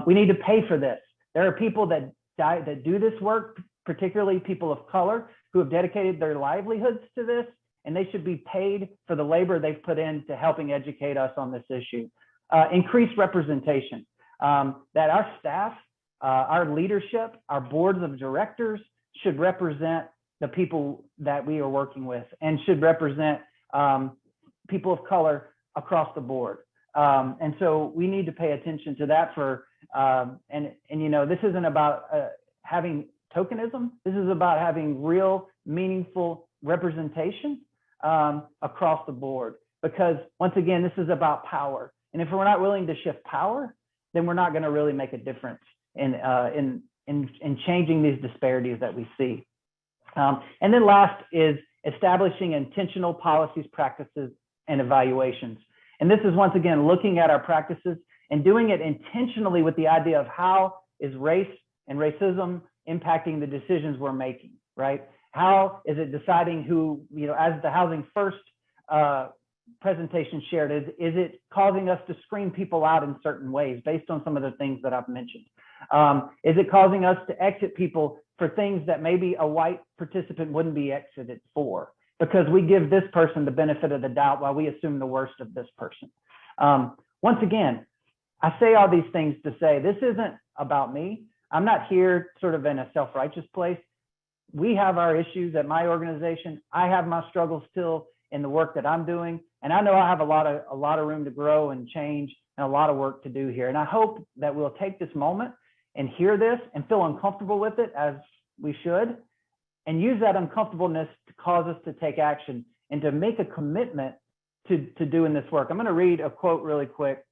We need to pay for this. There are people that do this work, particularly people of color, who have dedicated their livelihoods to this, and they should be paid for the labor they've put into helping educate us on this issue. Increased representation, that our staff, our leadership, our boards of directors should represent the people that we are working with, and should represent people of color across the board. And so we need to pay attention to that and you know, this isn't about having tokenism. This is about having real, meaningful representation across the board, because once again, this is about power. And if we're not willing to shift power, then we're not going to really make a difference in changing these disparities that we see. And then last is establishing intentional policies, practices, and evaluations. And this is once again looking at our practices and doing it intentionally with the idea of how is race and racism impacting the decisions we're making, right? How is it deciding who, you know, as the Housing First presentation shared, is it causing us to screen people out in certain ways based on some of the things that I've mentioned? Is it causing us to exit people for things that maybe a white participant wouldn't be exited for, because we give this person the benefit of the doubt while we assume the worst of this person? Once again, I say all these things to say this isn't about me. I'm not here sort of in a self-righteous place. We have our issues at my organization. I have my struggles still in the work that I'm doing. And I know I have a lot of room to grow and change and a lot of work to do here. And I hope that we'll take this moment and hear this and feel uncomfortable with it, as we should, and use that uncomfortableness to cause us to take action and to make a commitment to doing this work. I'm going to read a quote really quick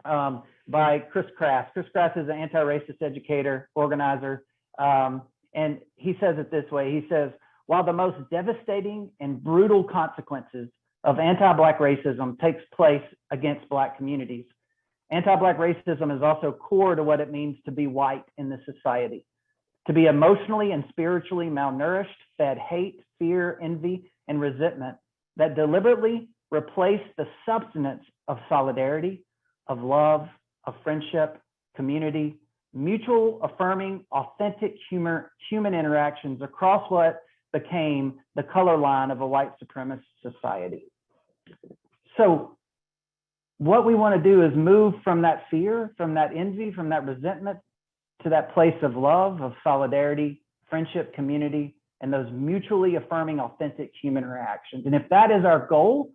by Chris Crass. Chris Crass is an anti-racist educator, organizer, and he says it this way. He says, "While the most devastating and brutal consequences of anti-Black racism takes place against Black communities, anti-Black racism is also core to what it means to be white in this society, to be emotionally and spiritually malnourished, fed hate, fear, envy, and resentment that deliberately replace the substance of solidarity, of love, of friendship, community, mutual, affirming, authentic human interactions across what became the color line of a white supremacist society." So what we want to do is move from that fear, from that envy, from that resentment to that place of love, of solidarity, friendship, community, and those mutually affirming, authentic human interactions. And if that is our goal,